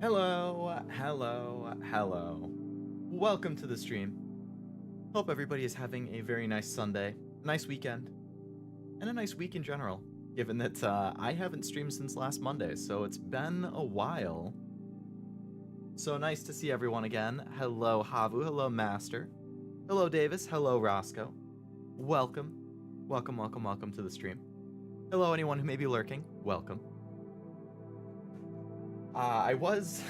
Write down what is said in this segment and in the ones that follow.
Hello. Welcome to the stream. Hope everybody is having a very nice Sunday, a nice weekend, and a nice week in general, given that I haven't streamed since last Monday, so it's been a while. So nice to see everyone again. Hello, Havu. Hello, Master. Hello, Davis. Hello, Roscoe. Welcome. Welcome to the stream. Hello, anyone who may be lurking. Welcome. I was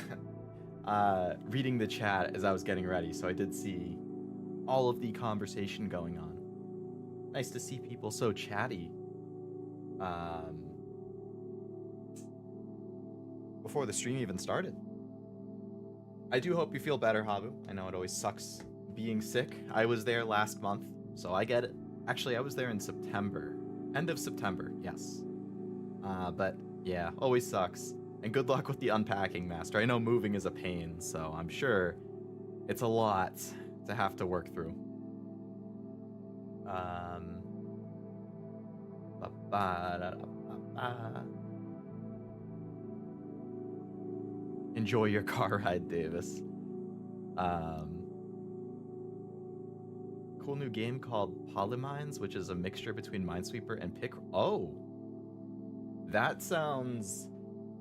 reading the chat as I was getting ready, so I did see all of the conversation going on. Nice to see people so chatty. Before the stream even started. I do hope you feel better, Habu. I know it always sucks being sick. I was there last month, so I get it. Actually, I was there in September. End of September, yes. But yeah, always sucks. And good luck with the unpacking, Master. I know moving is a pain, so I'm sure it's a lot to have to work through. Enjoy your car ride, Davis. Cool new game called Polymines, which is a mixture between Minesweeper and Pick. Oh, that sounds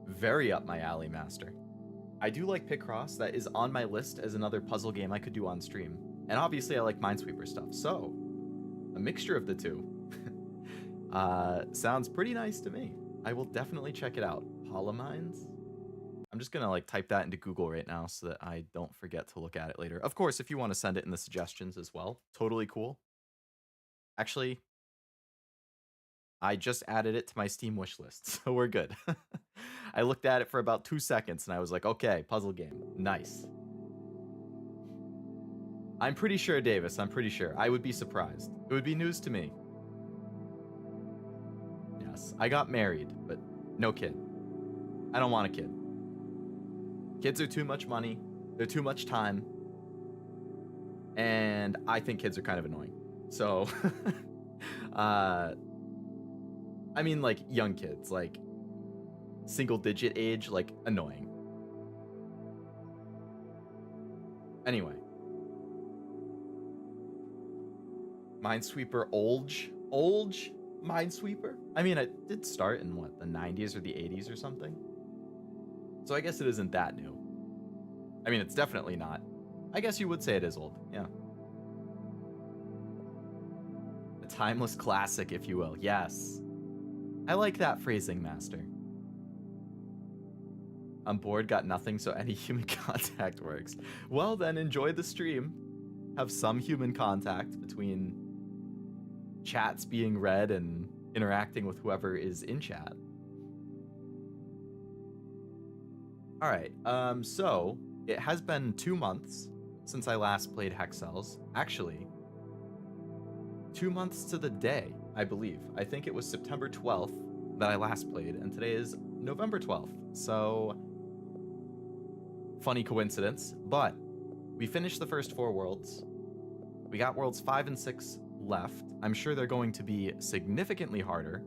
very up my alley, Master. I do like Picross. That is on my list as another puzzle game I could do on stream. And obviously I like Minesweeper stuff, so a mixture of the two sounds pretty nice to me. I will definitely check it out. Polymines? I'm just gonna like type that into Google right now so that I don't forget to look at it later. Of course, if you want to send it in the suggestions as well, totally cool. Actually, I just added it to my Steam wish list, so we're good. I looked at it for about 2 seconds and I was like, okay, puzzle game, nice. I'm pretty sure, Davis, I'm pretty sure. I would be surprised. It would be news to me. Yes, I got married, but no kid. I don't want a kid. Kids are too much money, they're too much time, and I think kids are kind of annoying. So, I mean, like, young kids, like, single-digit age, like, annoying. Anyway. Minesweeper Olge? Olge Minesweeper? I mean, it did start in, what, the 90s or the 80s or something? So I guess it isn't that new. I mean, it's definitely not. I guess you would say it is old, yeah. A timeless classic, if you will, yes. I like that phrasing, Master. I'm bored, got nothing, so any human contact works. Well then, enjoy the stream. Have some human contact between chats being read and interacting with whoever is in chat. Alright, so it has been 2 months since I last played Hexcells. Actually, 2 months to the day, I believe. I think it was September 12th that I last played, and today is November 12th. So, funny coincidence, but we finished the first 4 worlds. We got worlds 5 and 6 left. I'm sure they're going to be significantly harder.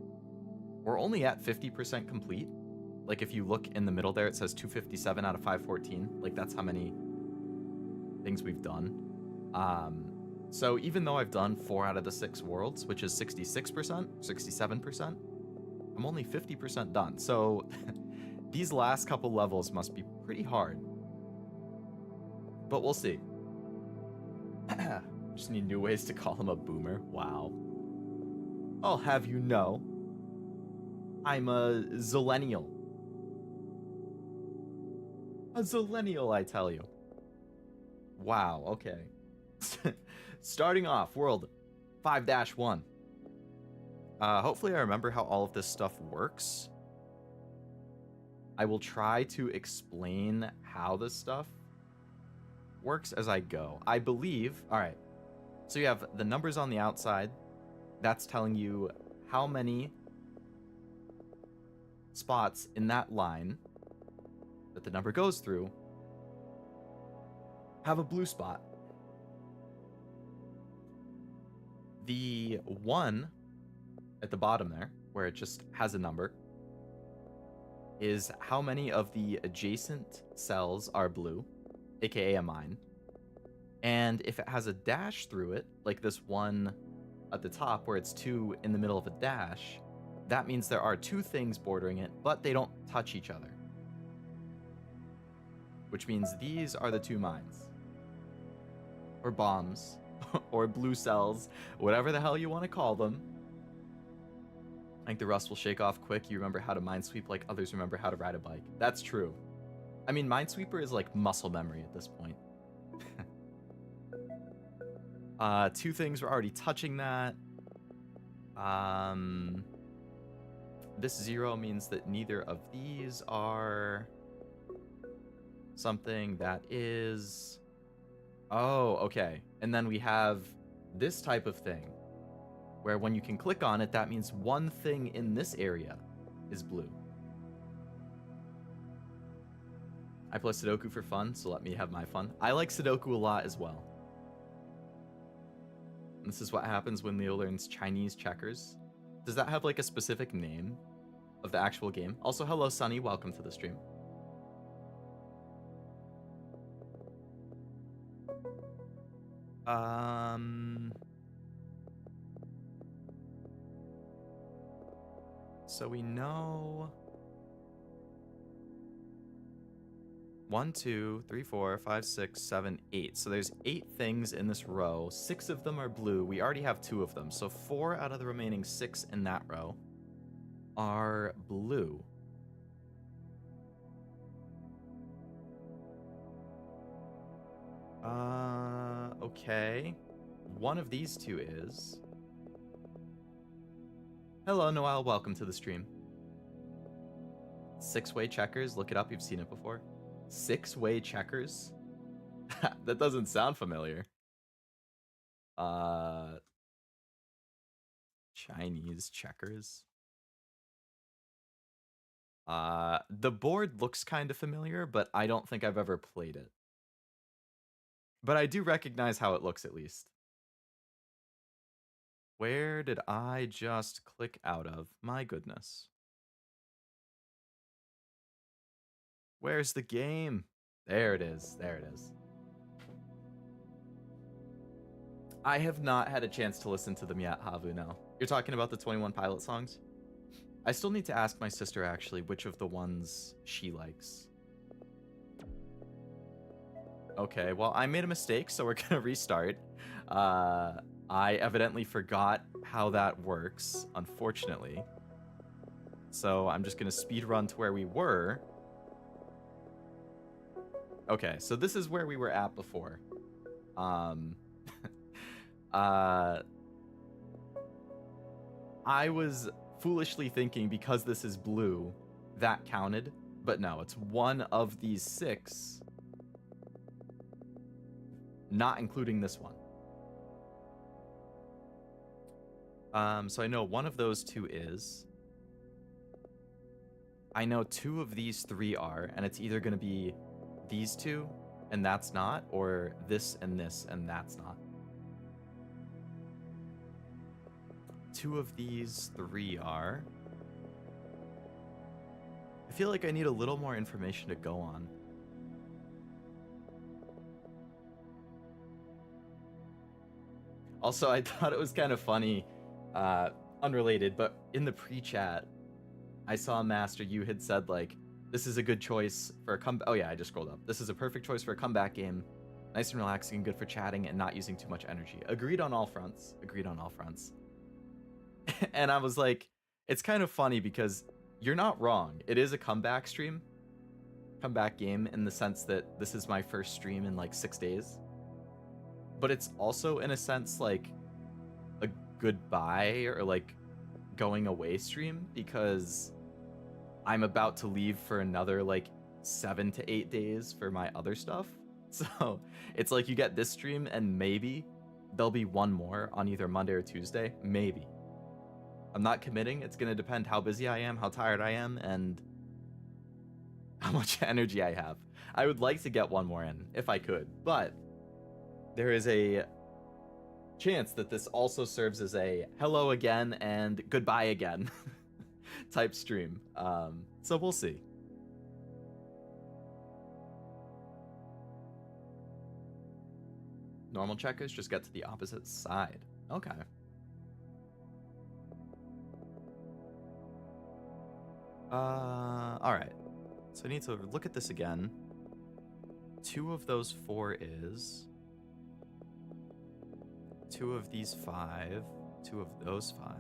We're only at 50% complete. Like, if you look in the middle there, it says 257 out of 514. Like, that's how many things we've done. So even though I've done 4 out of the 6 worlds, which is 66%, 67%, I'm only 50% done. So these last couple levels must be pretty hard. But we'll see. Just need new ways to call him a boomer. Wow. I'll have you know, I'm a zillennial. A zillennial, I tell you. Wow, okay. Starting off, world 5-1. Hopefully I remember how all of this stuff works. I will try to explain how this stuff works as I go. I believe, all right, so you have the numbers on the outside. That's telling you how many spots in that line that the number goes through have a blue spot. The 1 at the bottom there, where it just has a number, is how many of the adjacent cells are blue, aka a mine. And if it has a dash through it, like this one at the top where it's 2 in the middle of a dash, that means there are 2 things bordering it, but they don't touch each other. Which means these are the 2 mines. Or bombs. Or blue cells. Whatever the hell you want to call them. I think the rust will shake off quick. You remember how to minesweep like others remember how to ride a bike. That's true. I mean, Minesweeper is like muscle memory at this point. 2 things were already touching that. This 0 means that neither of these are something that is... Oh, okay. And then we have this type of thing, where when you can click on it, that means one thing in this area is blue. I play Sudoku for fun, so let me have my fun. I like Sudoku a lot as well. And this is what happens when Leo learns Chinese checkers. Does that have like a specific name of the actual game? Also, hello Sunny, welcome to the stream. So we know 1, 2, 3, 4, 5, 6, 7, 8. So there's 8 things in this row. 6 of them are blue. We already have 2 of them. So 4 out of the remaining 6 in that row are blue. Okay. One of these 2 is... Hello, Noel. Welcome to the stream. 6-way checkers. Look it up. You've seen it before. 6-way checkers? That doesn't sound familiar. Chinese checkers. The board looks kind of familiar, but I don't think I've ever played it. But I do recognize how it looks at least. Where did I just click out of? My goodness. Where's the game? There it is. There it is. I have not had a chance to listen to them yet, Havu, no. You're talking about the 21 Pilot songs? I still need to ask my sister, actually, which of the ones she likes. Okay, well, I made a mistake, so we're gonna restart. I evidently forgot how that works, unfortunately. So I'm just gonna speed run to where we were. Okay, so this is where we were at before. I was foolishly thinking because this is blue, that counted. But no, it's one of these 6. Not including this one. So I know one of those 2 is. I know 2 of these 3 are, and it's either going to be these 2, and that's not, or this, and that's not. 2 of these 3 are. I feel like I need a little more information to go on. Also, I thought it was kind of funny, unrelated, but in the pre-chat, I saw Master, you had said, like, this is a good choice for a comeback. Oh yeah, I just scrolled up. This is a perfect choice for a comeback game. Nice and relaxing and good for chatting and not using too much energy. Agreed on all fronts. Agreed on all fronts. And I was like, it's kind of funny because you're not wrong. It is a comeback stream. Comeback game in the sense that this is my first stream in like 6 days. But it's also, in a sense, like a goodbye or like going away stream because I'm about to leave for another like 7 to 8 days for my other stuff. So it's like you get this stream and maybe there'll be one more on either Monday or Tuesday. Maybe. I'm not committing. It's going to depend how busy I am, how tired I am, and how much energy I have. I would like to get one more in if I could, but there is a chance that this also serves as a hello again and goodbye again type stream. So we'll see. Normal checkers just get to the opposite side. Okay. Alright. So I need to look at this again. 2 of those 4 is. 2 of these 5. 2 of those 5.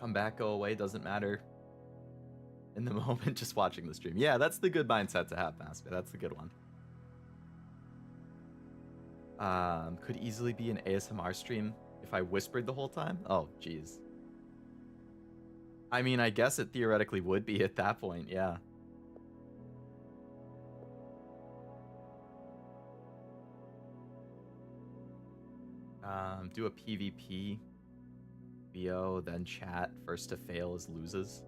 Come back, go away, doesn't matter. In the moment, just watching the stream. Yeah, that's the good mindset to have, Master. That's the good one. Could easily be an ASMR stream if I whispered the whole time. Oh, jeez. I mean, I guess it theoretically would be at that point, yeah. Do a PvP. VO, then chat. First to fail is loses.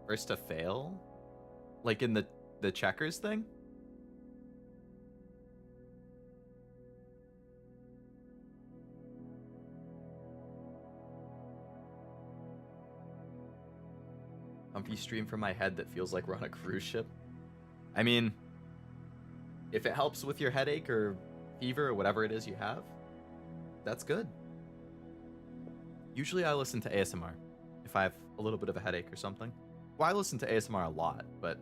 First to fail? Like in the checkers thing? Comfy stream from my head that feels like we're on a cruise ship. I mean, if it helps with your headache or fever or whatever it is you have, that's good. Usually I listen to ASMR if I have a little bit of a headache or something. Well, I listen to ASMR a lot, but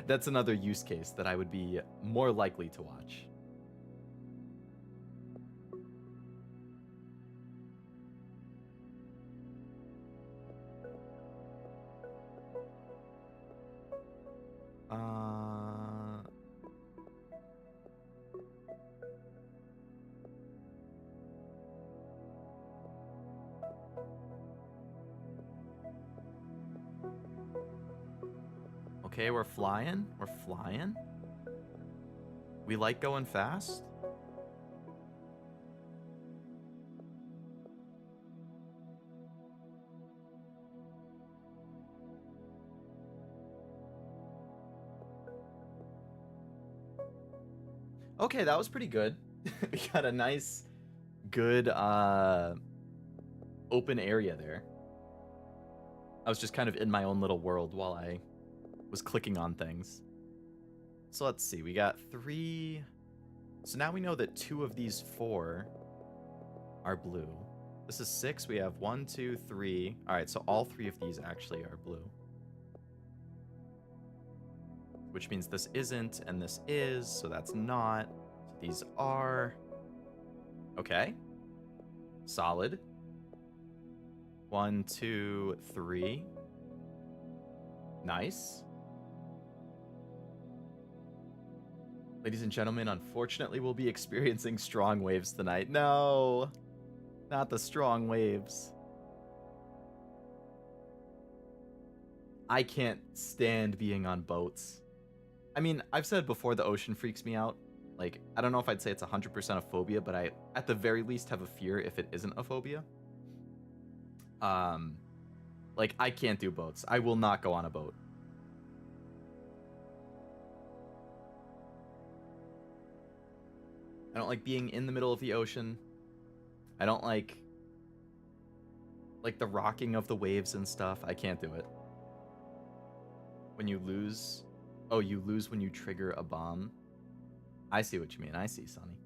that's another use case that I would be more likely to watch. Okay, we're flying. We're flying. We like going fast. Okay, that was pretty good. We got a nice, good, open area there. I was just kind of in my own little world while I was clicking on things. So let's see, we got 3. So now we know that 2 of these 4 are blue. This is 6. We have 1, 2, 3. All right, so all 3 of these actually are blue. Which means this isn't, and this is, so that's not. So these are. Okay. Solid. 1, 2, 3. Nice. Ladies and gentlemen, unfortunately, we'll be experiencing strong waves tonight. No, not the strong waves. I can't stand being on boats. I mean, I've said before the ocean freaks me out. Like, I don't know if I'd say it's 100% a phobia, but I, at the very least, have a fear if it isn't a phobia. Like, I can't do boats. I will not go on a boat. I don't like being in the middle of the ocean. I don't like the rocking of the waves and stuff. I can't do it. When you lose... Oh, you lose when you trigger a bomb. I see what you mean. I see, Sonny.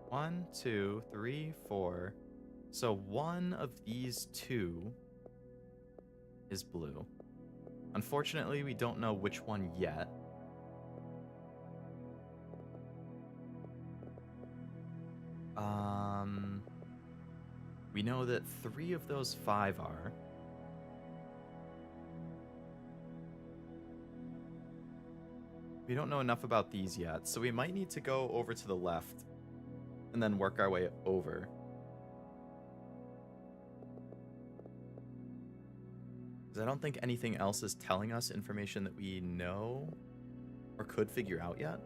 1, 2, 3, 4. So 1 of these 2 is blue. Unfortunately, we don't know which one yet. We know that 3 of those 5 are. We don't know enough about these yet, so we might need to go over to the left and then work our way over. Because I don't think anything else is telling us information that we know or could figure out yet.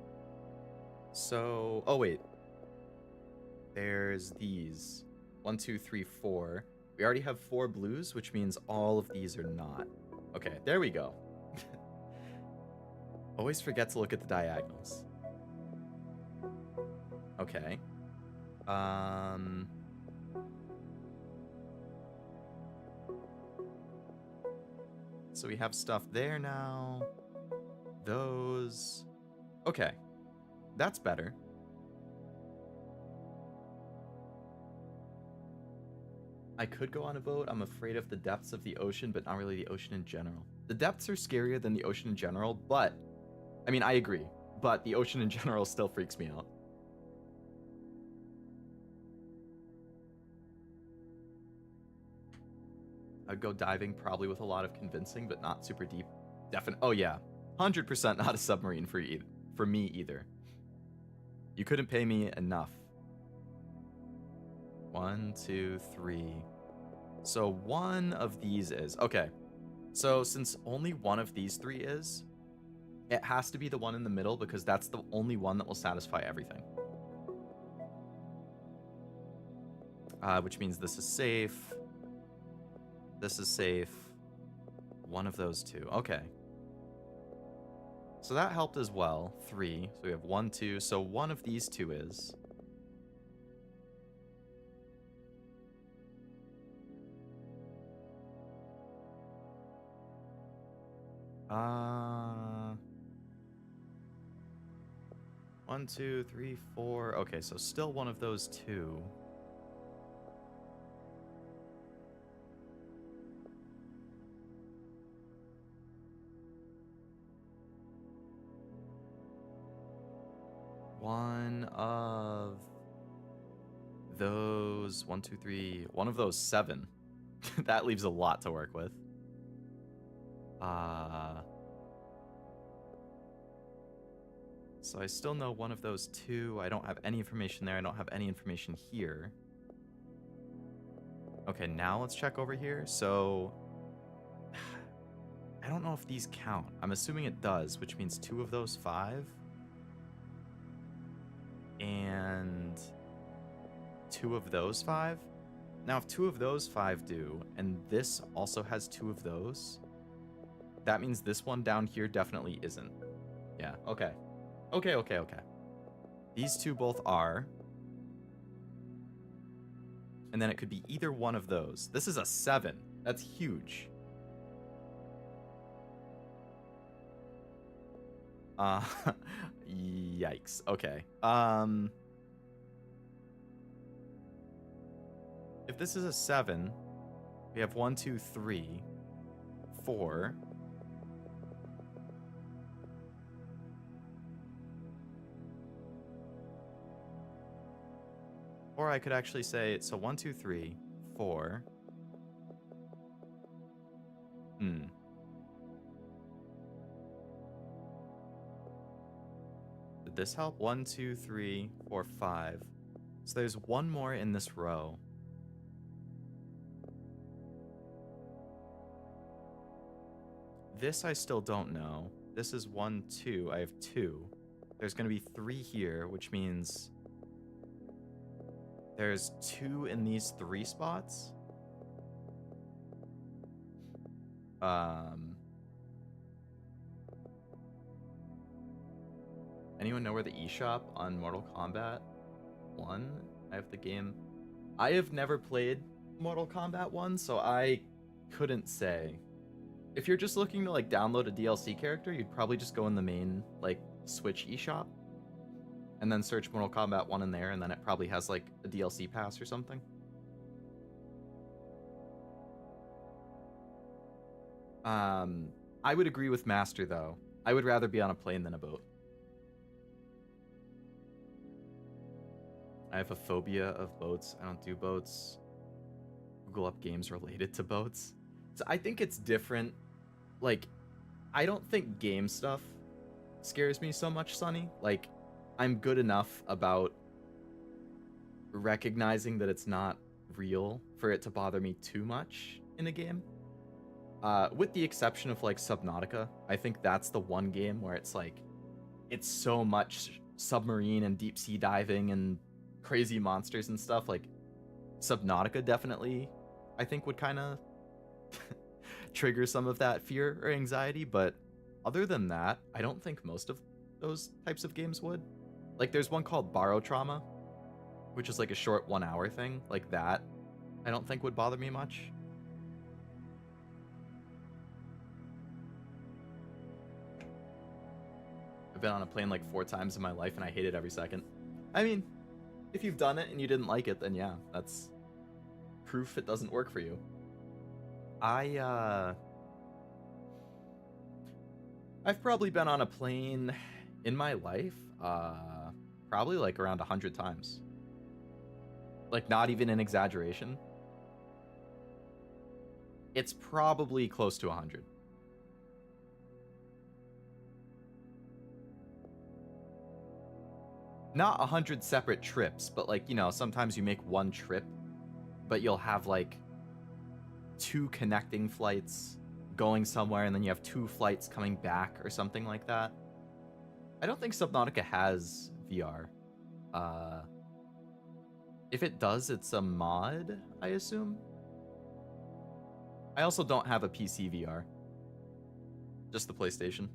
So, oh wait. There's these. 1, 2, 3, 4. We already have 4 blues, which means all of these are not. Okay, there we go. Always forget to look at the diagonals. Okay. So we have stuff there now. Those. Okay. That's better. I could go on a boat. I'm afraid of the depths of the ocean, but not really the ocean in general. The depths are scarier than the ocean in general, but... I mean, I agree. But the ocean in general still freaks me out. I'd go diving probably with a lot of convincing, but not super deep. Oh yeah. 100% not a submarine for me either. You couldn't pay me enough. 1, 2, 3. So one of these is... Okay. So since only one of these 3 is, it has to be the one in the middle because that's the only one that will satisfy everything. Which means this is safe. This is safe. One of those 2. Okay. So that helped as well. 3. So we have 1, 2. So one of these 2 is... One, 2, 3, 4. Okay, so still one of those 2. One of those 1, 2, 3. One of those 7. That leaves a lot to work with. So I still know one of those 2. I don't have any information there. I don't have any information here. Okay, now let's check over here. So I don't know if these count. I'm assuming it does, which means 2 of those 5. And 2 of those 5. Now, if 2 of those 5 do, and this also has 2 of those, that means this one down here definitely isn't. Yeah, okay. Okay. These 2 both are. And then it could be either one of those. This is a 7. That's huge. Yikes. Okay. If this is a 7, we have 1, 2, 3, 4. Or I could actually say, so 1, 2, 3, 4. Did this help? 1, 2, 3, 4, 5. So there's one more in this row. This I still don't know. This is 1, 2. I have 2. There's going to be 3 here, which means there's 2 in these 3 spots. Anyone know where the eShop on Mortal Kombat 1? I have the game. I have never played Mortal Kombat 1, so I couldn't say. If you're just looking to like download a DLC character, you'd probably just go in the main like Switch eShop and then search Mortal Kombat 1 in there, and then it probably has like a DLC pass or something. I would agree with Master though. I would rather be on a plane than a boat. I have a phobia of boats. I don't do boats. Google up games related to boats. So I think it's different. Like, I don't think game stuff scares me so much, Sonny. Like, I'm good enough about recognizing that it's not real for it to bother me too much in a game. With the exception of, like, Subnautica. I think that's the one game where it's, like, it's so much submarine and deep sea diving and crazy monsters and stuff. Like, Subnautica definitely I think would kind of trigger some of that fear or anxiety, but other than that, I don't think most of those types of games would. Like, there's one called Borrow Trauma, which is like a short 1 hour thing. Like that, I don't think would bother me much. I've been on a plane like 4 times in my life and I hate it every second. I mean, if you've done it and you didn't like it, then yeah, that's proof it doesn't work for you. I've probably been on a plane in my life, probably like around 100 times. Like, not even an exaggeration. It's probably close to 100. Not 100 separate trips, but like, you know, sometimes you make one trip, but you'll have like 2 connecting flights going somewhere, and then you have 2 flights coming back or something like that. I don't think Subnautica has VR. If it does, it's a mod, I assume. I also don't have a PC VR. Just the PlayStation.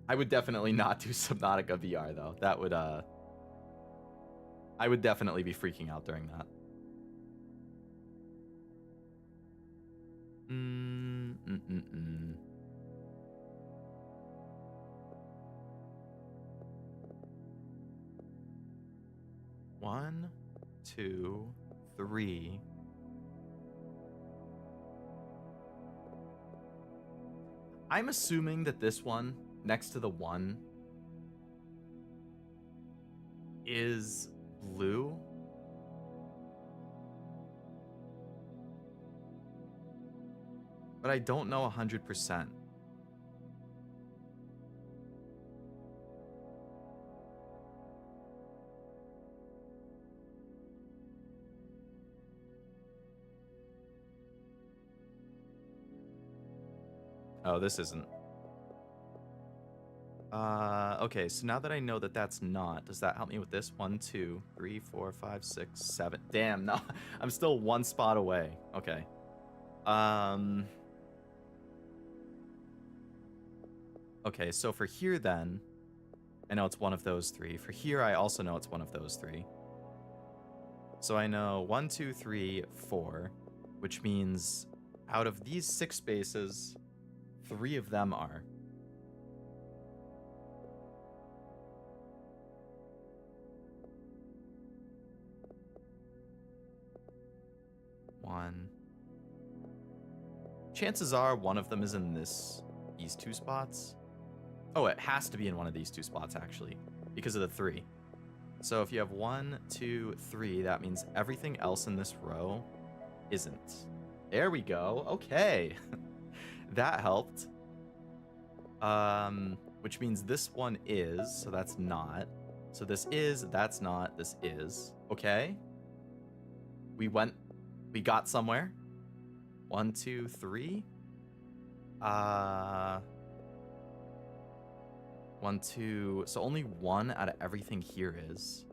I would definitely not do Subnautica VR, though. That would, I would definitely be freaking out during that. 1, 2, 3. I'm assuming that this one, next to the 1, is blue. But I don't know 100%. Oh, this isn't. Okay, so now that I know that that's not, does that help me with this? 1, 2, 3, 4, 5, 6, 7. Damn, no, I'm still 1 spot away. Okay. Okay, so for here then, I know it's one of those 3. For here, I also know it's one of those 3. So I know 1, 2, 3, 4, which means out of these 6 spaces, 3 of them are. One. Chances are one of them is in these 2 spots. Oh, it has to be in one of these 2 spots, actually, because of the 3. So if you have 1, 2, 3, that means everything else in this row isn't. There we go. Okay. That helped. Which means this one is, so that's not. So this is, that's not, this is. Okay. We got somewhere. 1, 2, 3. 1, 2, so only 1 out of everything here is.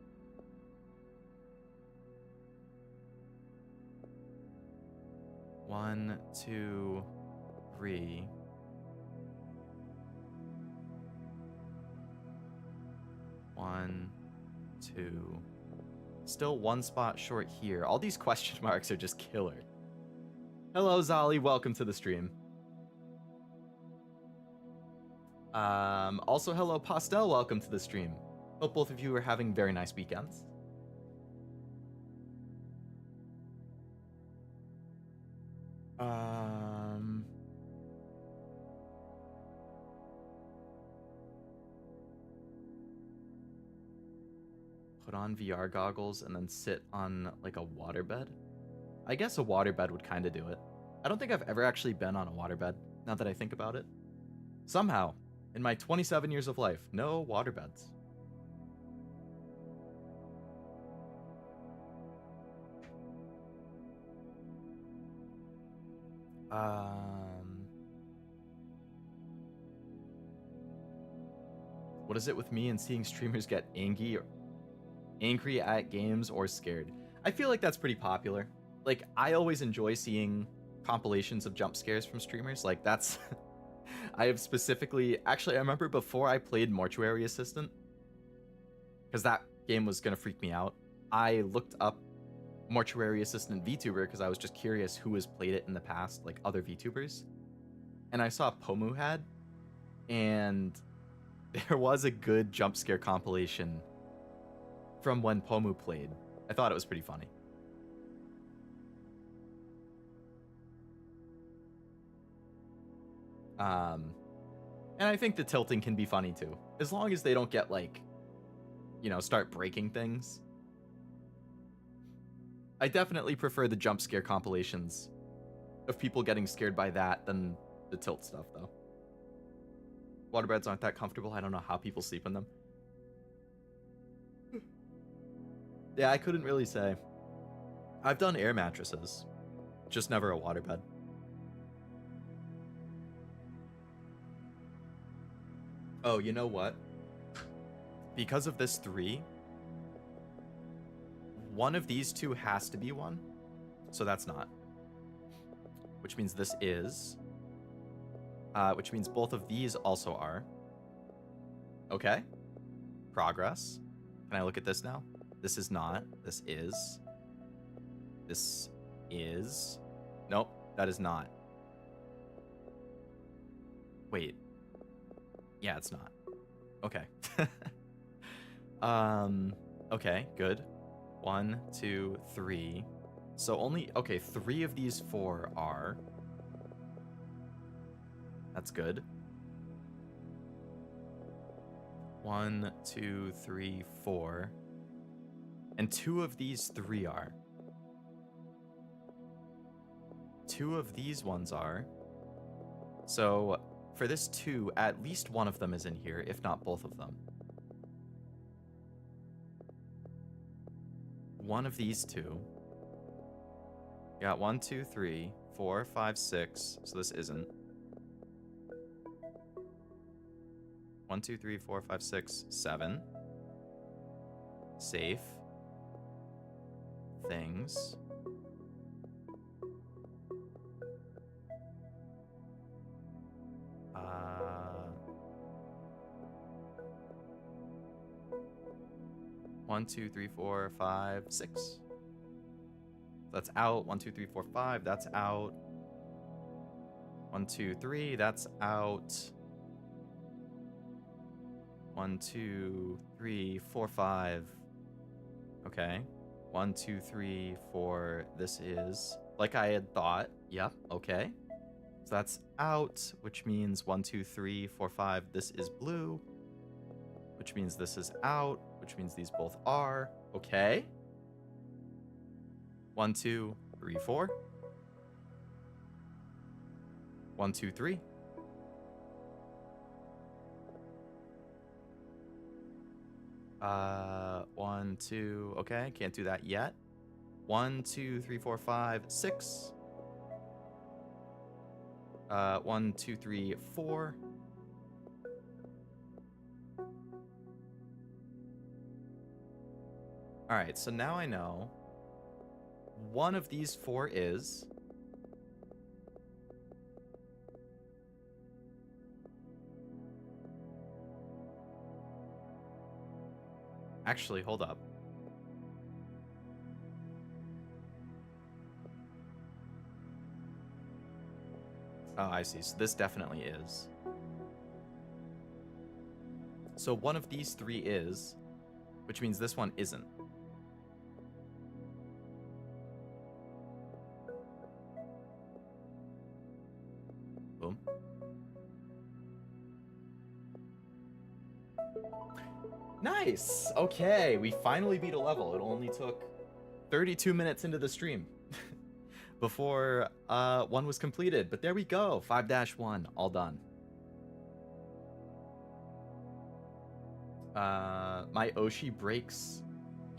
One, 2, 3. One, 2. Still 1 spot short here. All these question marks are just killer. Hello, Zali. Welcome to the stream. Also, hello, Pastel. Welcome to the stream. Hope both of you are having very nice weekends. Put on VR goggles and then sit on like a waterbed. I guess a waterbed would kind of do it. I don't think I've ever actually been on a waterbed, now that I think about it. Somehow, in my 27 years of life, no waterbeds. What is it with me and seeing streamers get angry at games or scared? I feel like that's pretty popular. Like, I always enjoy seeing compilations of jump scares from streamers. Like, that's... I have specifically... Actually, I remember before I played Mortuary Assistant, because that game was going to freak me out, I looked up Mortuary Assistant VTuber because I was just curious who has played it in the past, like other VTubers. And I saw Pomu had, and there was a good jump scare compilation from when Pomu played. I thought it was pretty funny. And I think the tilting can be funny too, as long as they don't get like, you know, start breaking things. I definitely prefer the jump scare compilations of people getting scared by that than the tilt stuff, though. Waterbeds aren't that comfortable. I don't know how people sleep in them. Yeah, I couldn't really say. I've done air mattresses, just never a waterbed. Oh, you know what? Because of this 3, one of these two has to be 1, so that's not. Which means this is. Which means both of these also are. Okay. Progress. Can I look at this now? This is not. This is. This is. Nope, that is not. Wait. Yeah, it's not. Okay. Okay, good. 1, 2, 3. So only, okay, 3 of these 4 are. That's good. 1, 2, 3, 4. And 2 of these 3 are. 2 of these ones are. So for this 2, at least one of them is in here, if not both of them. One of these 2. Got 1, 2, 3, 4, 5, 6. So this isn't. 1, 2, 3, 4, 5, 6, 7. Safe. Things. One, 2, 3, 4, 5, 6. That's out. 1, 2, 3, 4, 5. That's out. 1, 2, 3. That's out. 1, 2, 3, 4, 5. Okay. 1, 2, 3, 4. This is like I had thought. Yep. Okay. So that's out, which means 1, 2, 3, 4, 5. This is blue, which means this is out, which means these both are. Okay. 1, 2, 3, 4. 1, 2, 3. One, 2. Okay, can't do that yet. 1, 2, 3, 4, 5, 6. 1, 2, 3, 4. All right, so now I know one of these 4 is. Actually, hold up. Oh, I see. So this definitely is. So one of these 3 is, which means this one isn't. Boom. Nice! Okay, we finally beat a level. It only took 32 minutes into the stream before one was completed. But there we go. 5-1, all done. My Oshi breaks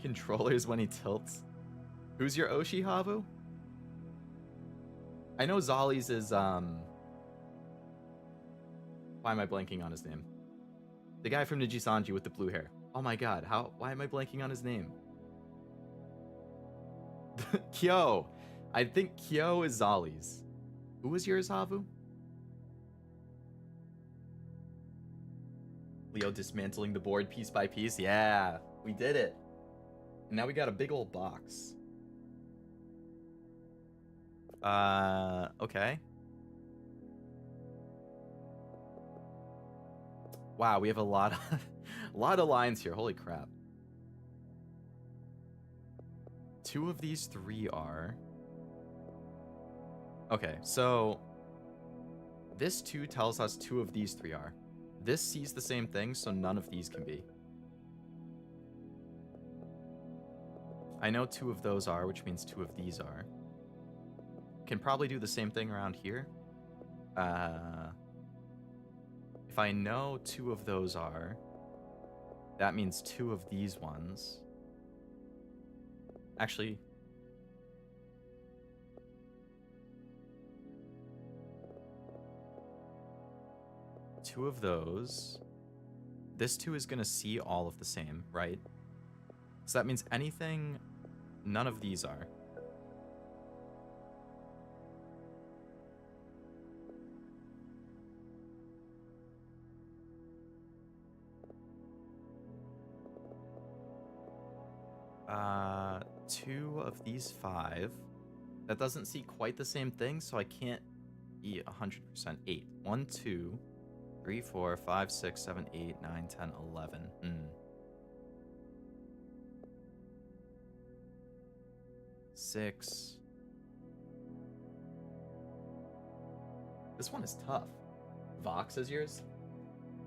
controllers when he tilts. Who's your Oshi, Havu? I know Zolly's is, why am I blanking on his name? The guy from Nijisanji with the blue hair. Oh my god, why am I blanking on his name? Kyo. I think Kyo is Zolly's. Who was yours, Havu? Leo dismantling the board piece by piece. Yeah, we did it. And now we got a big old box. Okay. Wow, we have a lot of lines here. Holy crap. 2 of these 3 are. Okay, so this 2 tells us 2 of these 3 are. This sees the same thing, so none of these can be. I know 2 of those are, which means 2 of these are. Can probably do the same thing around here. If I know 2 of those are, that means 2 of these ones. Actually, two of those. This 2 is going to see all of the same, right? So that means anything none of these are. Two of these 5. That doesn't see quite the same thing, so I can't be 100%. 8. 1, 2, 3, 4, 5, 6, 7, 8, 9, 10, 11. 6. This one is tough. Vox is yours?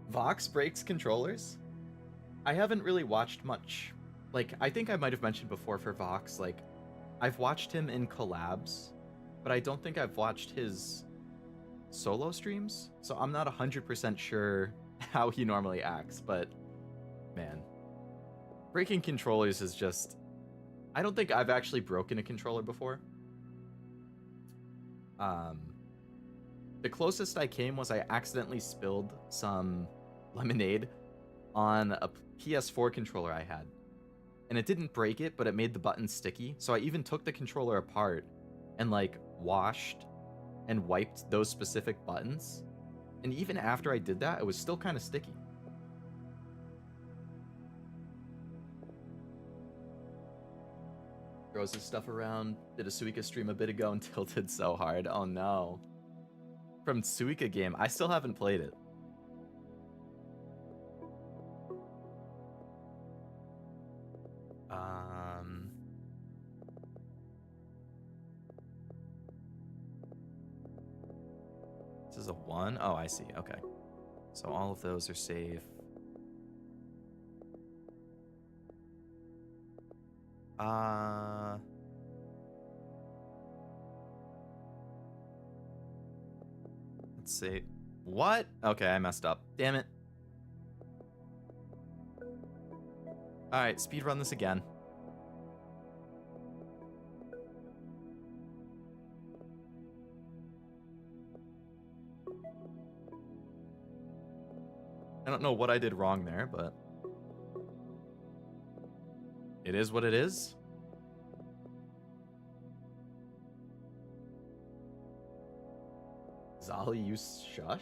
Vox breaks controllers? I haven't really watched much. Like, I think I might have mentioned before for Vox, like, I've watched him in collabs, but I don't think I've watched his solo streams, so I'm not 100% sure how he normally acts, but man, breaking controllers is just... I don't think I've actually broken a controller before. The closest I came was I accidentally spilled some lemonade on a PS4 controller I had. And it didn't break it, but it made the buttons sticky. So I even took the controller apart and like washed and wiped those specific buttons. And even after I did that, it was still kind of sticky. Throws his stuff around. Did a Suika stream a bit ago and tilted so hard. Oh no. From Suika game, I still haven't played it. This is a 1? Oh, I see. Okay. So all of those are safe. Let's see. What? Okay, I messed up. Damn it. Alright, speedrun this again. I don't know what I did wrong there, but it is what it is. Zolly, you shush?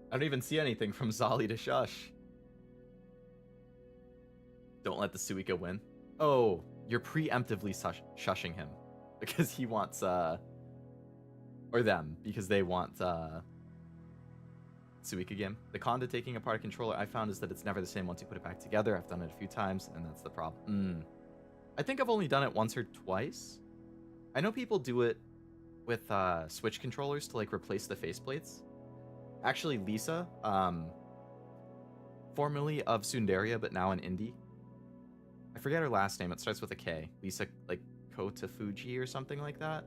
I don't even see anything from Zolly to shush. Don't let the Suika win. Oh, you're preemptively shushing him because he wants, or them, because they want, Suika game. The con to taking apart a controller I found is that it's never the same once you put it back together. I've done it a few times, and that's the problem. I think I've only done it once or twice. I know people do it with Switch controllers to like replace the faceplates. Actually, Lisa, formerly of Sundaria, but now an indie. I forget her last name. It starts with a K. Lisa, like Kotafuji or something like that.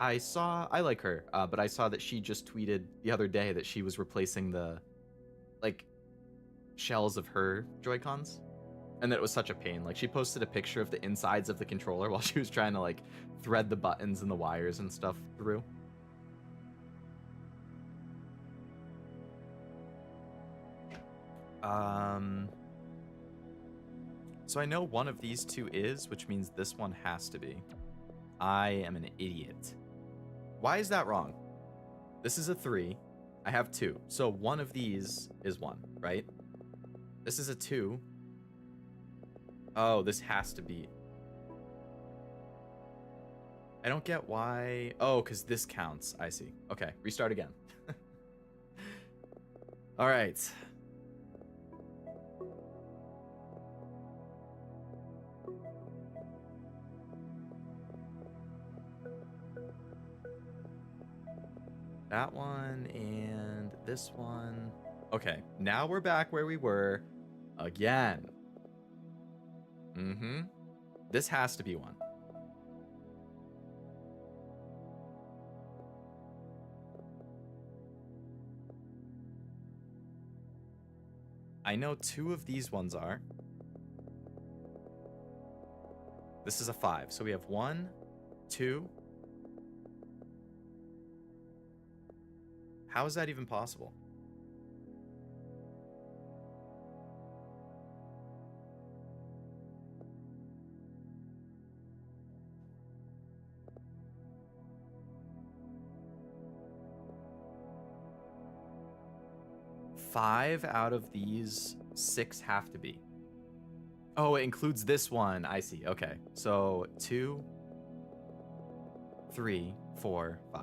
I like her, but I saw that she just tweeted the other day that she was replacing the, like, shells of her Joy-Cons, and that it was such a pain. Like, she posted a picture of the insides of the controller while she was trying to, like, thread the buttons and the wires and stuff through. So I know one of these two is, which means this one has to be. I am an idiot. Why is that wrong? This is a 3. I have 2. So one of these is 1, right? This is a 2. Oh, this has to be. I don't get why. Oh, because this counts. I see. Okay, restart again. All right. That one and this one. Okay, now we're back where we were again. This has to be 1. I know 2 of these ones are. This is a 5. So we have 1, 2. How is that even possible? Five out of these 6 have to be. Oh, it includes this one. I see. Okay. So 2, 3, 4, 5.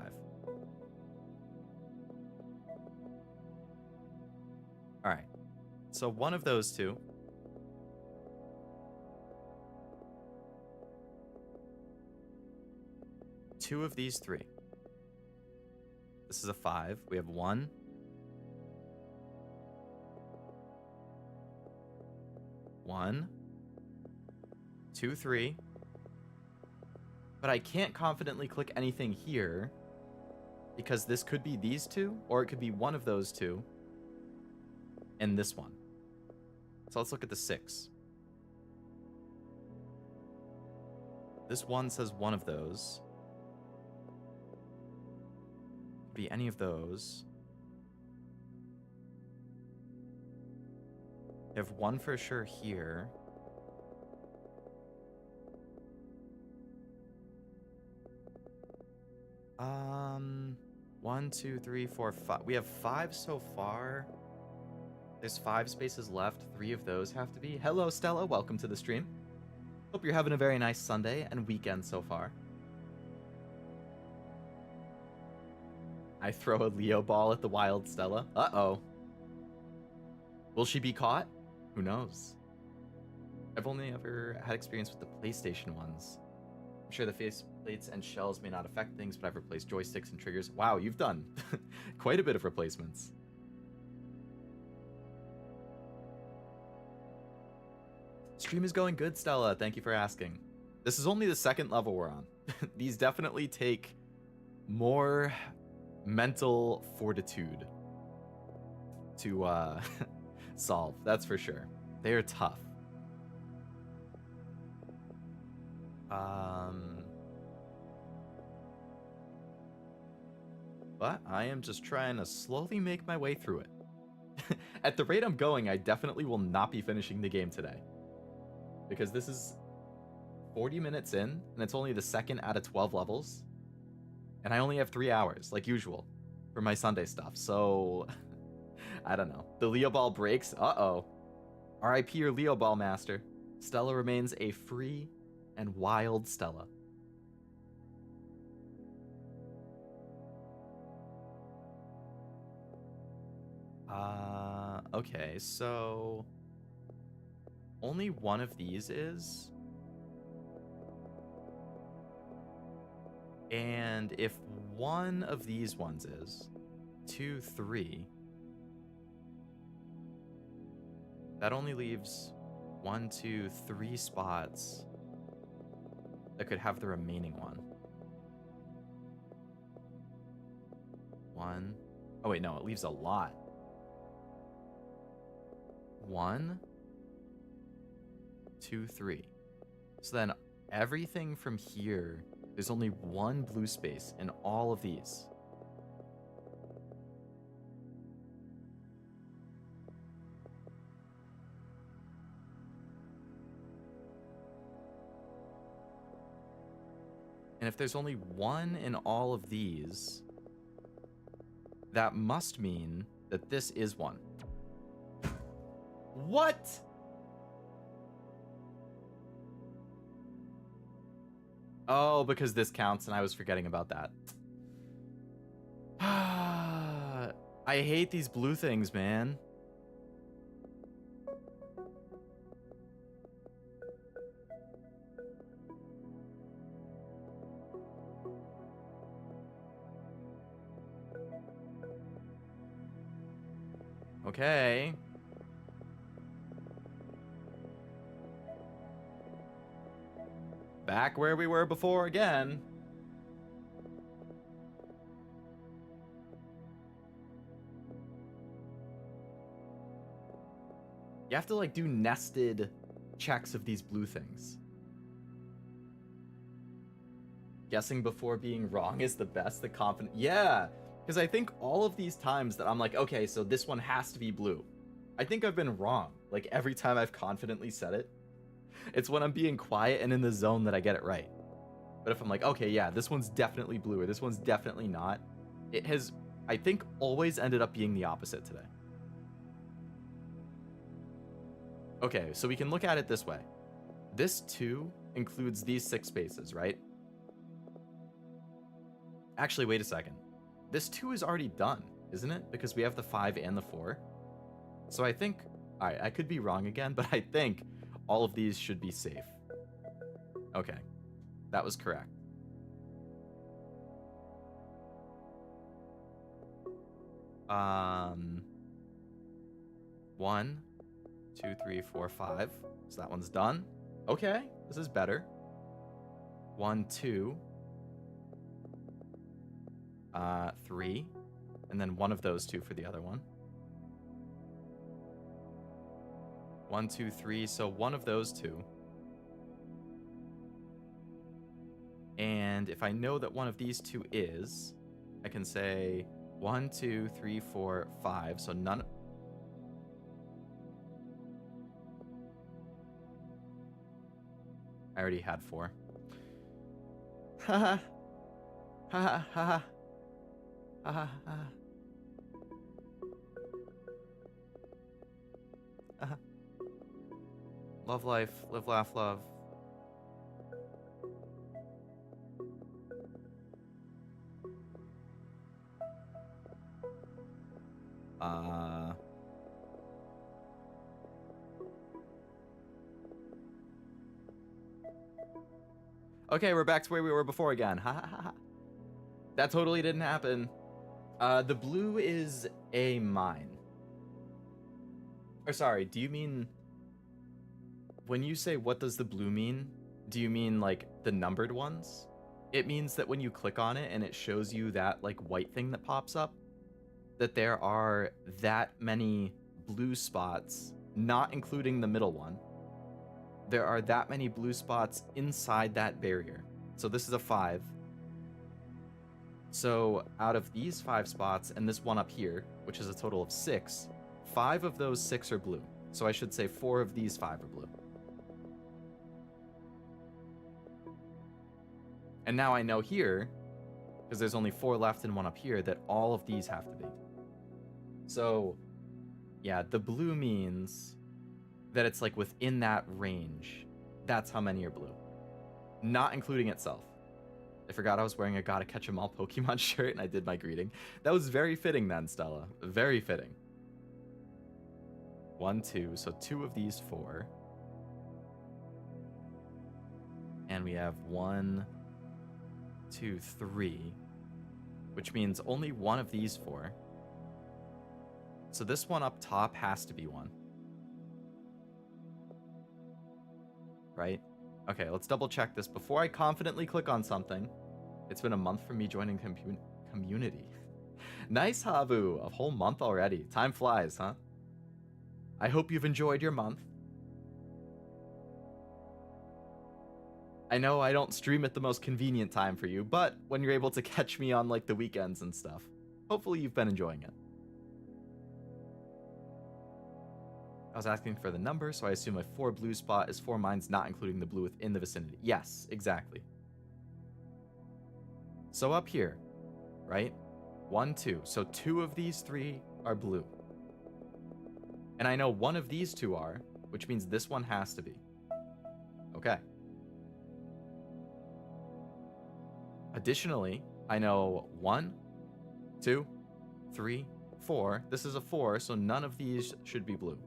All right. So one of those 2. Two of these 3. This is a 5. We have 1. 1, 2, 3. But I can't confidently click anything here because this could be these 2, or it could be one of those 2 and this one. So let's look at the 6. This one says one of those. Could be any of those. I have 1 for sure here. One, 2, 3, 4, 5. We have 5 so far. There's 5 spaces left. 3 of those have to be. Hello, Stella. Welcome to the stream. Hope you're having a very nice Sunday and weekend so far. I throw a Leo ball at the wild Stella. Uh-oh. Will she be caught? Who knows? I've only ever had experience with the PlayStation ones. I'm sure the faceplates and shells may not affect things, but I've replaced joysticks and triggers. Wow, you've done quite a bit of replacements. Stream is going good, Stella. Thank you for asking. This is only the 2nd level we're on. These definitely take more mental fortitude to solve. That's for sure. They are tough. But I am just trying to slowly make my way through it. At the rate I'm going, I definitely will not be finishing the game today. Because this is 40 minutes in, and it's only the 2nd out of 12 levels. And I only have 3 hours, like usual, for my Sunday stuff. So, I don't know. The Leo Ball breaks. Uh-oh. RIP your Leo Ball master. Stella remains a free and wild Stella. Okay, so only one of these is. And if one of these ones is 2, 3, that only leaves 1, 2, 3 spots that could have the remaining one. 1. Oh, wait, no, it leaves a lot. 1, 2, 3. So then everything from here, there's only 1 blue space in all of these. And if there's only one in all of these, that must mean that this is one. What? Oh, because this counts, and I was forgetting about that. I hate these blue things, man. Okay. Back where we were before again. You have to, like, do nested checks of these blue things. Guessing before being wrong is the best. The confident... Yeah! Because I think all of these times that I'm like, okay, so this one has to be blue. I think I've been wrong. Like, every time I've confidently said it. It's when I'm being quiet and in the zone that I get it right. But if I'm like, okay, yeah, this one's definitely blue, or this one's definitely not, it has, I think, always ended up being the opposite today. Okay, so we can look at it this way. This 2 includes these 6 spaces, right? Actually, wait a second. This 2 is already done, isn't it? Because we have the 5 and the 4. So I think... Alright, I could be wrong again, but I think all of these should be safe. Okay. That was correct. One, 2, 3, 4, 5. So that one's done. Okay, this is better. 1, 2. 3. And then one of those 2 for the other one. 1, 2, 3. So one of those 2. And if I know that one of these 2 is, I can say 1, 2, 3, 4, 5. So none. I already had 4. Haha. Haha. Haha. Haha. Haha. Love life. Live, laugh, love. Okay, we're back to where we were before again. Ha ha ha. That totally didn't happen. The blue is a mine. Or sorry, do you mean... When you say what does the blue mean, do you mean like the numbered ones? It means that when you click on it and it shows you that like white thing that pops up, that there are that many blue spots, not including the middle one. There are that many blue spots inside that barrier. So this is a 5. So out of these 5 spots and this one up here, which is a total of 6, 5 of those 6 are blue. So I should say 4 of these 5 are blue. And now I know here, because there's only 4 left and 1 up here, that all of these have to be. So, yeah, the blue means that it's like within that range. That's how many are blue. Not including itself. I forgot I was wearing a Gotta Catch 'em All Pokemon shirt and I did my greeting. That was very fitting then, Stella. Very fitting. 1, 2. So 2 of these 4. And we have 1, 2, 3. Which means only one of these 4. So this one up top has to be 1. Right? Okay, let's double check this before I confidently click on something. It's been a month from me joining community. Nice, Havu. A whole month already. Time flies, huh? I hope you've enjoyed your month. I know I don't stream at the most convenient time for you, but when you're able to catch me on like the weekends and stuff, hopefully you've been enjoying it. I was asking for the number, so I assume a 4 blue spot is 4 mines, not including the blue within the vicinity. Yes, exactly. So up here, right? 1, 2. So 2 of these 3 are blue. And I know one of these 2 are, which means this one has to be. Okay. Additionally, I know 1, 2, 3, 4. This is a 4, so none of these should be blue.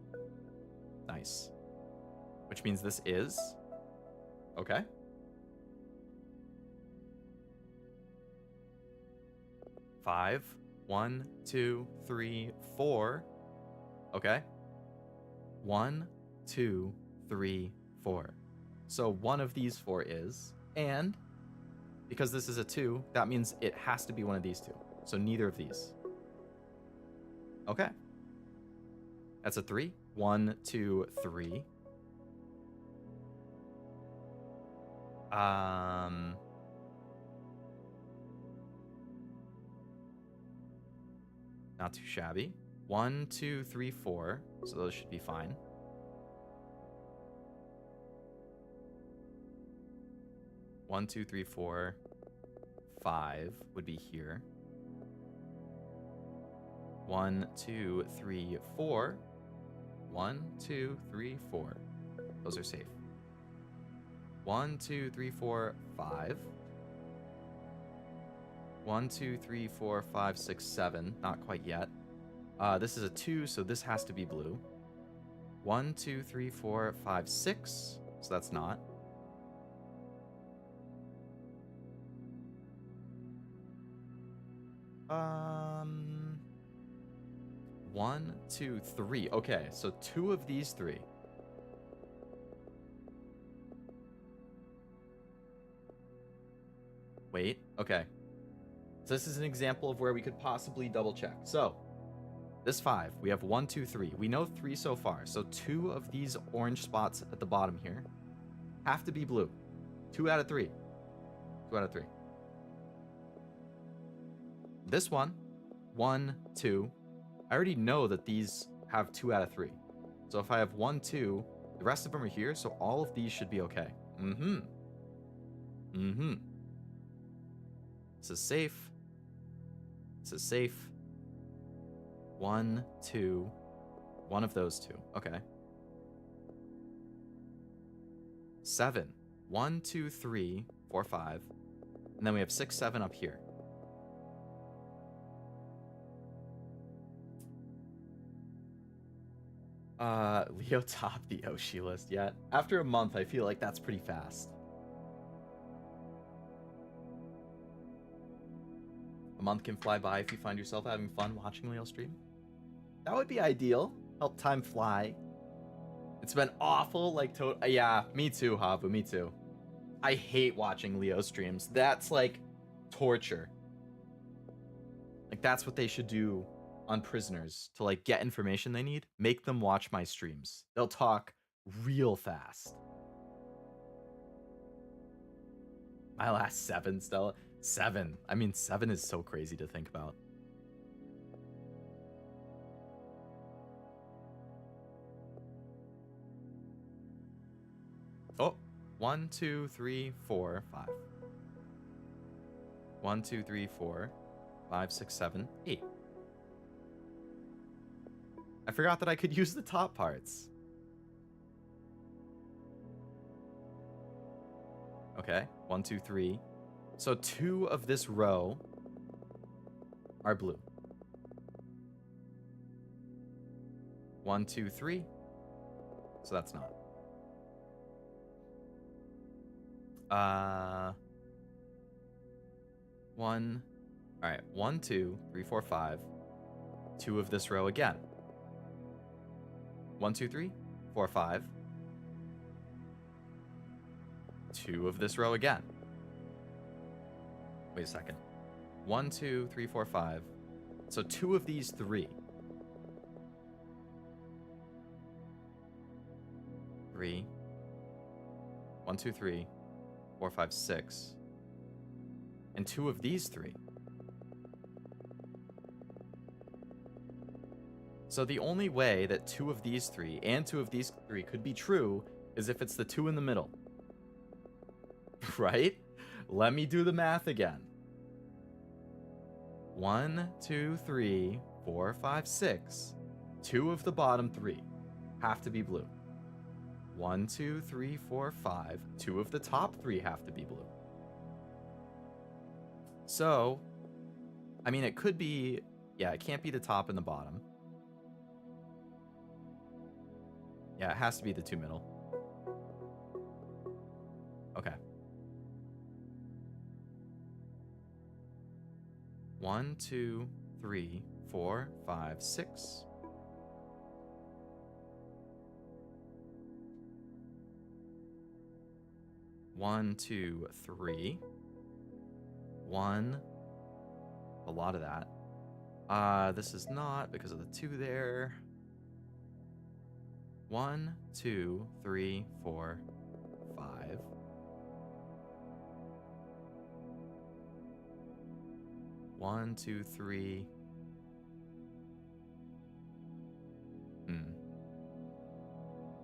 Nice. Which means this is... Okay. Five. 1, 2, 3, 4. Okay. 1, 2, 3, 4. So one of these 4 is, and because this is a 2, that means it has to be one of these 2. So neither of these. Okay. That's a 3. 1, 2, 3. Not too shabby. 1, 2, 3, 4. So those should be fine. One, 2, 3, 4, 5 would be here. 1, 2, 3, 4. 1, 2, 3, 4. Those are safe. 1, 2, 3, 4, 5. 1, 2, 3, 4, 5, 6, 7. Not quite yet. This is a 2, so this has to be blue. 1, 2, 3, 4, 5, 6. So that's not. One, 2, 3. Okay, so 2 of these 3. Wait, okay. So this is an example of where we could possibly double check. So, this 5, we have 1, 2, 3. We know 3 so far. So 2 of these orange spots at the bottom here have to be blue. 2 out of 3. 2 out of 3. This one, 1, 2. I already know that these have 2 out of 3. So if I have 1, 2, the rest of them are here, so all of these should be okay. This is safe. This is safe. 1, 2. One of those 2. Okay. 7. 1, 2, 3, 4, 5. And then we have 6, 7 up here. Leo topped the Oshi list yet. After a month, I feel like that's pretty fast. A month can fly by if you find yourself having fun watching Leo stream. That would be ideal. Help time fly. It's been awful, like, yeah, me too, Havu, me too. I hate watching Leo streams. That's, like, torture. Like, that's what they should do on prisoners to, like, get information they need. Make them watch my streams. They'll talk real fast. My last 7, Stella. 7. I mean, 7 is so crazy to think about. Oh, 1, 2, 3, 4, 5. 1, 2, 3, 4, 5, 6, 7, 8. I forgot that I could use the top parts. Okay, 1, 2, 3. So 2 of this row are blue. 1, 2, 3. So that's not. 1. All right, 1, 2, 3, 4, 5. 2 of this row again. 1, 2, 3, 4, 5. 2 of this row again. Wait a second. 1, 2, 3, 4, 5. So 2 of these 3. 3. 1, 2, 3, 4, 5, 6. And 2 of these 3. So the only way that 2 of these 3 and 2 of these 3 could be true is if it's the 2 in the middle. Right? Let me do the math again. 1, 2, 3, 4, 5, 6. 2 of the bottom 3 have to be blue. 1, 2, 3, 4, 5. 2 of the top 3 have to be blue. So, I mean, it could be... Yeah, it can't be the top and the bottom. Yeah, it has to be the 2 middle. Okay. 1, 2, 3, 4, 5, 6. One, 2, 3. 1. A lot of that. This is not because of the 2 there. 1, 2, 3, 4, 5. 1, 2, 3.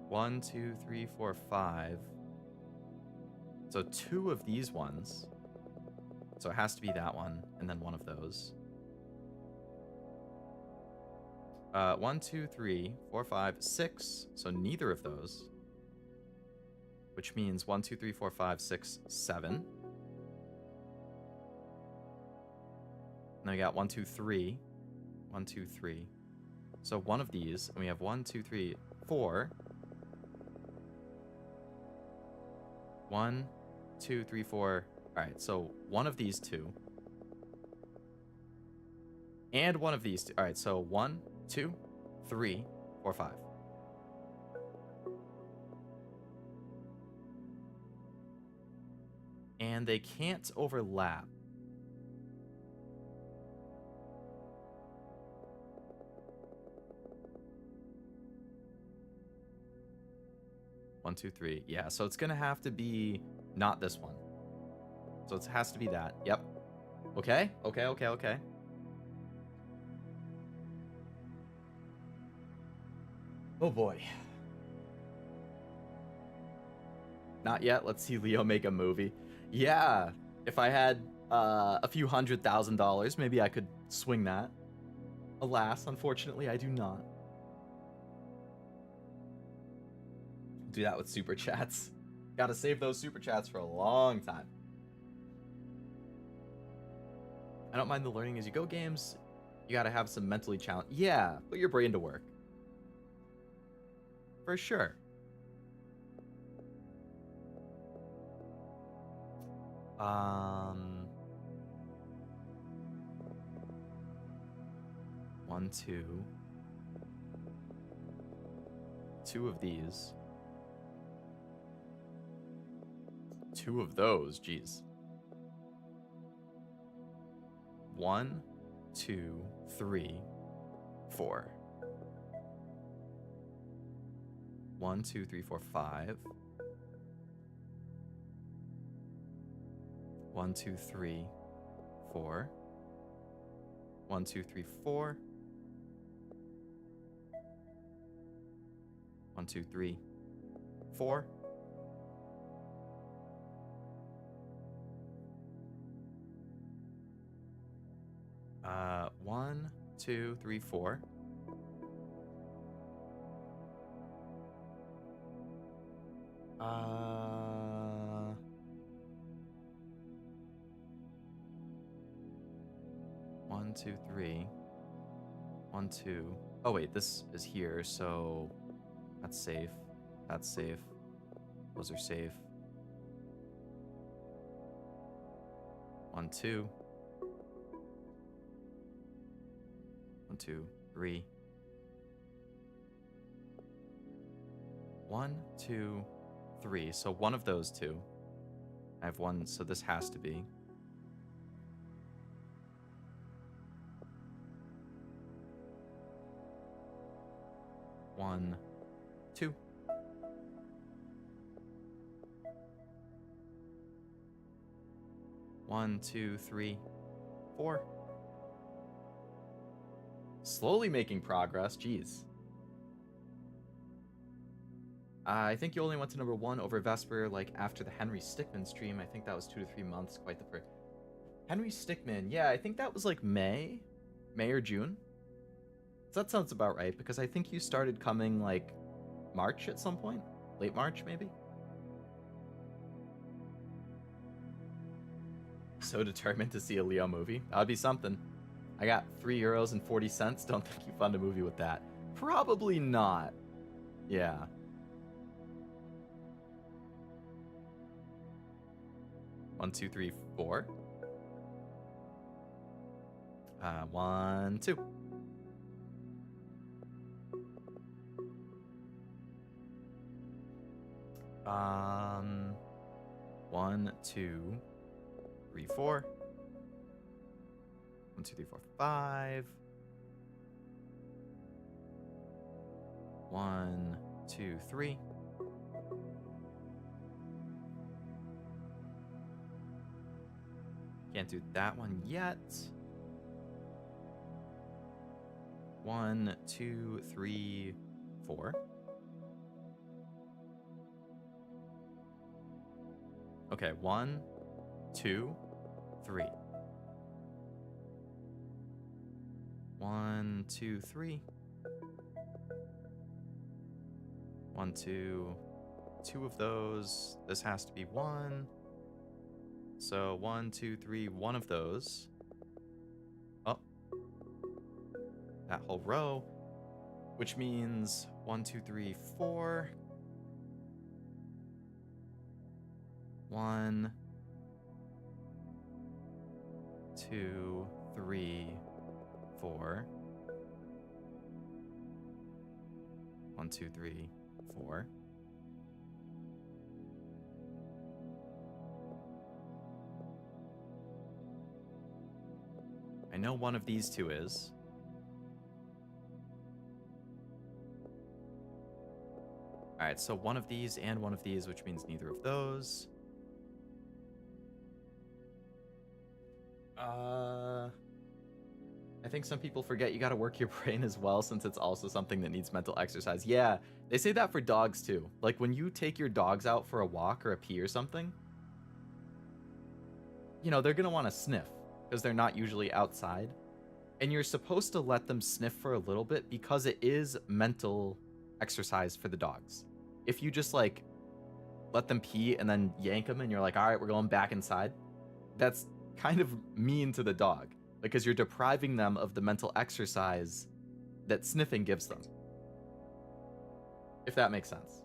1, 2, 3, 4, 5. So 2 of these ones. So it has to be that one, and then one of those. 1, 2, 3, 4, 5, 6. So neither of those. Which means 1, 2, 3, 4, 5, 6, 7. Now we got 1, 2, 3. 1, 2, 3. So one of these, and we have 1, 2, 3, 4. 1, 2, 3, 4. Alright, so one of these 2. And one of these 2. Alright, so 1, 2, 3, 4, 5. And they can't overlap. One, two, three. Yeah, so it's gonna have to be not this one. So it has to be that. Yep. Okay. Oh boy. Not yet. Let's see Leo make a movie. Yeah. If I had a few $100,000, maybe I could swing that. Alas, unfortunately, I do not. Do that with super chats. Gotta save those super chats for a long time. I don't mind the learning as you go games. You gotta have some mentally challenge. Yeah, put your brain to work. For sure. One, two. 2 of these. 2 of those, jeez. 1, 2, 3, 4. 1, 2, 3, 4, 5. 1, 2, 3, 4. 1, 2, 3, 4. 1, 2, 3, 4. One, 2, 3, 4. One, 2, 3. 1, 2. Oh wait, this is here, so that's safe. That's safe. Those are safe. 1, 2. 1, 2, 3. 1, 2, 3. So one of those 2. I have 1, so this has to be. One, 2. 1, 2, 3, 4. Slowly making progress. Jeez. I think you only went to number 1 over Vesper, like, after the Henry Stickmin stream. I think that was 2 to 3 months. Quite the Henry Stickmin. Yeah, I think that was like May or June. So that sounds about right, because I think you started coming like March at some point. Late March, maybe? So determined to see a Leo movie. That would be something. I got €3.40. Don't think you fund a movie with that. Probably not. Yeah. One, two, three, four. 1, 2. One, 2, 3, 4. 1, 2, 3, 4, 5. 1, 2, 3. Can't do that one yet. 1, 2, 3, 4. Okay, 1, 2, 3. 1, 2, 3. 1, 2. 2 of those. This has to be 1. So 1, 2, 3, 1 of those. Oh. That whole row. Which means 1, 2, 3, 4. 1, 2, 3, 4. 1, 2, 3, 4. I know one of these two is. Alright, so one of these and one of these, which means neither of those. I think some people forget you gotta work your brain as well, since it's also something that needs mental exercise. Yeah, they say that for dogs too. Like when you take your dogs out for a walk or a pee or something, you know, they're gonna want to sniff because they're not usually outside. And you're supposed to let them sniff for a little bit because it is mental exercise for the dogs. If you just like let them pee and then yank them and you're like, all right, we're going back inside, that's kind of mean to the dog because you're depriving them of the mental exercise that sniffing gives them. If that makes sense.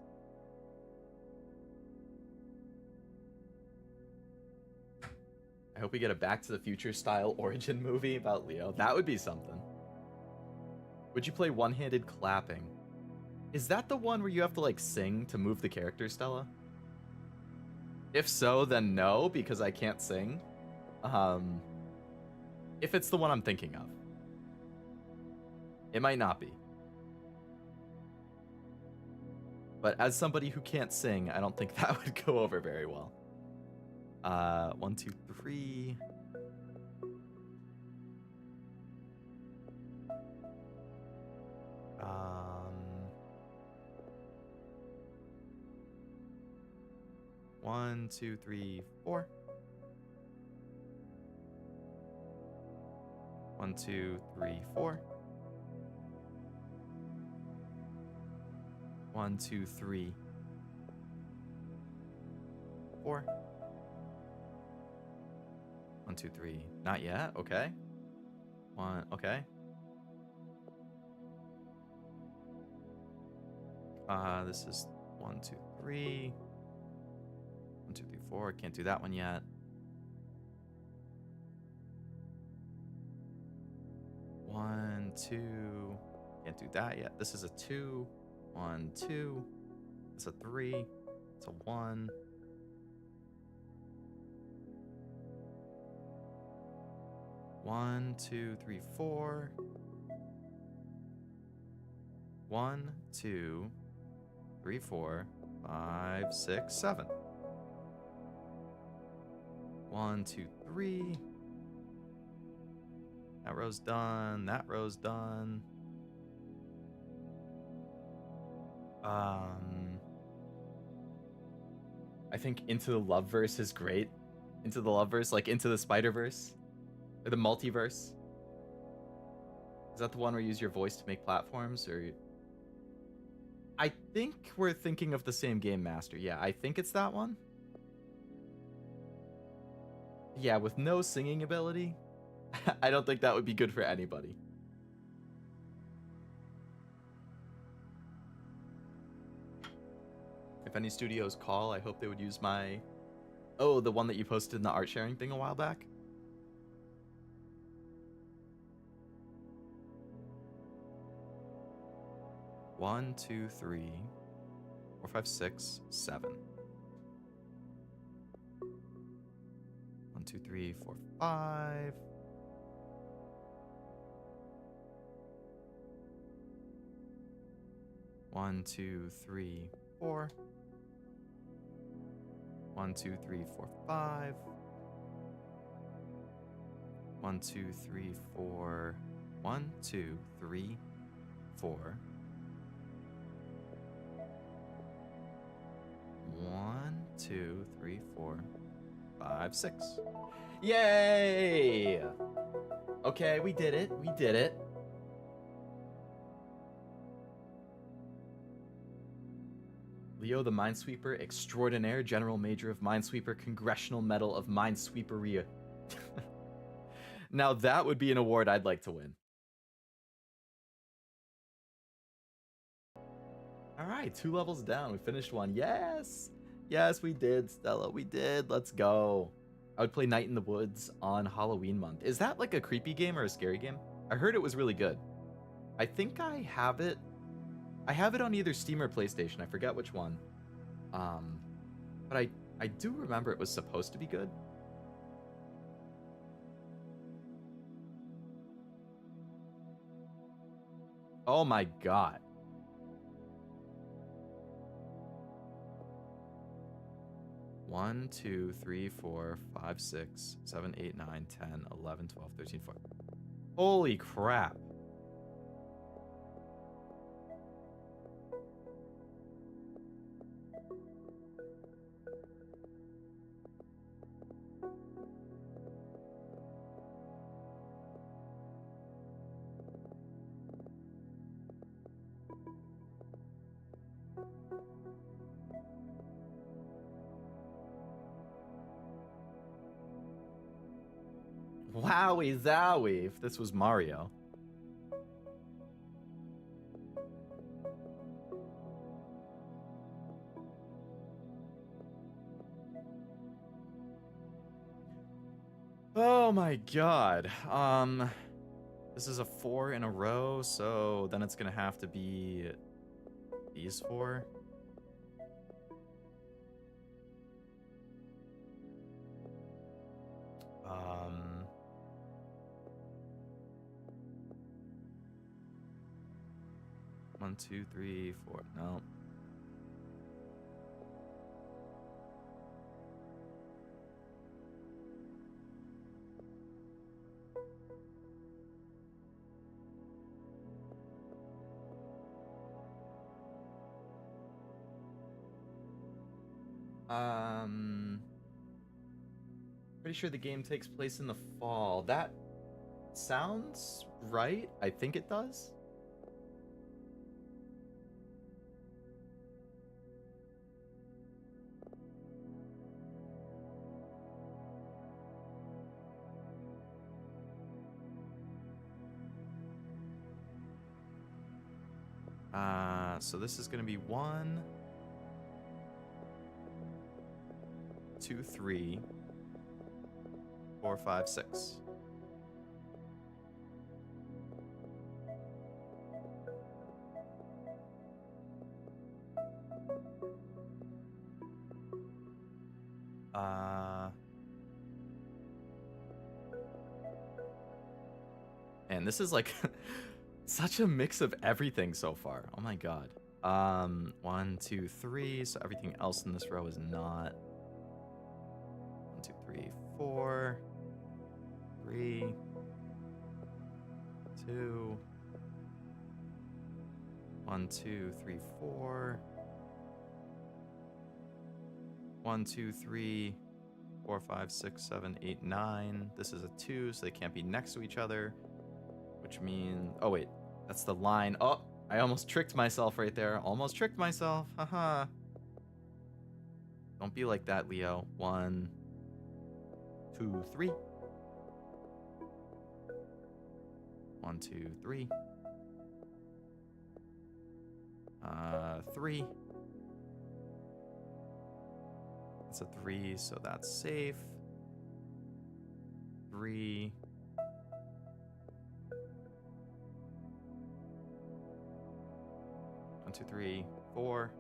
I hope we get a Back to the Future style origin movie about Leo. That would be something. Would you play one-handed clapping? Is that the one where you have to like sing to move the character, Stella? If so, then no, because I can't sing. If it's the one I'm thinking of. It might not be. But as somebody who can't sing, I don't think that would go over very well. 1, 2, 3. One, 2, 3, 4. 1, 2, 3, 4. 1, 2, 3, 4. 1, 2, 3. Not yet. Okay. 1. Okay. This is 1, 2, 3. 1, 2, 3, 4. Can't do that one yet. 1, 2. Can't do that yet. This is a 2. 1, 2. It's a 3. It's a 1. 1, 2, 3, 4. 1, 2, 3, 4, 5, 6, 7. 1, 2, 3. That row's done. That row's done. I think Into the Love Verse is great. Into the Loveverse, like Into the Spider-Verse? Or the Multiverse? Is that the one where you use your voice to make platforms? Or I think we're thinking of the same game master. Yeah, I think it's that one. Yeah, with no singing ability, I don't think that would be good for anybody. If any studios call, I hope they would use my... Oh, the one that you posted in the art sharing thing a while back? One, two, three, 4, 5, 6, 7. 1, 2, 3, 4, 5. 1, 2, 3, 4. 1, 2, 3, 4, 5. 1, 2, 3, 4. 1, 2, 3, 4. 1, 2, 3, 4, 5, 6. Yay! Okay, we did it. We did it. Leo the Minesweeper Extraordinaire, General Major of Minesweeper, Congressional Medal of Minesweeperia. Now that would be an award I'd like to win. All right, 2 levels down. We finished one. Yes! Yes, we did, Stella. We did. Let's go. I would play Night in the Woods on Halloween month. Is that like a creepy game or a scary game? I heard it was really good. I think I have it. I have it on either Steam or PlayStation. I forget which one. But I do remember it was supposed to be good. Oh my god. One, 2, 3, 4, 5, 6, 7, 8, 9, 10, 11, 12, 13, 14. Holy crap. Wowie zowie, if this was Mario. Oh my god. This is a 4 in a row, so then it's gonna have to be these 4. One, 2, 3, 4. No. Pretty sure the game takes place in the fall. That sounds right. I think it does. So this is gonna be 1, 2, 3, 4, 5, 6. And this is like such a mix of everything so far. Oh my god. 1, 2, 3. So everything else in this row is not. 1, 2, 3, 4. 3. 2. 1, 2, 3, 4. 1, 2, 3, 4, 5, 6, 7, 8, 9. This is a 2, so they can't be next to each other. Which means... Oh, wait. That's the line. Oh, I almost tricked myself right there. Almost tricked myself. Haha. Don't be like that, Leo. 1, 2, 3. 1, 2, 3. 3. That's a 3, so that's safe. 3. 1, 2, 3, 4.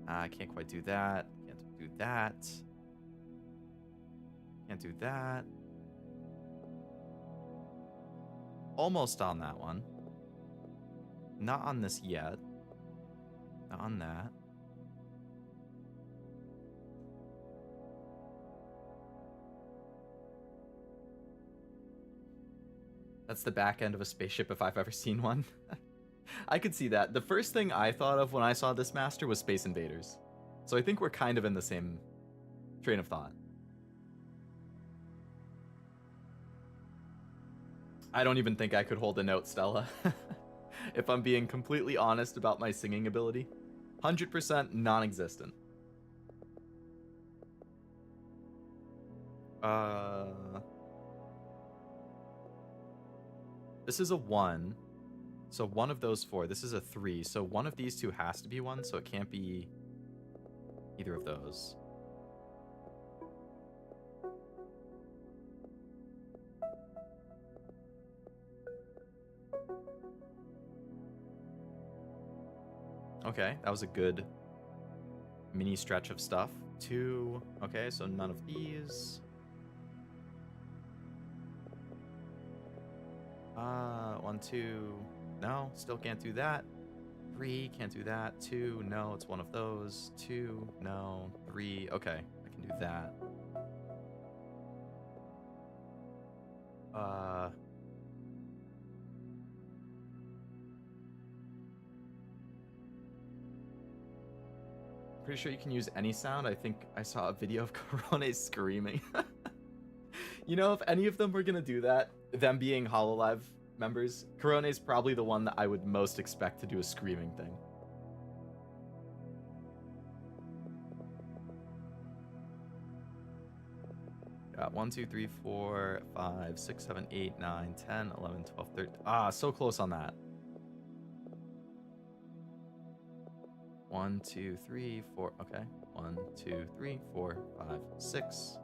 I can't quite do that. Can't do that. Can't do that. Almost on that one. Not on this yet. Not on that. That's the back end of a spaceship if I've ever seen one. I could see that. The first thing I thought of when I saw this master was Space Invaders. So I think we're kind of in the same train of thought. I don't even think I could hold a note, Stella. If I'm being completely honest about my singing ability. 100% non-existent. This is a 1. So one of those 4. This is a 3. So one of these two has to be 1, so it can't be either of those. Okay, that was a good mini stretch of stuff. 2. Okay, so none of these. 1, 2. No, still can't do that. 3, can't do that. 2, no, it's one of those. 2, no. 3, okay, I can do that. Pretty sure you can use any sound. I think I saw a video of Corone screaming. You know, if any of them were gonna do that, them being Hololive members, Corone's probably the one that I would most expect to do a screaming thing. Got 1, 2, 3, 4, 5, 6, 7, 8, 9, 10, 11, 12, 13. Ah, so close on that. 1, 2, 3, 4. Okay. 1, 2, 3, 4, 5, 6.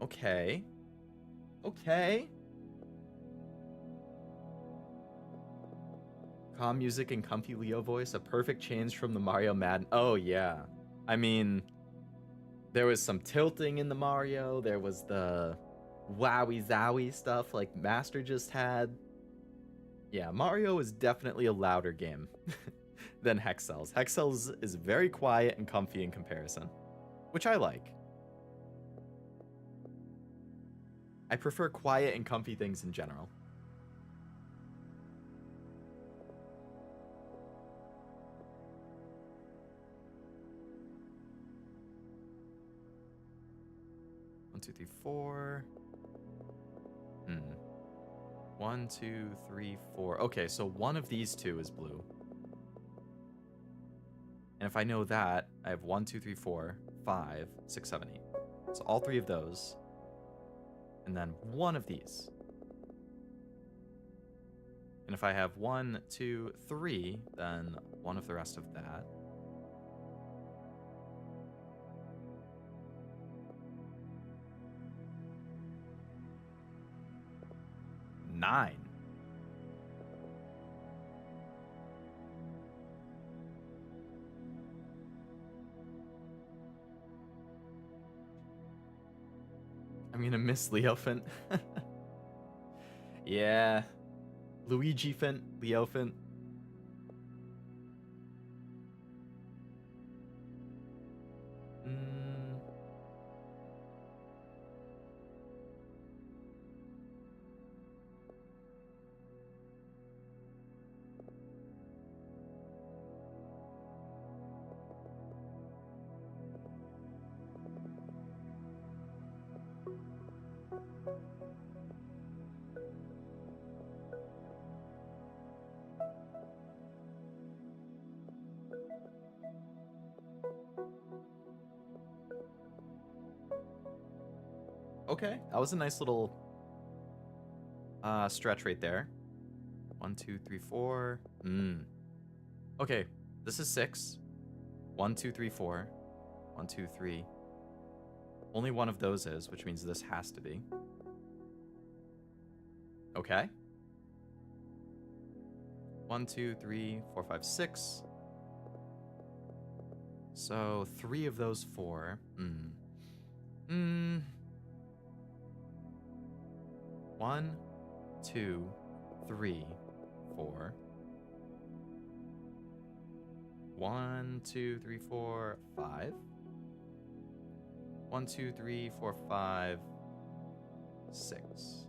Okay. Okay. Calm music and comfy Leo voice, a perfect change from the Mario Madden. Oh, yeah. I mean, there was some tilting in the Mario. There was the wowie zowie stuff like Master just had. Yeah, Mario is definitely a louder game than Hexcells. Hexcells is very quiet and comfy in comparison, which I like. I prefer quiet and comfy things in general. One, 2, 3, 4. 1, 2, 3, 4. Okay, so one of these two is blue. And if I know that, I have 1, 2, 3, 4, 5, 6, 7, 8. So all 3 of those. And then one of these. And if I have 1, 2, 3, then one of the rest of that. 9. I'm gonna miss Leofant. Yeah. Luigi Fint, Leofant. Okay, that was a nice little stretch right there. 1, 2, 3, 4. Okay, this is 6. 1, 2, 3, 4. 1, 2, 3. Only one of those is, which means this has to be. Okay. 1, 2, 3, 4, 5, 6. So 3 of those 4. 1, 2, 3, 4. 1, 2, 3, 4, 5. 1, 2, 3, 4, 5, 6.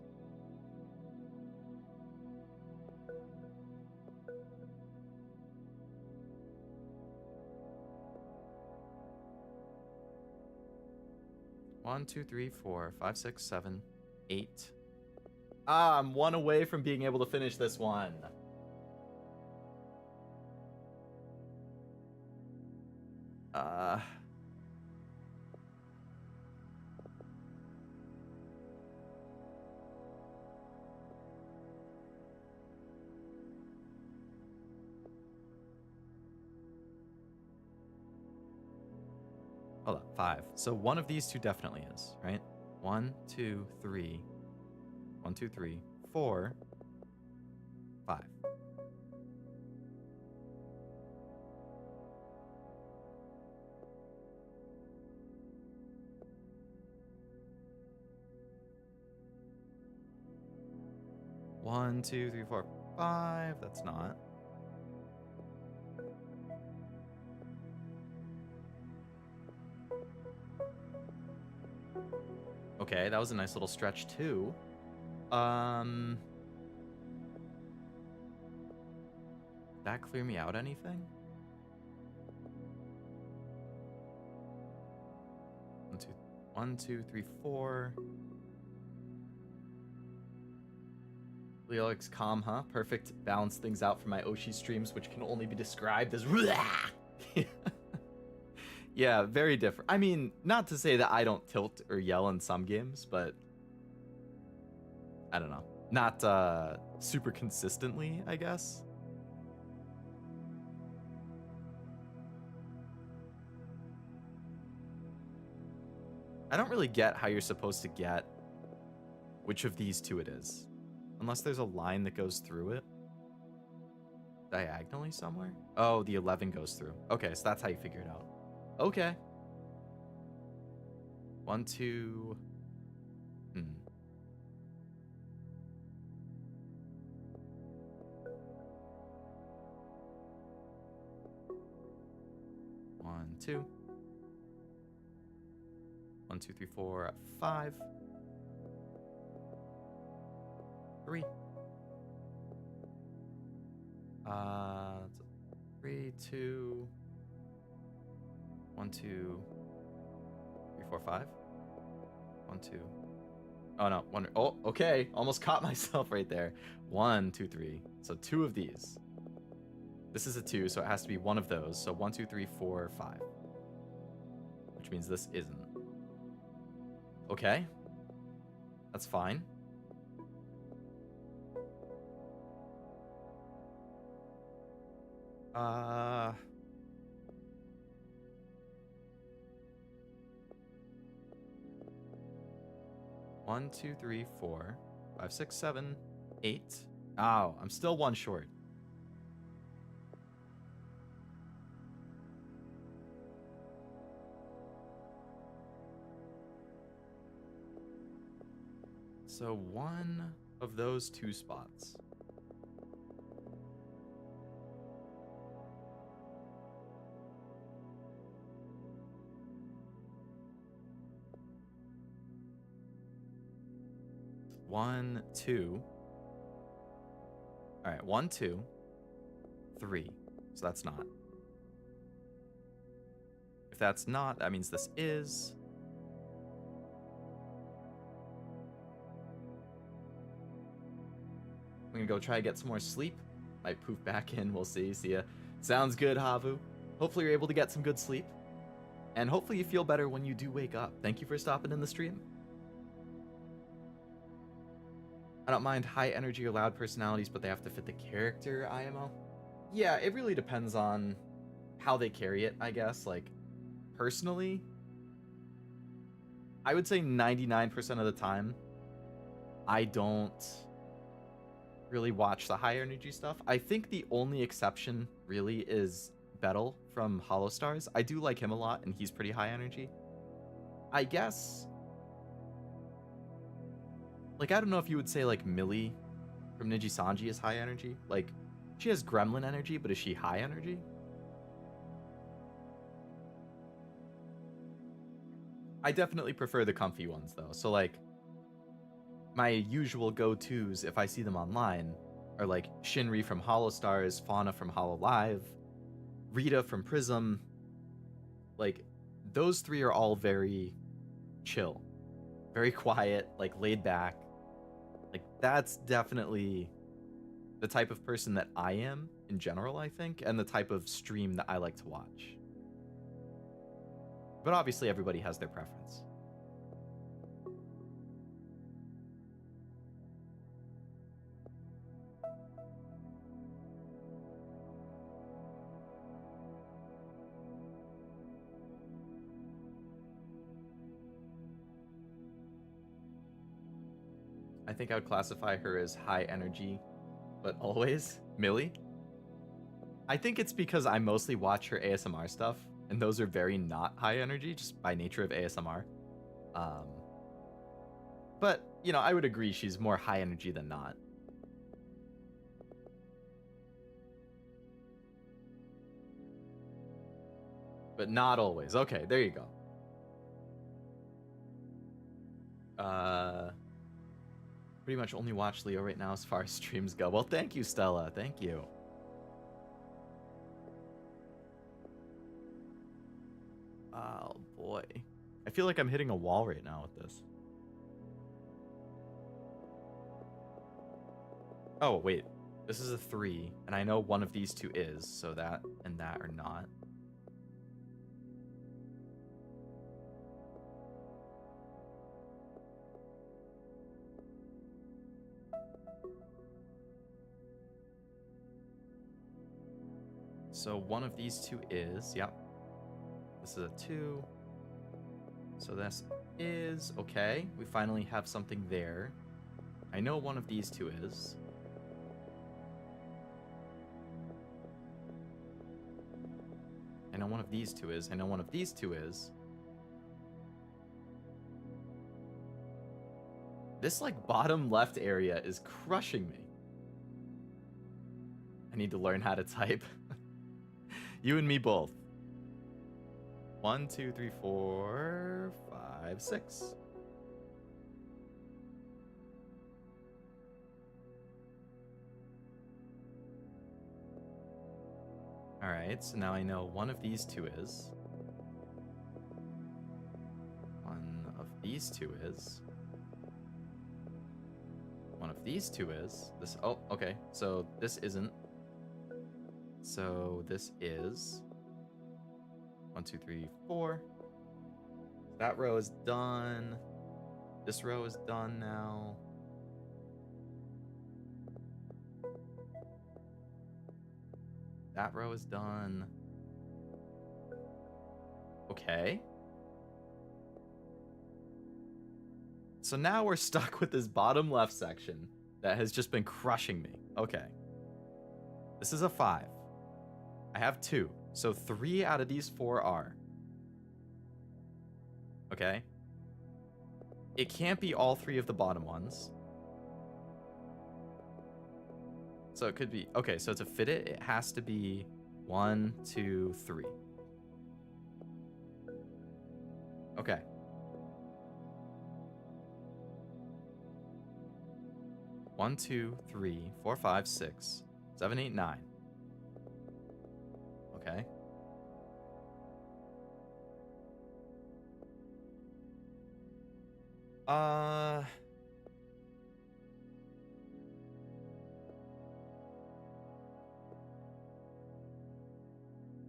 One, two, three, 4, 5, 6, 7, 8. Ah, I'm 1 away from being able to finish this one. Hold on, 5. So one of these two definitely is, right? 1, 2, 3. 1, 2, 3, 4, 5. One, 2, 3, 4, 5. That's not. Okay, that was a nice little stretch too. That clear me out anything? 1, 2, 3, 4. Leo looks calm, huh? Perfect. Balance things out for my Oshi streams, which can only be described as yeah, very different. I mean, not to say that I don't tilt or yell in some games, but I don't know. Not super consistently, I guess. I don't really get how you're supposed to get which of these two it is. Unless there's a line that goes through it. Diagonally somewhere? Oh, the 11 goes through. Okay, so that's how you figure it out. Okay. 1, 2. 1, 2. 1, 2, 3, 4, 5. 3. 3, 2. 1, 2, 3, 4, 5. 1, 2. Oh no, 1. Oh, okay. Almost caught myself right there. 1, 2, 3. So 2 of these. This is a 2, so it has to be one of those. So 1, 2, 3, 4, 5. Which means this isn't. Okay. That's fine. One, 2, 3, 4, 5, 6, 7, 8. Oh, I'm still 1 short. So one of those two spots. One, two. All right, 1, 2, 3. So that's not. If that's not, that means this is. I'm gonna go try to get some more sleep. Might poof back in, we'll see. See ya. Sounds good, Havu. Hopefully you're able to get some good sleep. And hopefully you feel better when you do wake up. Thank you for stopping in the stream. I don't mind high energy or loud personalities, but they have to fit the character, IMO. Yeah, it really depends on how they carry it, I guess. Like, personally, I would say 99% of the time, I don't really watch the high energy stuff. I think the only exception really is Bettel from Hollow Stars. I do like him a lot, and he's pretty high energy. I guess, like, I don't know if you would say, like, Millie from Nijisanji is high energy. Like, she has gremlin energy, but is she high energy? I definitely prefer the comfy ones, though. So, like, my usual go-tos, if I see them online, are, like, Shinri from Hollow Stars, Fauna from Hollow Live, Rita from Prism. Like, those three are all very chill. Very quiet, like, laid back. Like, that's definitely the type of person that I am in general, I think, and the type of stream that I like to watch. But obviously everybody has their preference. I think I would classify her as high energy, but always Millie. I think it's because I mostly watch her ASMR stuff, and those are very not high energy, just by nature of ASMR. But, you know, I would agree she's more high energy than not. But not always. Okay, there you go. Pretty much only watch Leo right now as far as streams go. Well, thank you, Stella. Thank you. Oh, boy. I feel like I'm hitting a wall right now with this. Oh, wait. This is a 3, and I know one of these two is, so that and that are not. So one of these two is, yep. This is a 2. So this is, okay. We finally have something there. I know one of these two is. I know one of these two is. I know one of these two is. This, like, bottom left area is crushing me. I need to learn how to type. You and me both. 1, 2, 3, 4, 5, 6. Alright, so now I know one of these two is. One of these two is. One of these two is. This, oh, okay. So this isn't. So this is 1, 2, 3, 4. That row is done. This row is done now. That row is done. Okay. So now we're stuck with this bottom left section that has just been crushing me. Okay. This is a 5. I have 2. So 3 out of these 4 are. Okay. It can't be all three of the bottom ones. So it could be, okay, so to fit it, it has to be 1, 2, 3. Okay. One, 2, 3, 4, 5, 6, 7, 8, 9. Okay.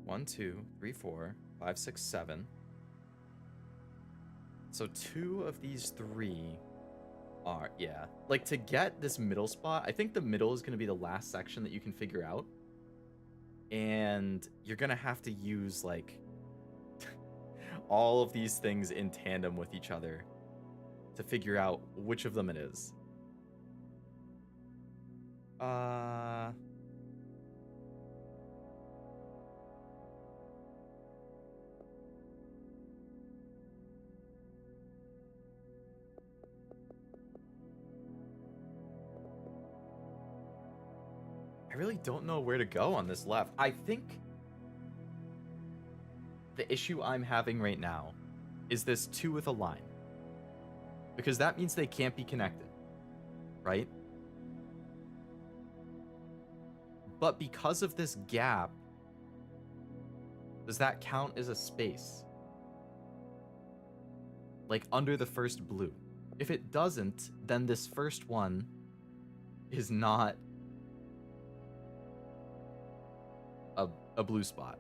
One, 2, 3, 4, 5, 6, 7. So 2 of these 3 are, yeah. Like, to get this middle spot, I think the middle is going to be the last section that you can figure out. And you're going to have to use, like, all of these things in tandem with each other to figure out which of them it is. I really don't know where to go on this left. I think the issue I'm having right now is this 2 with a line. Because that means they can't be connected, right? But because of this gap, does that count as a space? Like under the first blue. If it doesn't, then this first one is not a blue spot.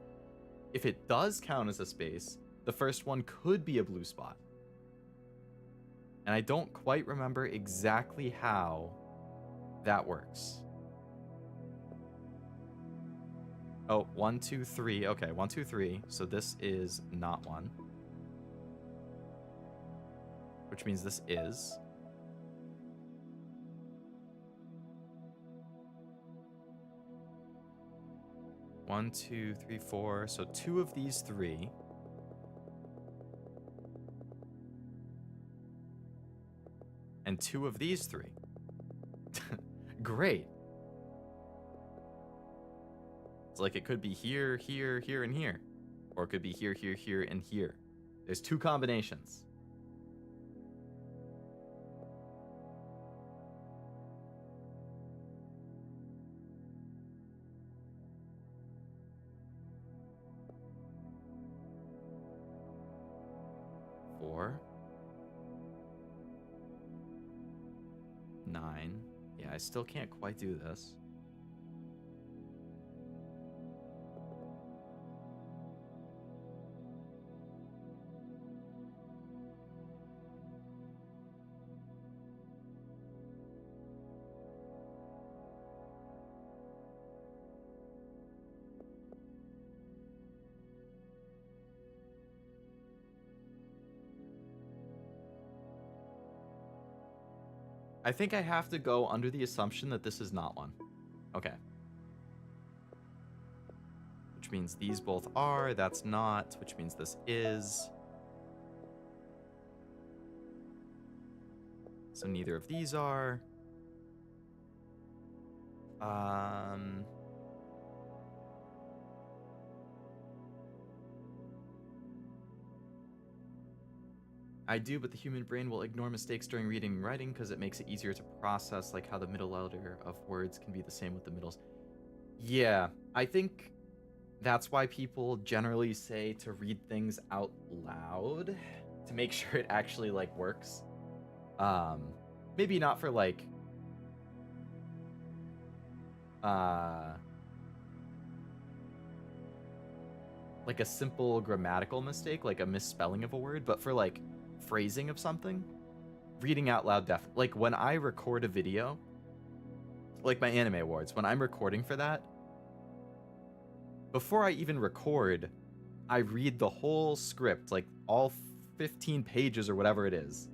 If it does count as a space, the first one could be a blue spot. And I don't quite remember exactly how that works. Oh, 1, 2, 3. Okay, 1, 2, 3. So this is not 1. Which means this is. One, 2, 3, 4. So 2 of these 3. And 2 of these 3. Great. It's like it could be here, here, here, and here. Or it could be here, here, here, and here. There's 2 combinations. Four. 9. Yeah, I still can't quite do this. I think I have to go under the assumption that this is not 1. Okay. Which means these both are, that's not, which means this is. So neither of these are. I do, but the human brain will ignore mistakes during reading and writing because it makes it easier to process, like how the middle letter of words can be the same with the middles. Yeah, I think that's why people generally say to read things out loud to make sure it actually, like, works. Maybe not for, like, a simple grammatical mistake, like a misspelling of a word, but for, like, phrasing of something, reading out loud like when I record a video, like my anime awards, when I'm recording for that, before I even record, I read the whole script, like all 15 pages or whatever it is,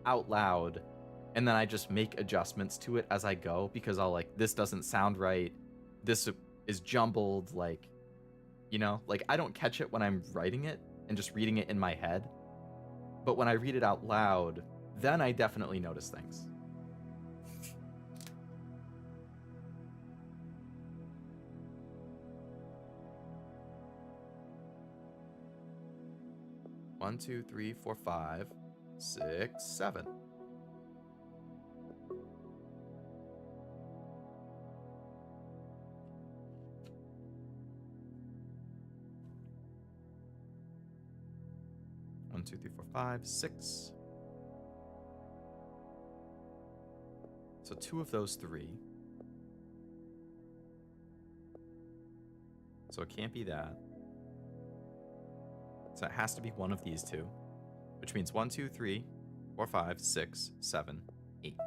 out loud, and then I just make adjustments to it as I go, because I'll like, this doesn't sound right, this is jumbled, like, you know, like I don't catch it when I'm writing it and just reading it in my head. But when I read it out loud, then I definitely notice things. One, two, three, four, 5, 6, 7. One, two, three, four, 5, 6. So 2 of those 3. So it can't be that. So it has to be one of these 2, which means 1, 2, 3, 4, 5, 6, 7, 8.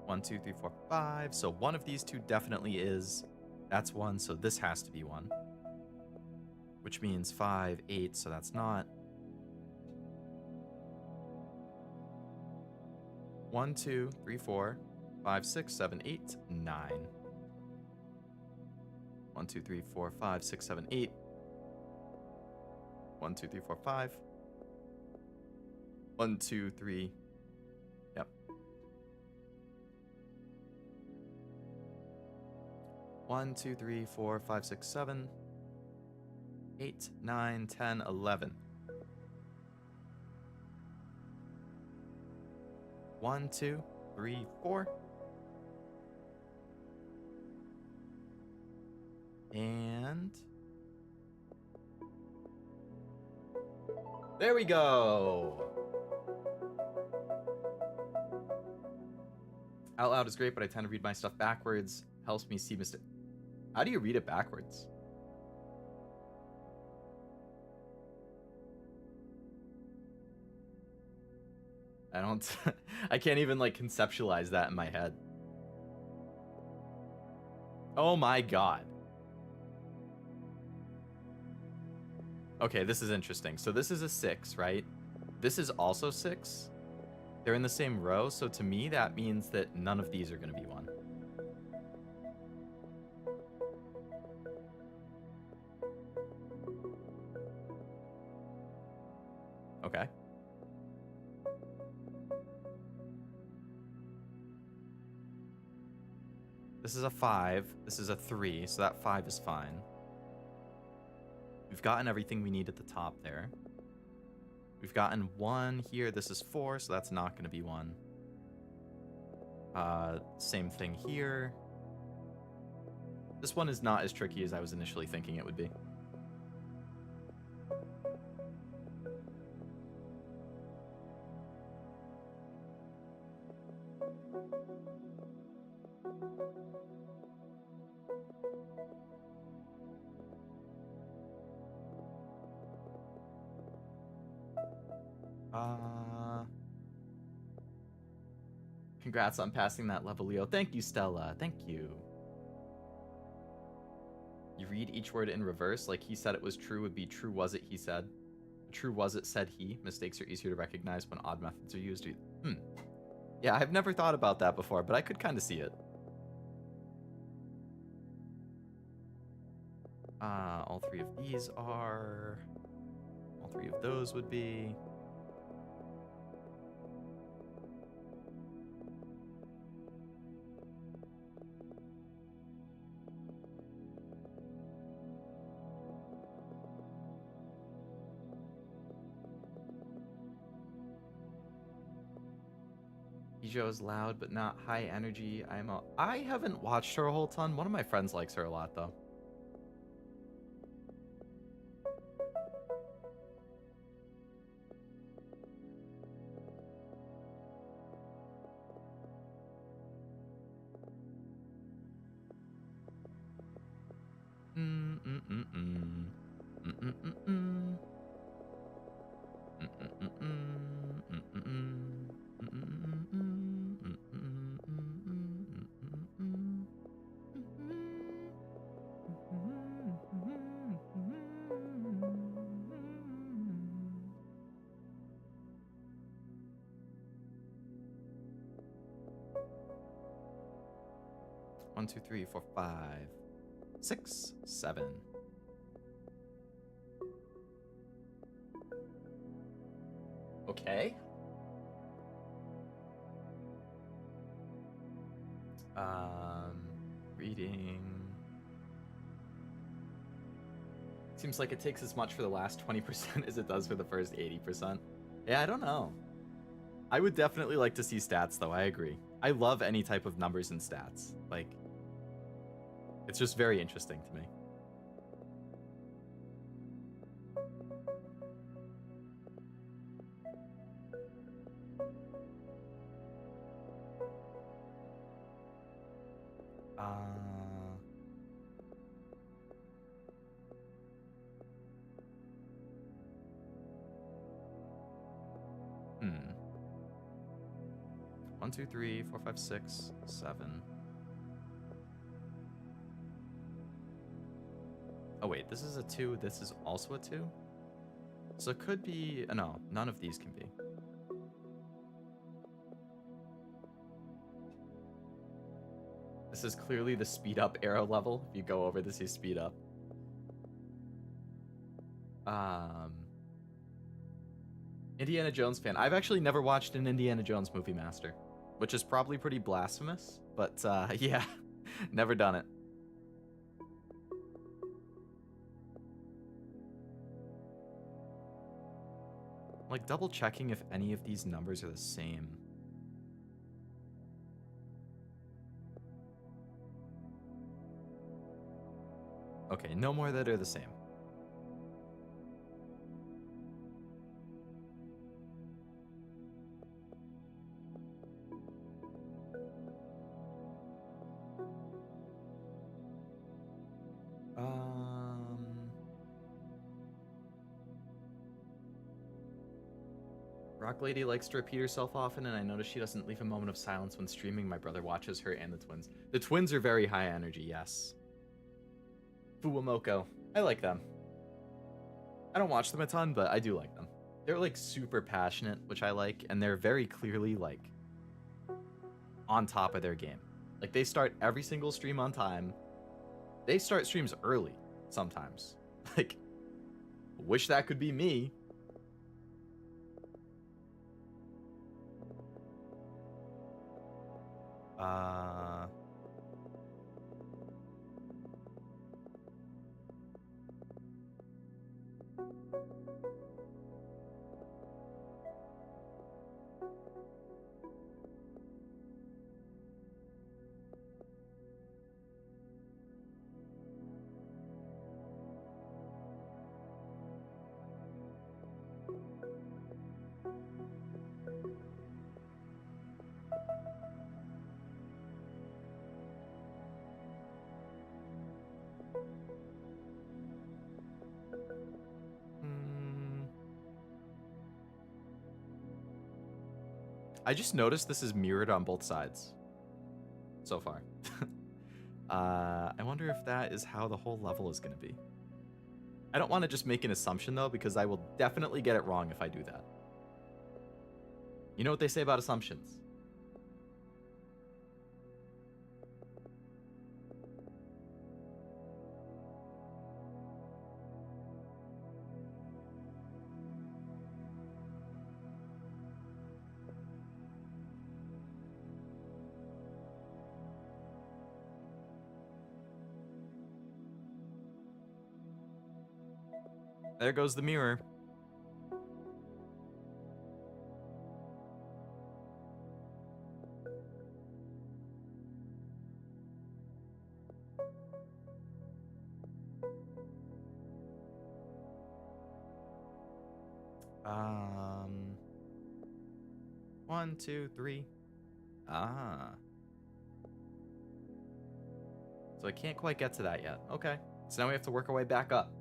1, 2, 3, 4, 5. So one of these 2 definitely is. That's 1, so this has to be 1. Which means 5, 8, so that's not. 1, 2, 3, 4, 5, 6, 7, 8, 9. 1, 2, 3, 4, 5, 6, 7, 8. 1, 2, 3, 4, 5. 1, 2, 3. Yep. 1, 2, 3, 4, 5, 6, 7, 8, 9, 10, 11. 1, 2, 3, 4. And there we go. Out loud is great, but I tend to read my stuff backwards. Helps me see mistakes. How do you read it backwards? I don't. I can't even like conceptualize that in my head. Oh my god. Okay, this is interesting. So this is a 6, right? This is also 6. They're in the same row, so to me that means that none of these are going to be 1. Okay. This is a 5. This is a 3, so that 5 is fine. We've gotten everything we need at the top there. We've gotten 1 here. This is 4, so that's not going to be 1. Same thing here. This one is not as tricky as I was initially thinking it would be. Congrats on passing that level, Leo. Thank you, Stella. Thank you. You read each word in reverse, like he said it was true would be true was it, he said. True was it, said he. Mistakes are easier to recognize when odd methods are used. Yeah, I've never thought about that before, but I could kind of see it. All 3 of these are... All 3 of those would be... YuGiOh is loud, but not high energy. I haven't watched her a whole ton. One of my friends likes her a lot, though. One, two, three, four, 5, 6, 7. Okay. Reading. Seems like it takes as much for the last 20% as it does for the first 80%. Yeah, I don't know. I would definitely like to see stats, though. I agree. I love any type of numbers and stats. Like, it's just very interesting to me. Hmm. 1, 2, 3, 4, 5, 6, 7. Oh wait, this is a 2. This is also a 2. So it could be. No, none of these can be. This is clearly the speed up arrow level. If you go over this, you speed up. Indiana Jones fan. I've actually never watched an Indiana Jones movie, Master, which is probably pretty blasphemous, but yeah, never done it. Like double checking if any of these numbers are the same. Okay, no more that are the same. Rock Lady likes to repeat herself often, and I notice she doesn't leave a moment of silence when streaming. My brother watches her and the twins. The twins are very high energy, yes. Fuwamoko. I like them. I don't watch them a ton, but I do like them. They're like super passionate, which I like, and they're very clearly like on top of their game. Like they start every single stream on time. They start streams early sometimes. Like, wish that could be me. I just noticed this is mirrored on both sides so far. I wonder if that is how the whole level is going to be. I don't want to just make an assumption, though, because I will definitely get it wrong if I do that. You know what they say about assumptions? There goes the mirror. One, two, three. So I can't quite get to that yet. Okay. So now we have to work our way back up.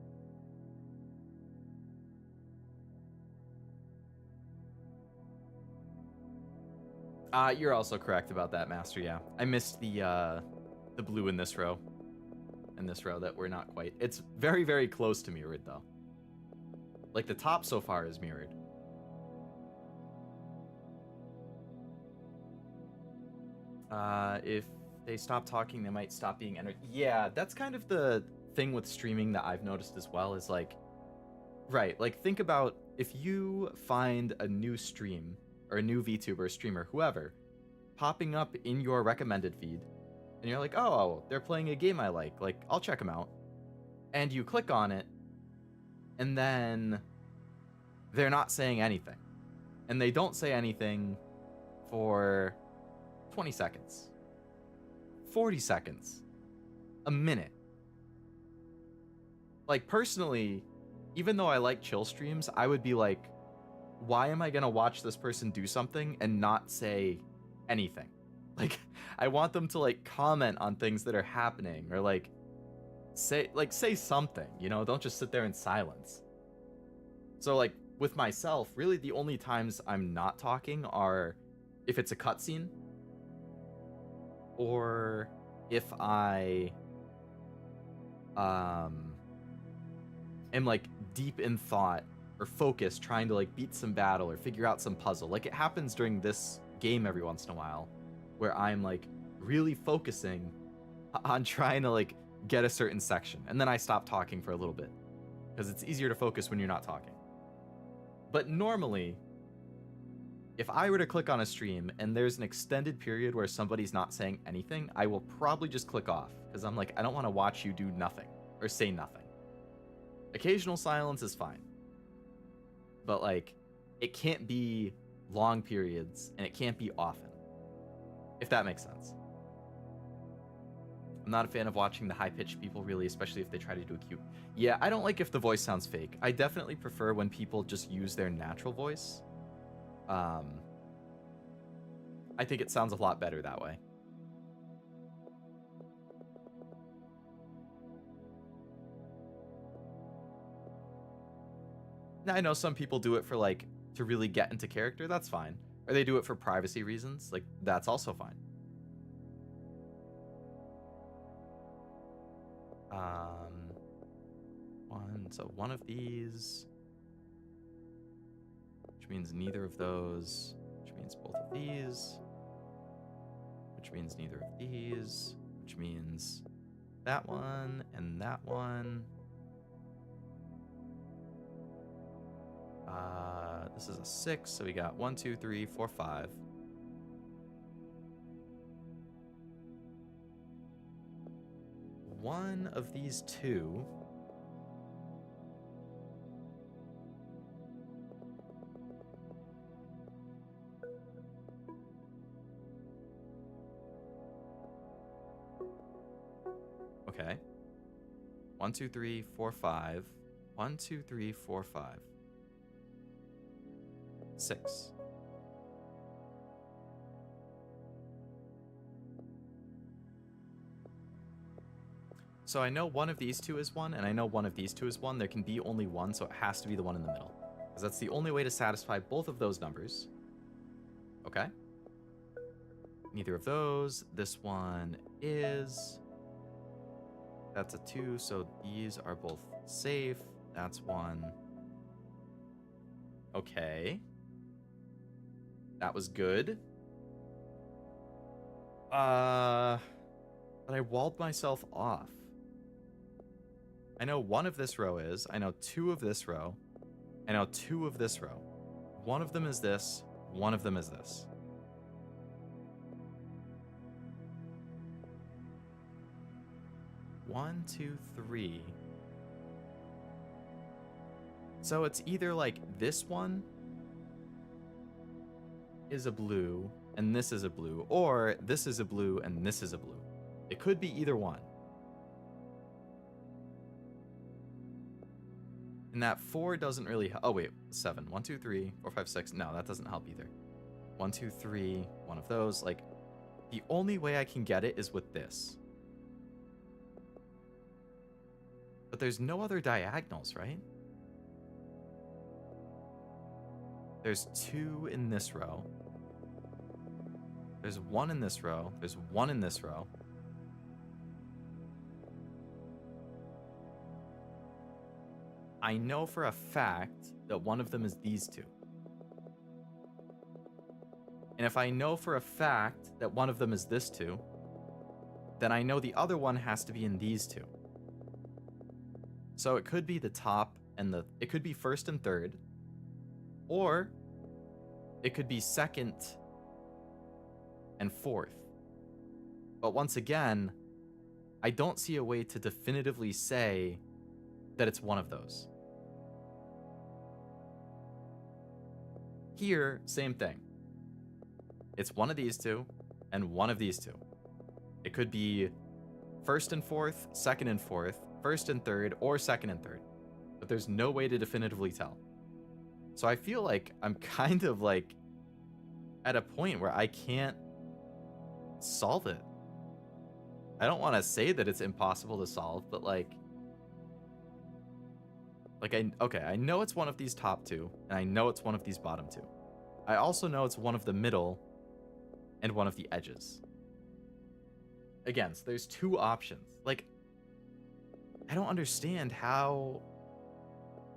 You're also correct about that, Master, yeah. I missed the blue in this row. In this row that we're not quite. It's very, very close to mirrored, though. Like, the top so far is mirrored. If they stop talking, they might stop being entered. Yeah, that's kind of the thing with streaming that I've noticed as well, is, like, Right, like think about if you find a new stream or a new VTuber, streamer, whoever, popping up in your recommended feed, and you're like, oh, they're playing a game I like I'll check them out. And you click on it, and then they're not saying anything. And they don't say anything for 20 seconds, 40 seconds, a minute. Like, personally, even though I like chill streams, I would be like, why am I gonna watch this person do something and not say anything? Like, I want them to, like, comment on things that are happening, or, like, say something, you know? Don't just sit there in silence. So, like, with myself, really the only times I'm not talking are if it's a cutscene, or if I am, like, deep in thought or focus trying to, like, beat some battle or figure out some puzzle. Like, it happens during this game every once in a while, where I'm, like, really focusing on trying to, like, get a certain section, and then I stop talking for a little bit, because it's easier to focus when you're not talking. But normally, if I were to click on a stream and there's an extended period where somebody's not saying anything, I will probably just click off, because I'm like, I don't want to watch you do nothing or say nothing. Occasional silence is fine, but, like, it can't be long periods, and it can't be often, if that makes sense. I'm not a fan of watching the high-pitched people, really, especially if they try to do a cute. Yeah, I don't like if the voice sounds fake. I definitely prefer when people just use their natural voice. I think it sounds a lot better that way. Now, I know some people do it for, like, to really get into character. That's fine. Or they do it for privacy reasons. Like, that's also fine. So one of these, which means neither of those, which means both of these, which means neither of these, which means that one and that one. This is a 6, so we got 1, 2, 3, 4, 5. One of these two okay. 1, 2, 3, 4, 5. 1, 2, 3, 4, 5. 6. So I know one of these two is 1, and I know one of these two is 1. There can be only one, so it has to be the one in the middle, because that's the only way to satisfy both of those numbers. Okay? Neither of those. This one is... That's a 2, so these are both safe. That's 1. Okay. That was good. But I walled myself off. I know one of this row is. I know 2 of this row. I know 2 of this row. One of them is this. One of them is this. One, 2, 3. So it's either like this one is a blue and this is a blue, or this is a blue and this is a blue. It could be either one. And that 4 doesn't really... Oh, wait. 7. 1, 2, 3, 4, 5, 6. No, that doesn't help either. 1, 2, 3. One of those. Like, the only way I can get it is with this. But there's no other diagonals, right? There's 2 in this row. There's 1 in this row. There's 1 in this row. I know for a fact that one of them is these two. And if I know for a fact that one of them is this two, then I know the other one has to be in these two. So it could be the top and it could be first and third, or it could be second and fourth. But once again, I don't see a way to definitively say that it's one of those. Here, same thing. It's one of these two and one of these two. It could be first and fourth, second and fourth, first and third, or second and third. But there's no way to definitively tell. So I feel like I'm kind of like at a point where I can't solve it. I don't want to say that it's impossible to solve, but like I know it's one of these top two, and I know it's one of these bottom two. I also know it's one of the middle and one of the edges. Again, so there's two options. Like, I don't understand how...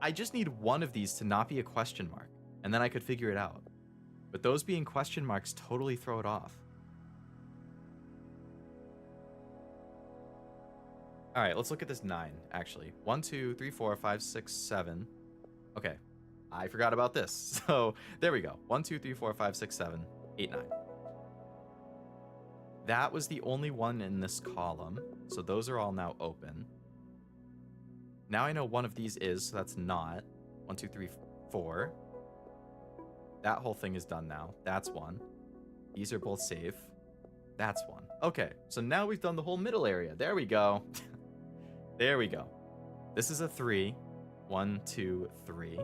I just need one of these to not be a question mark, and then I could figure it out. But those being question marks totally throw it off. All right, let's look at this 9, actually. 1, 2, 3, 4, 5, 6, 7. Okay, I forgot about this. So there we go. 1, 2, 3, 4, 5, 6, 7, 8, 9. That was the only one in this column. So those are all now open. Now I know one of these is, so that's not. 1, 2, 3, 4. That whole thing is done now. That's one. These are both safe. That's one. Okay, so now we've done the whole middle area. There we go. There we go. This is a 3. 1, 2, 3.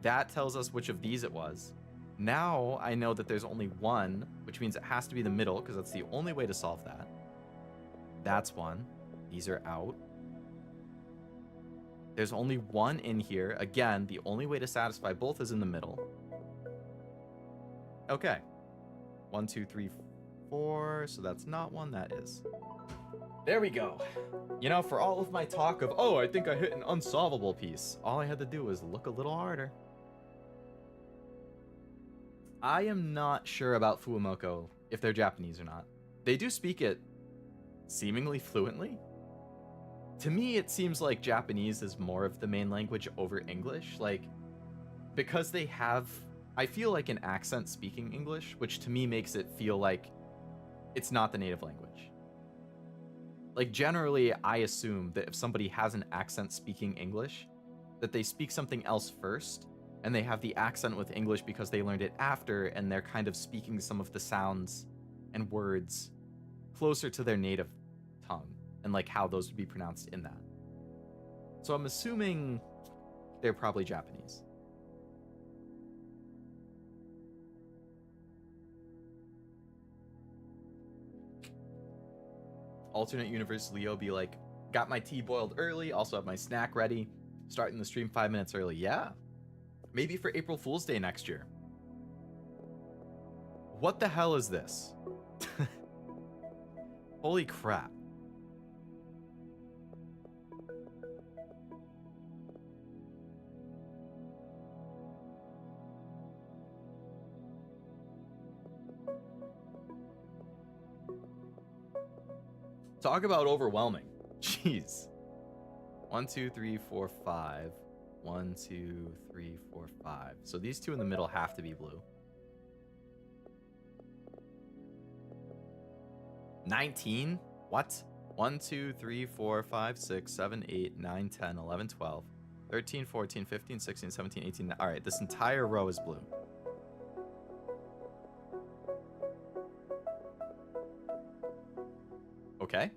That tells us which of these it was. Now I know that there's only one, which means it has to be the middle, because that's the only way to solve that. That's one. These are out. There's only one in here. Again, the only way to satisfy both is in the middle. Okay. 1, 2, 3, 4. So that's not one, that is. There we go. You know, for all of my talk of, oh, I think I hit an unsolvable piece, all I had to do was look a little harder. I am not sure about Fuumoko, if they're Japanese or not. They do speak it seemingly fluently. To me, it seems like Japanese is more of the main language over English. Like, because they have, I feel like, an accent speaking English, which to me makes it feel like it's not the native language. Like, generally, I assume that if somebody has an accent speaking English, that they speak something else first, and they have the accent with English because they learned it after, and they're kind of speaking some of the sounds and words closer to their native tongue, and like how those would be pronounced in that. So I'm assuming they're probably Japanese. Alternate universe Leo be like, got my tea boiled early, also have my snack ready, starting the stream 5 minutes early. Yeah, maybe for April Fool's Day next year. What the hell is this? Holy crap. Talk about overwhelming. Jeez. 1, 2, 3, 4, 5. 1, 2, 3, 4, 5. So these two in the middle have to be blue. 19? What? 1, 2, 3, 4, 5, 6, 7, 8, 9, 10, 11, 12, 13, 14, 15, 16, 17, 18. All right, this entire row is blue. Okay.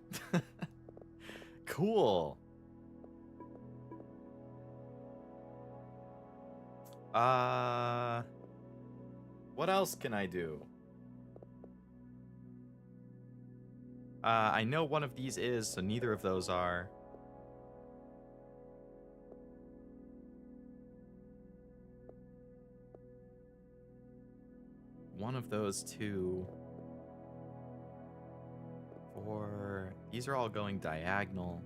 Cool. What else can I do? I know one of these is, so neither of those are. One of those two. 4. These are all going diagonal.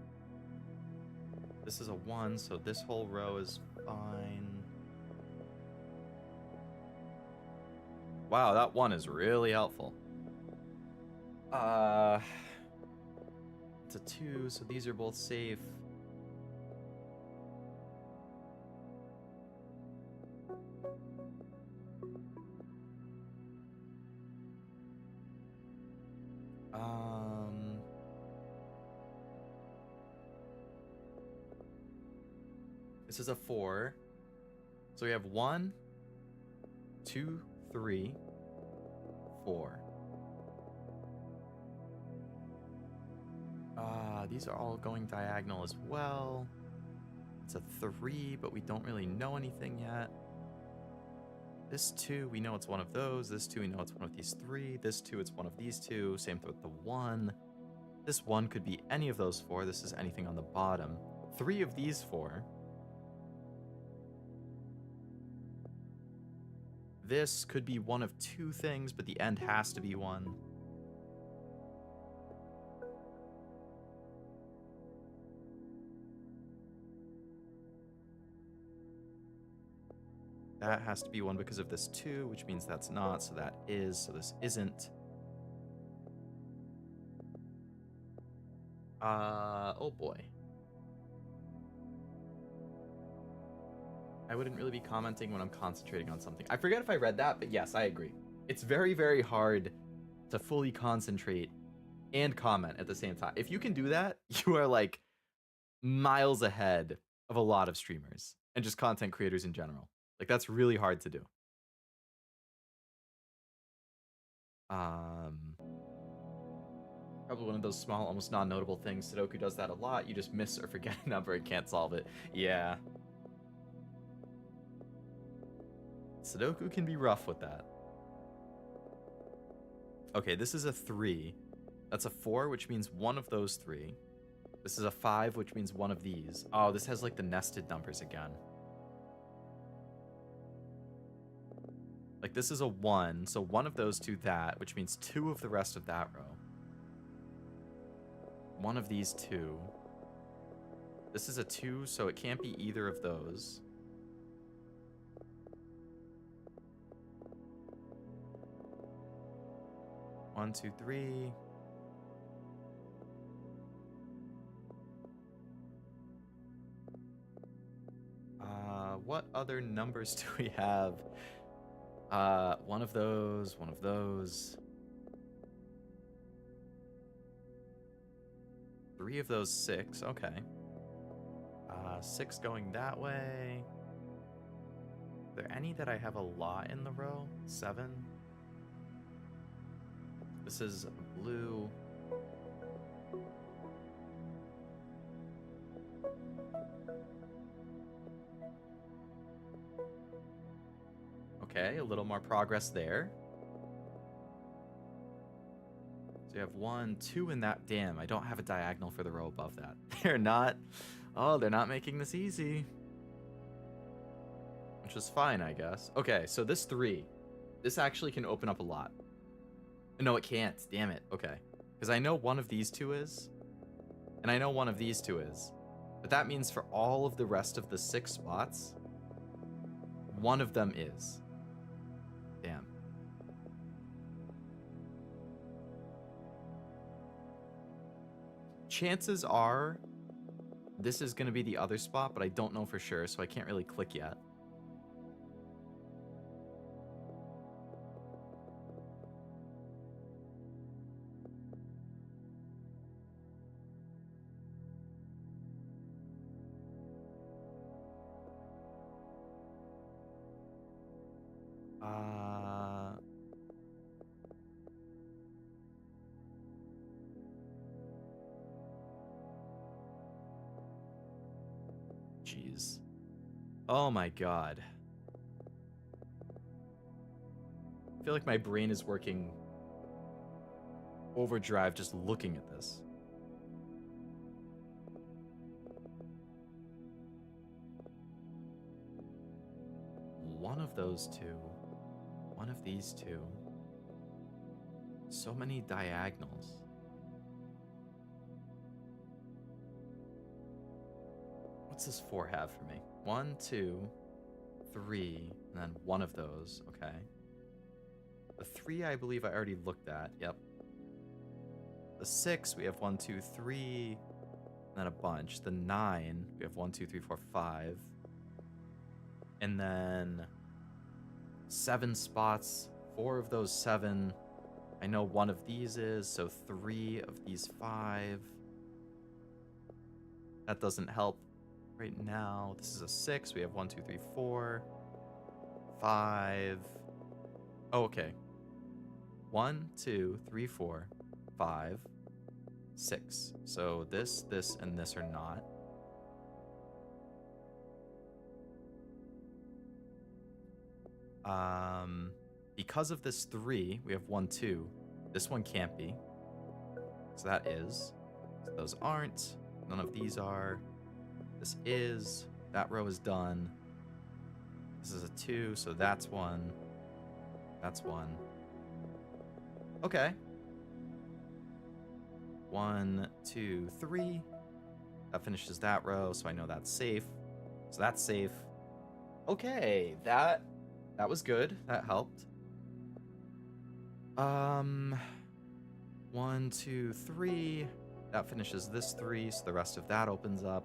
This is a 1, so this whole row is fine. Wow, that 1 is really helpful. It's a 2, so these are both safe. This is a 4. So we have 1, 2, 3, 4. These are all going diagonal as well. It's a 3, but we don't really know anything yet. This 2, we know it's one of those. This 2, we know it's one of these 3. This 2, it's one of these 2. Same with the 1. This 1 could be any of those 4. This is anything on the bottom. 3 of these 4. This could be one of 2 things, but the end has to be 1. That has to be 1 because of this 2, which means that's not, so that is, so this isn't. Oh boy. I wouldn't really be commenting when I'm concentrating on something. I forget if I read that, but yes, I agree. It's very, very hard to fully concentrate and comment at the same time. If you can do that, you are like miles ahead of a lot of streamers and just content creators in general. Like, that's really hard to do. Probably one of those small, almost non-notable things. Sudoku does that a lot. You just miss or forget a number and can't solve it. Yeah. Sudoku can be rough with that. Okay, this is a 3. That's a 4, which means one of those 3. This is a 5, which means one of these. Oh, this has like the nested numbers again. Like, this is a 1, so one of those 2 that, which means 2 of the rest of that row. One of these 2. This is a 2, so it can't be either of those. One, 2, 3. What other numbers do we have? One of those, one of those. 3 of those 6, okay. 6 going that way. Are there any that I have a lot in the row? 7. This is blue. Okay, a little more progress there. So you have 1, 2 in that. Damn, I don't have a diagonal for the row above that. They're not. Oh, they're not making this easy. Which is fine, I guess. Okay, so this 3. This actually can open up a lot. No, it can't. Damn it. Okay. Because I know one of these 2 is. And I know one of these 2 is. But that means for all of the rest of the 6 spots, one of them is. Damn. Chances are this is going to be the other spot, but I don't know for sure, so I can't really click yet. Jeez. Oh my god. I feel like my brain is working overdrive just looking at this. One of those 2. One of these 2. So many diagonals. What's this 4 have for me? 1, 2, 3, and then one of those. Okay. The 3, I believe I already looked at. Yep. The 6, we have 1, 2, 3, and then a bunch. The 9, we have 1, 2, 3, 4, 5. And then 7 spots. 4 of those 7. I know one of these is, so 3 of these 5. That doesn't help. right now. This is a 6. We have 1, 2, 3, 4, 5. Oh, okay. 1, 2, 3, 4, 5, 6. So this, and this are not. Because of this 3, we have 1, 2. This one can't be. So that is. So those aren't. None of these are. This is. That row is done. This is a 2, so that's 1. That's 1. Okay. 1, 2, 3. That finishes that row, so I know that's safe. So that's safe. Okay, that was good. That helped. 1, 2, 3. That finishes this 3, so the rest of that opens up.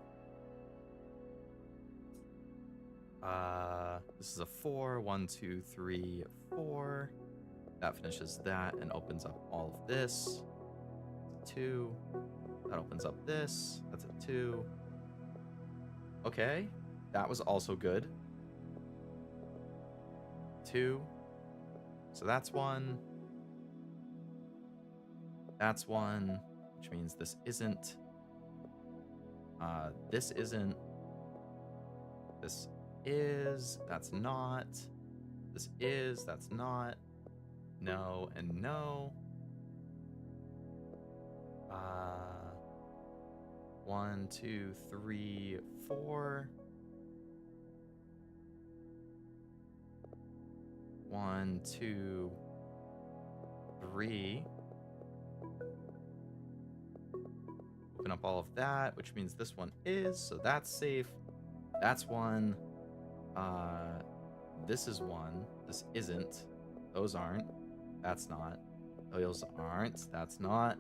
This is a 4. 1, 2, 3, 4. That finishes that and opens up all of this. 2. That opens up this. That's a 2. Okay. That was also good. 2. So that's 1. That's 1, which means this isn't. This isn't. This is. That's not. This is. That's not. No and no. 1, 2, 3, 4. 1, 2, 3. Open up all of that, which means this one is, so that's safe. That's 1. This is 1. This isn't. Those aren't. That's not. Those aren't. That's not.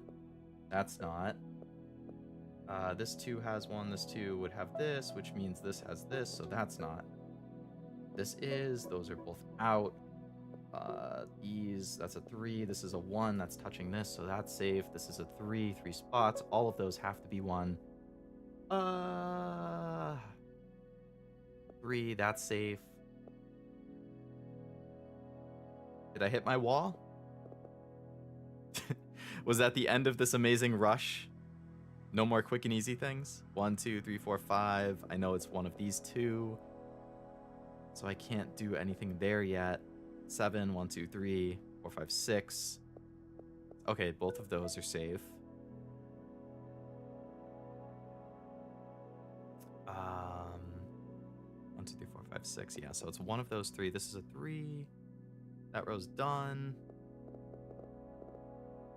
That's not. This 2 has 1. This 2 would have this, which means this has this, so that's not. This is. Those are both out. These, that's a 3. This is a 1. That's touching this, so that's safe. This is a 3. 3 spots. All of those have to be 1. 3. That's safe. Did I hit my wall? Was that the end of this amazing rush? No more quick and easy things? 1, 2, 3, 4, 5. I know it's one of these 2. So I can't do anything there yet. 7, 1, 2, 3, 4, 5, 6. Okay, both of those are safe. 1, 2, 3, 4, 5, 6. Yeah, so it's one of those 3. This is a 3. That row's done.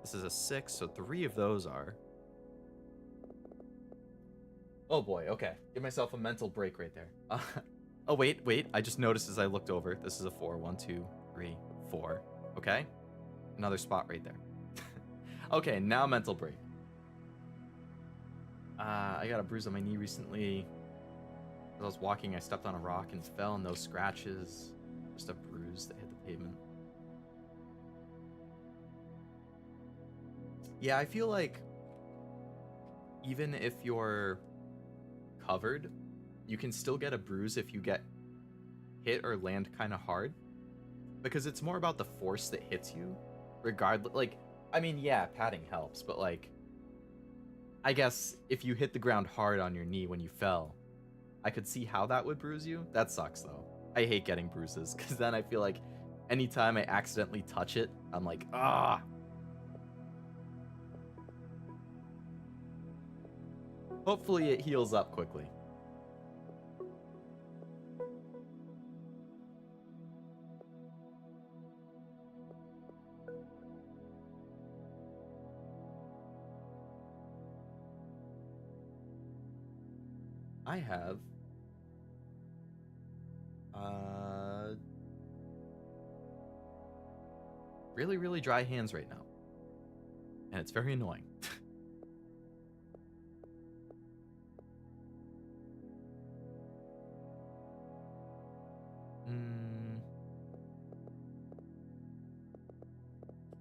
This is a 6, so 3 of those are. Oh boy, okay. Give myself a mental break right there. Oh, wait. I just noticed as I looked over. This is a 4. 1, 2, 3, 4. Okay? Another spot right there. Okay, now mental break. I got a bruise on my knee recently. As I was walking, I stepped on a rock and fell, and those scratches. Just a bruise that hit the pavement. Yeah, I feel like even if you're covered, you can still get a bruise if you get hit or land kind of hard, because it's more about the force that hits you regardless. Like, I mean, yeah, padding helps, but like, I guess if you hit the ground hard on your knee when you fell, I could see how that would bruise you. That sucks though. I hate getting bruises, because then I feel like anytime I accidentally touch it, I'm like, ah. Hopefully it heals up quickly. I have really, really dry hands right now. And it's very annoying.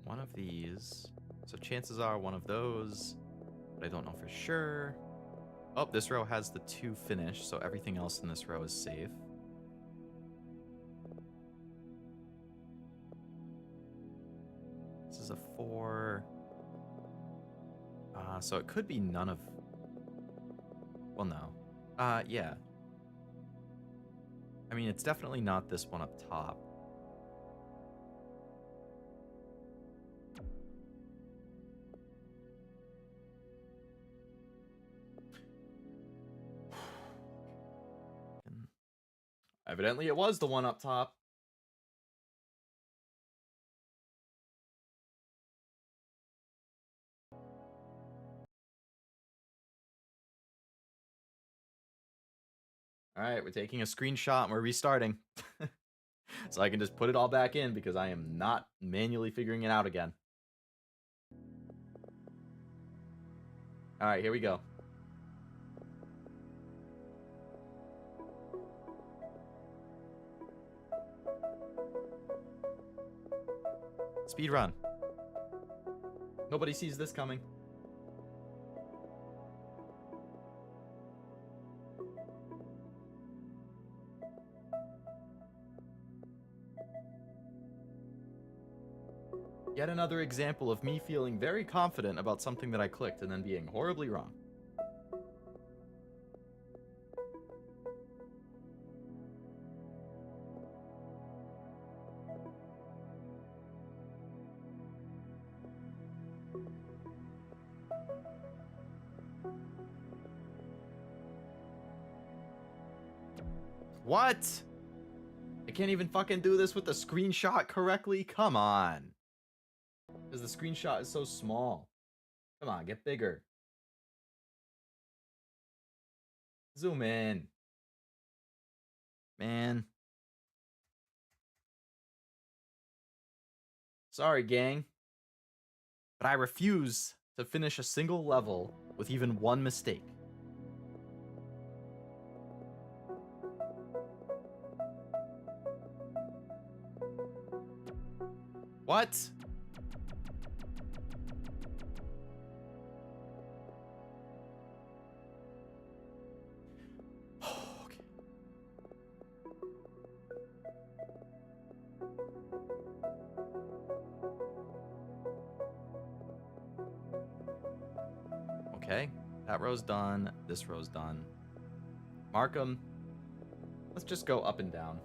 One of these. So chances are one of those, but I don't know for sure. Oh, this row has the 2 finished, so everything else in this row is safe. This is a 4. So it could be none of... Well, no. Yeah. I mean, it's definitely not this one up top. Evidently, it was the one up top. All right, we're taking a screenshot and we're restarting. So I can just put it all back in because I am not manually figuring it out again. All right, here we go. Speed run. Nobody sees this coming. Yet another example of me feeling very confident about something that I clicked and then being horribly wrong. What? I can't even fucking do this with the screenshot correctly? Come on. Because the screenshot is so small. Come on, get bigger. Zoom in. Man. Sorry, gang. But I refuse to finish a single level with even one mistake. What? Okay. Okay, that row's done. This row's done. Mark them. Let's just go up and down.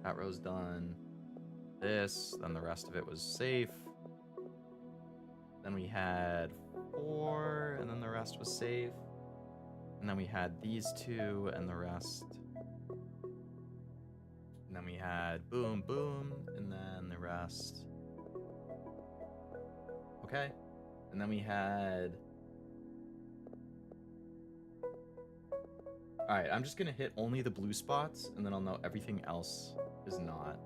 That row's done. This, then the rest of it was safe. Then we had 4, and then the rest was safe. And then we had these 2, and the rest. And then we had boom, boom, and then the rest. Okay. And then we had... Alright, I'm just gonna hit only the blue spots, and then I'll know everything else is not.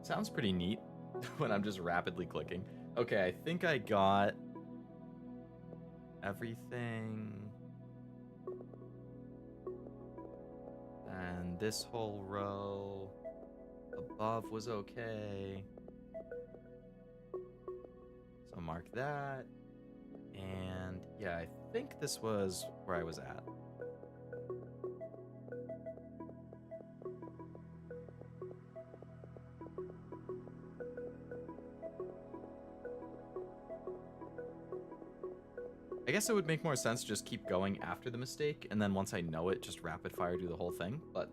Sounds pretty neat when I'm just rapidly clicking. Okay, I think I got everything. And this whole row above was okay. So mark that. And yeah, I think this was where I was at. I guess it would make more sense to just keep going after the mistake, and then once I know it, just rapid fire do the whole thing. But,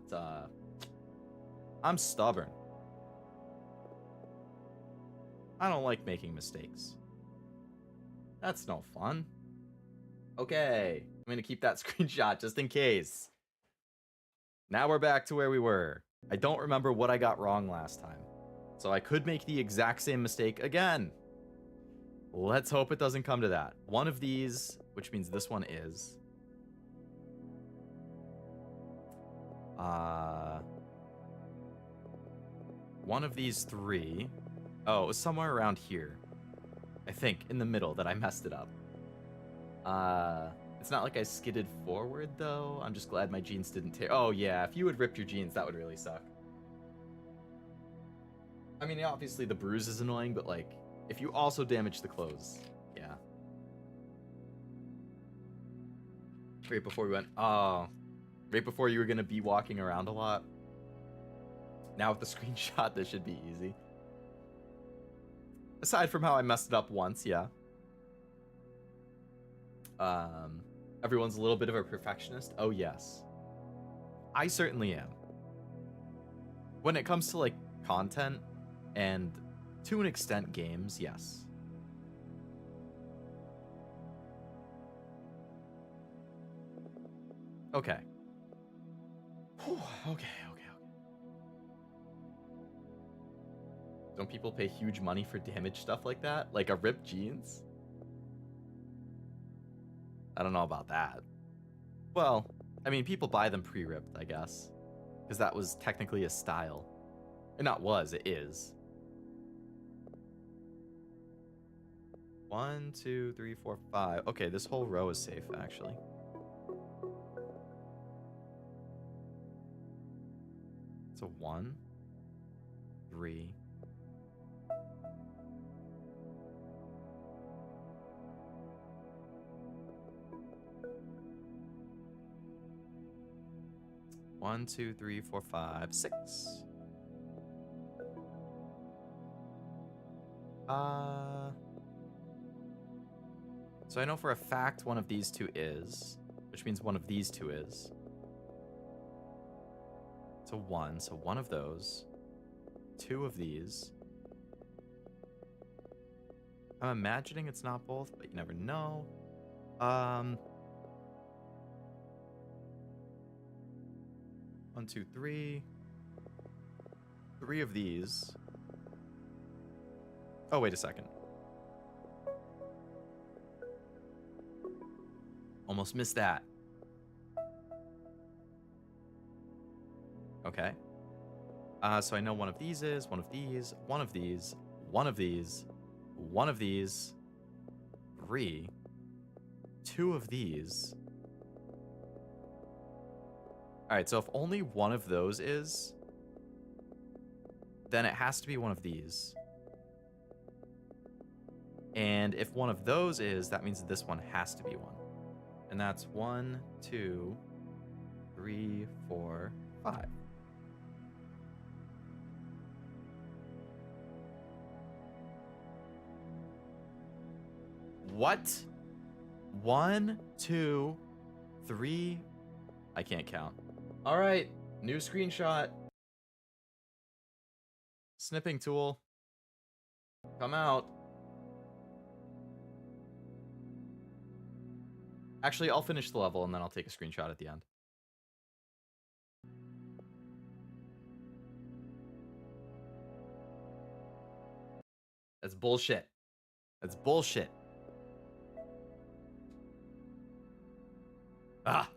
I'm stubborn. I don't like making mistakes. That's no fun. Okay, I'm gonna keep that screenshot just in case. Now we're back to where we were. I don't remember what I got wrong last time, so I could make the exact same mistake again. Let's hope it doesn't come to that. One of these, which means this one is. One of these 3 Oh, it was somewhere around here. I think, in the middle that I messed it up. It's not like I skidded forward, though. I'm just glad my jeans didn't tear. Oh, yeah, if you had ripped your jeans, that would really suck. I mean, obviously the bruise is annoying, but, like, if you also damage the clothes, yeah. Right before we went, oh, right before you were going to be walking around a lot. Now with the screenshot, this should be easy. Aside from how I messed it up once, yeah. Everyone's a little bit of a perfectionist. Oh, yes. I certainly am. When it comes to, like, content and, to an extent, games, yes. Okay. Whew, okay. Don't people pay huge money for damaged stuff like that? Like a ripped jeans? I don't know about that. Well, I mean, people buy them pre-ripped, I guess. Because that was technically a style. And not was, it is. 1, 2, 3, 4, 5. Okay, this whole row is safe, actually. So 1, 3. One, 2, 3, 4, 5, 6. So I know for a fact one of these two is, which means one of these two is. So 1, so one of those. 2 of these. I'm imagining it's not both, but you never know. 1, 2, 3. 3 of these. Oh, wait a second. Almost missed that. Okay. So I know one of these is, one of these, one of these, one of these, one of these, 3, 2 of these. Alright, so if only one of those is, then it has to be one of these. And if one of those is, that means this one has to be one. And that's 1, 2, 3, 4, 5. What? 1, 2, 3. I can't count. All right, new screenshot. Snipping tool. Come out. Actually, I'll finish the level and then I'll take a screenshot at the end. That's bullshit. That's bullshit. Ah.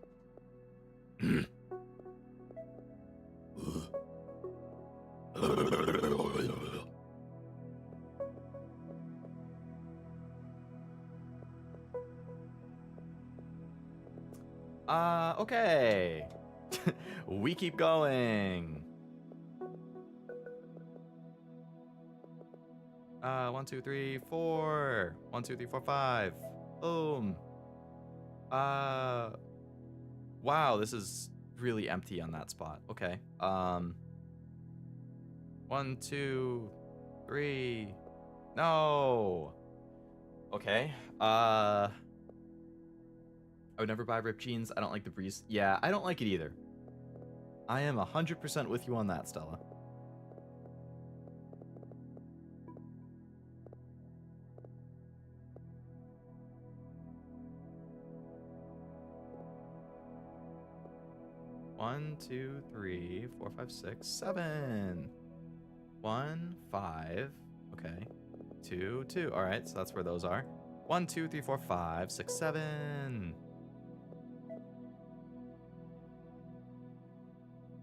Okay. We keep going. 1, 2, 3, 4. 1, 2, 3, 4, 5. Boom. Wow, this is really empty on that spot. Okay. 1, 2, 3. No. Okay. I would never buy ripped jeans. I don't like the breeze. Yeah, I don't like it either. I am 100% with you on that, Stella. One, 2, 3, 4, 5, 6, 7. 1, 5. Okay. 2, 2. All right, so that's where those are. 1, 2, 3, 4, 5, 6, 7.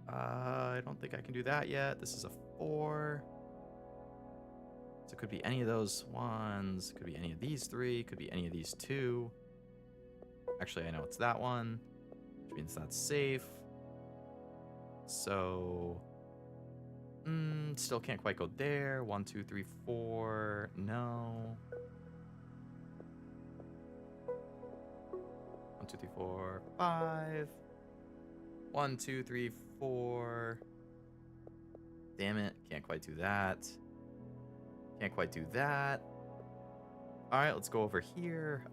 I don't think I can do that yet. This is a 4. So it could be any of those ones. Could be any of these three. Could be any of these two. Actually, I know it's that one, which means that's safe. So, still can't quite go there. 1, 2, 3, 4. No. 1, 2, 3, 4, 5. 1, 2, 3, 4. Damn it. Can't quite do that. Can't quite do that. All right, let's go over here.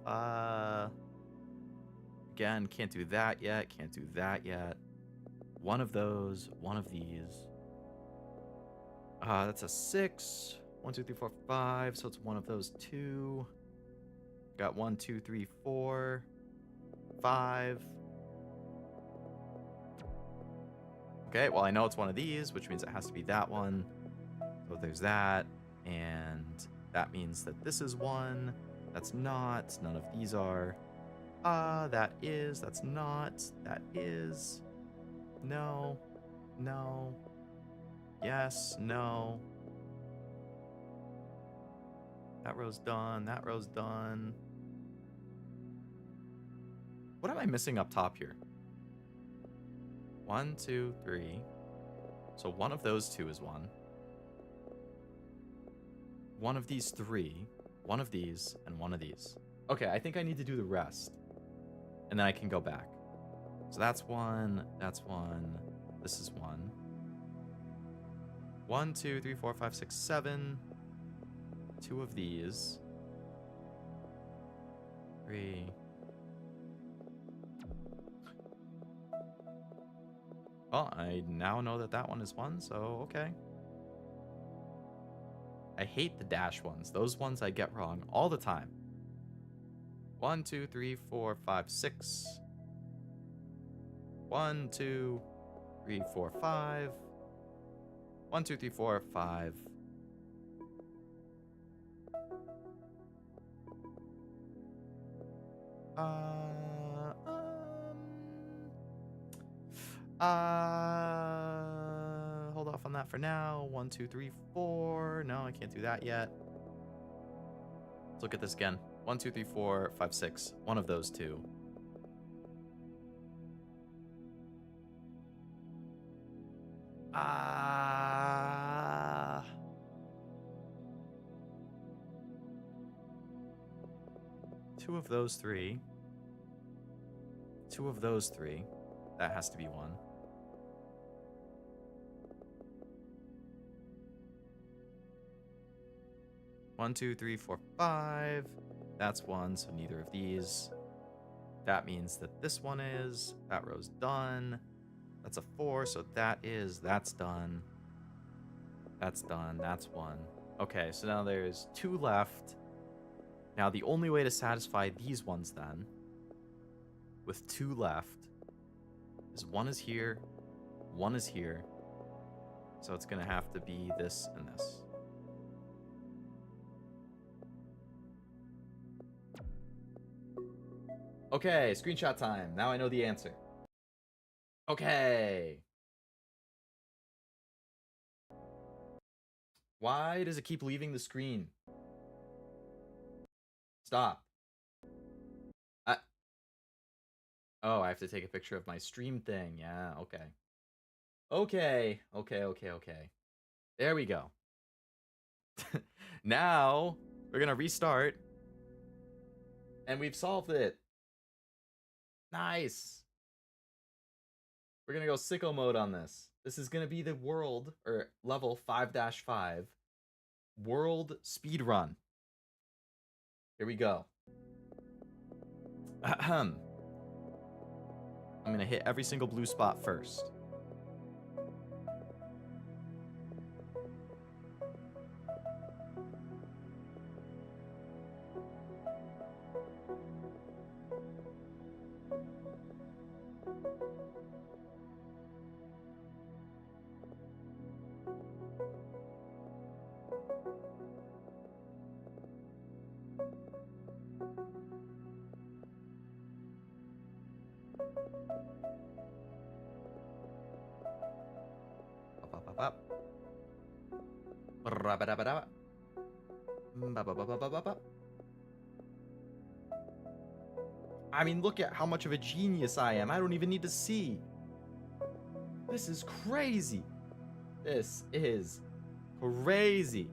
Again, can't do that yet. Can't do that yet. One of those. One of these. That's a 6. 1, 2, 3, 4, 5. So it's one of those two. Got 1, 2, 3, 4, 5. Okay, well, I know it's one of these, which means it has to be that one. So there's that. And that means that this is one. That's not. None of these are. That is. That's not. That is. No. No. Yes. No. That row's done. That row's done. What am I missing up top here? 1, 2, 3. So one of those two is one. One of these three. One of these. And one of these. Okay, I think I need to do the rest. And then I can go back. So that's one. That's one. This is one. 1, 2, 3, 4, 5, 6, 7. 2 of these. 3. Well, I now know that that one is one, so okay. I hate the dash ones. Those ones I get wrong all the time. 1, 2, 3, 4, 5, 6. 1, 2, 3, 4, 5. 1, 2, 3, 4, 5. Hold off on that for now. 1, 2, 3, 4. No, I can't do that yet. Let's look at this again. 1, 2, 3, 4, 5, 6. One of those two. Two of those three. 2 of those 3. That has to be one. One, 2, 3, 4, 5. That's one, so neither of these. That means that this one is. That row's done. That's a 4, so that's done. That's done. That's one. Okay, so now there's 2 left. Now the only way to satisfy these ones then, with 2 left, is 1 is here, 1 is here. So it's gonna have to be this and this. Okay, screenshot time. Now I know the answer. Okay. Why does it keep leaving the screen? Stop. Oh, I have to take a picture of my stream thing. Yeah, okay. Okay. There we go. Now, we're gonna restart. And we've solved it. Nice. We're gonna go sicko mode on this. This is gonna be the world, or level 5-5, world speedrun. Here we go. Ahem. I'm gonna hit every single blue spot first. Up. I mean, look at how much of a genius I am. I don't even need to see. This is crazy. This is crazy.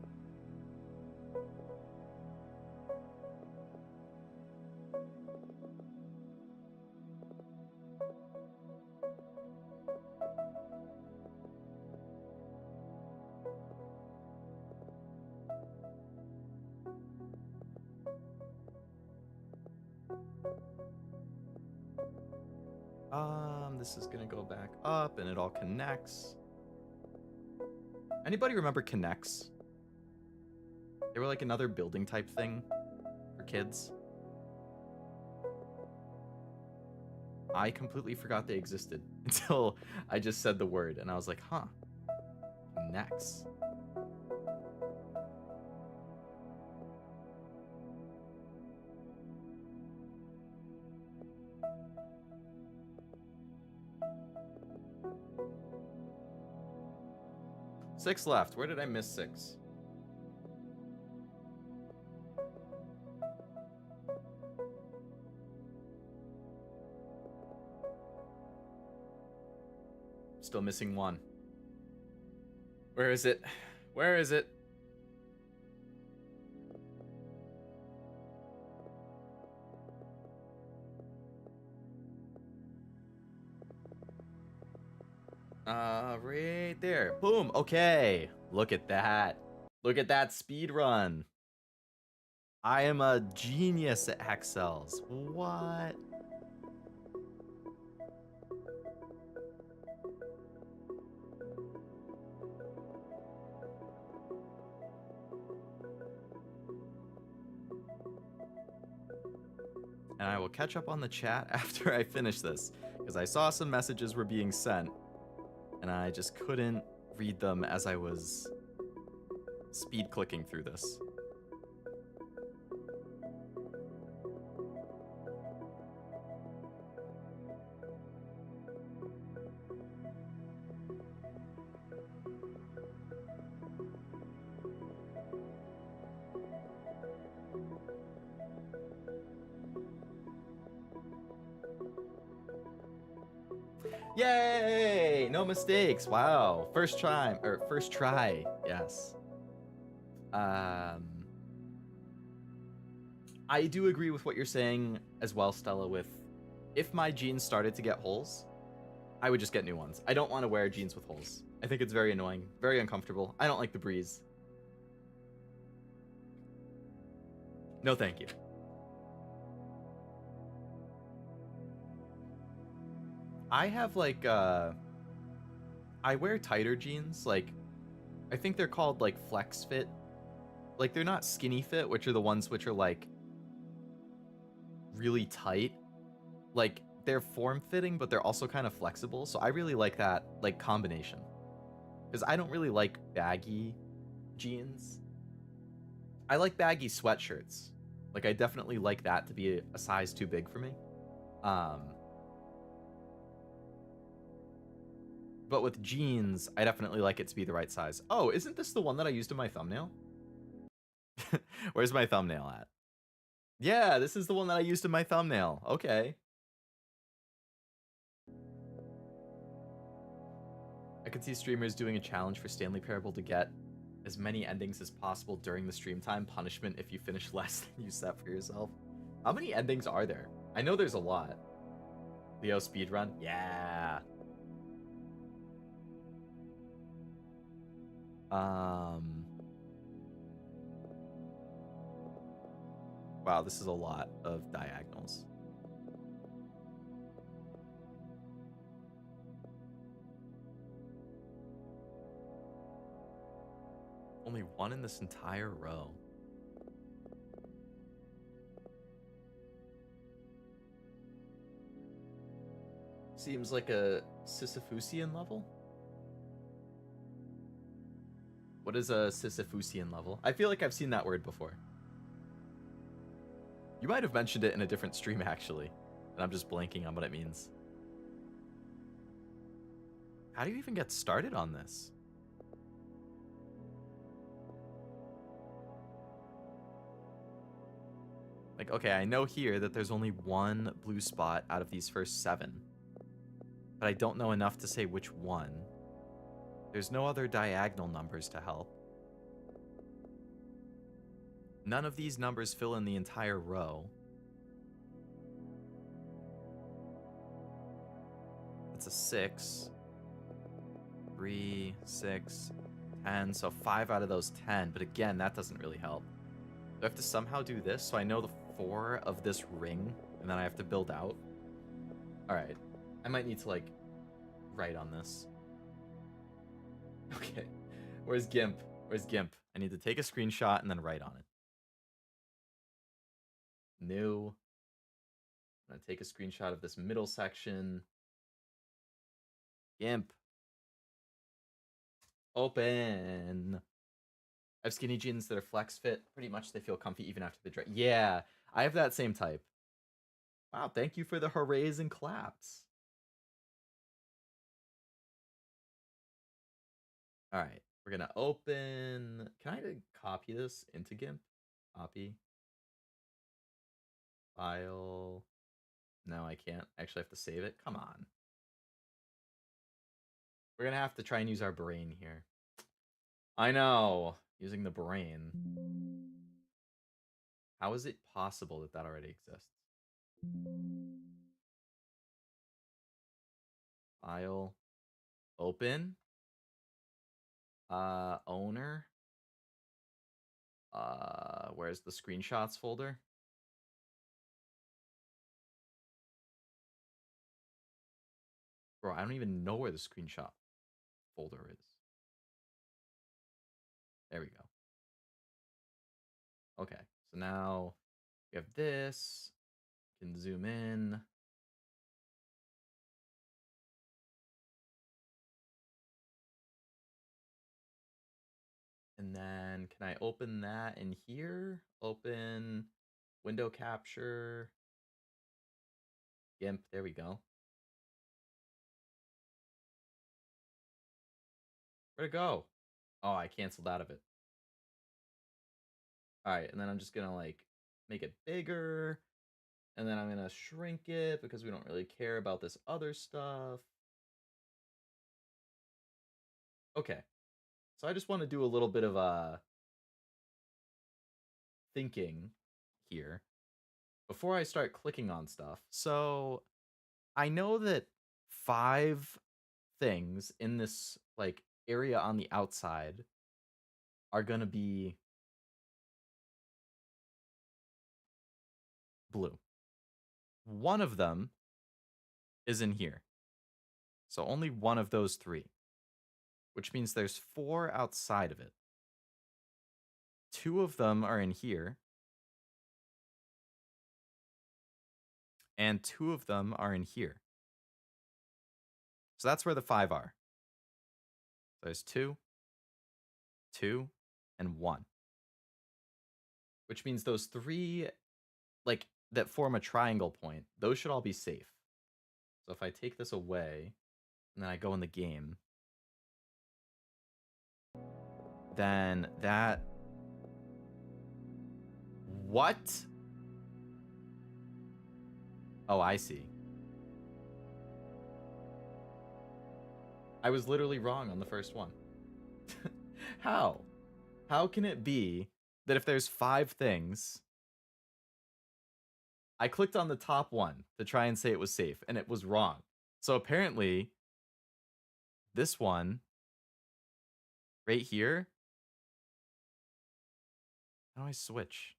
This is gonna go back up and it all connects. Anybody remember connects? They were like another building type thing for kids. I completely forgot they existed until I just said the word and I was like, huh, connects. Six left. Where did I miss 6? Still missing 1. Where is it? Where is it? Right there. Boom. Okay. Look at that. Look at that speed run. I am a genius at Hexcells. What? And I will catch up on the chat after I finish this, because I saw some messages were being sent, and I just couldn't read them as I was speed clicking through this. Yay! No mistakes. Wow. First try. Yes. I do agree with what you're saying as well, Stella, with if my jeans started to get holes, I would just get new ones. I don't want to wear jeans with holes. I think it's very annoying, very uncomfortable. I don't like the breeze. No, thank you. I have like I wear tighter jeans, like I think they're called like flex fit. Like they're not skinny fit, which are the ones which are like really tight. Like they're form fitting, but they're also kind of flexible. So I really like that like combination. Because I don't really like baggy jeans. I like baggy sweatshirts. Like I definitely like that to be a size too big for me. But with jeans, I definitely like it to be the right size. Oh, isn't this the one that I used in my thumbnail? Where's my thumbnail at? Yeah, this is the one that I used in my thumbnail. Okay. I could see streamers doing a challenge for Stanley Parable to get as many endings as possible during the stream time. Punishment if you finish less than you set for yourself. How many endings are there? I know there's a lot. Leo speedrun? Yeah. Wow, this is a lot of diagonals. Only one in this entire row. Seems like a Sisyphusian level? What is a Sisyphusian level? I feel like I've seen that word before. You might have mentioned it in a different stream, actually. And I'm just blanking on what it means. How do you even get started on this? Like, okay, I know here that there's only one blue spot out of these first 7. But I don't know enough to say which one. There's no other diagonal numbers to help. None of these numbers fill in the entire row. That's a 6. 3, 6, 10. So 5 out of those 10. But again, that doesn't really help. Do I have to somehow do this so I know the 4 of this ring, and then I have to build out? Alright. I might need to, like, write on this. Okay. Where's GIMP? Where's GIMP? I need to take a screenshot and then write on it. New. I'm going to take a screenshot of this middle section. GIMP. Open. I have skinny jeans that are flex fit. Pretty much they feel comfy even after the dry. Yeah, I have that same type. Wow, thank you for the hoorays and claps. All right, we're going to open. Can I copy this into GIMP? Copy. File. No, I can't. I actually have to save it. Come on. We're going to have to try and use our brain here. I know. Using the brain. How is it possible that that already exists? File. Open. Owner. Where's the screenshots folder? Bro, I don't even know where the screenshot folder is. There we go. Okay, so now we have this. We can zoom in. And then can I open that in here? Open window capture. GIMP, there we go. Where'd it go? Oh, I canceled out of it. All right, and then I'm just gonna like make it bigger. And then I'm gonna shrink it because we don't really care about this other stuff. Okay. So I just want to do a little bit of thinking here before I start clicking on stuff. So I know that 5 things in this like area on the outside are going to be blue. One of them is in here. So only one of those 3, which means there's 4 outside of it. 2 of them are in here. And 2 of them are in here. So that's where the 5 are. There's 2, 2, and 1. Which means those 3, like, that form a triangle point, those should all be safe. So if I take this away, and then I go in the game, then that... What? Oh, I see. I was literally wrong on the first one. How? How can it be that if there's 5 things... I clicked on the top one to try and say it was safe, and it was wrong. So apparently, this one, right here... How do I switch?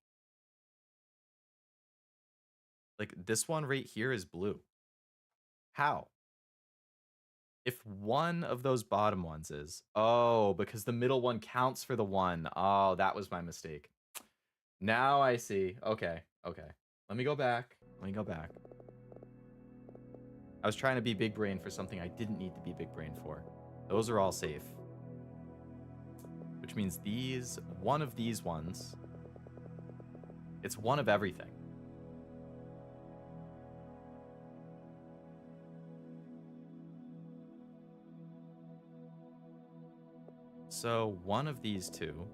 Like, this one right here is blue. How? If one of those bottom ones is... Oh, because the middle one counts for the 1. Oh, that was my mistake. Now I see. Okay, okay. Let me go back. Let me go back. I was trying to be big brain for something I didn't need to be big brain for. Those are all safe. Which means these... One of these ones... It's one of everything. So one of these 2,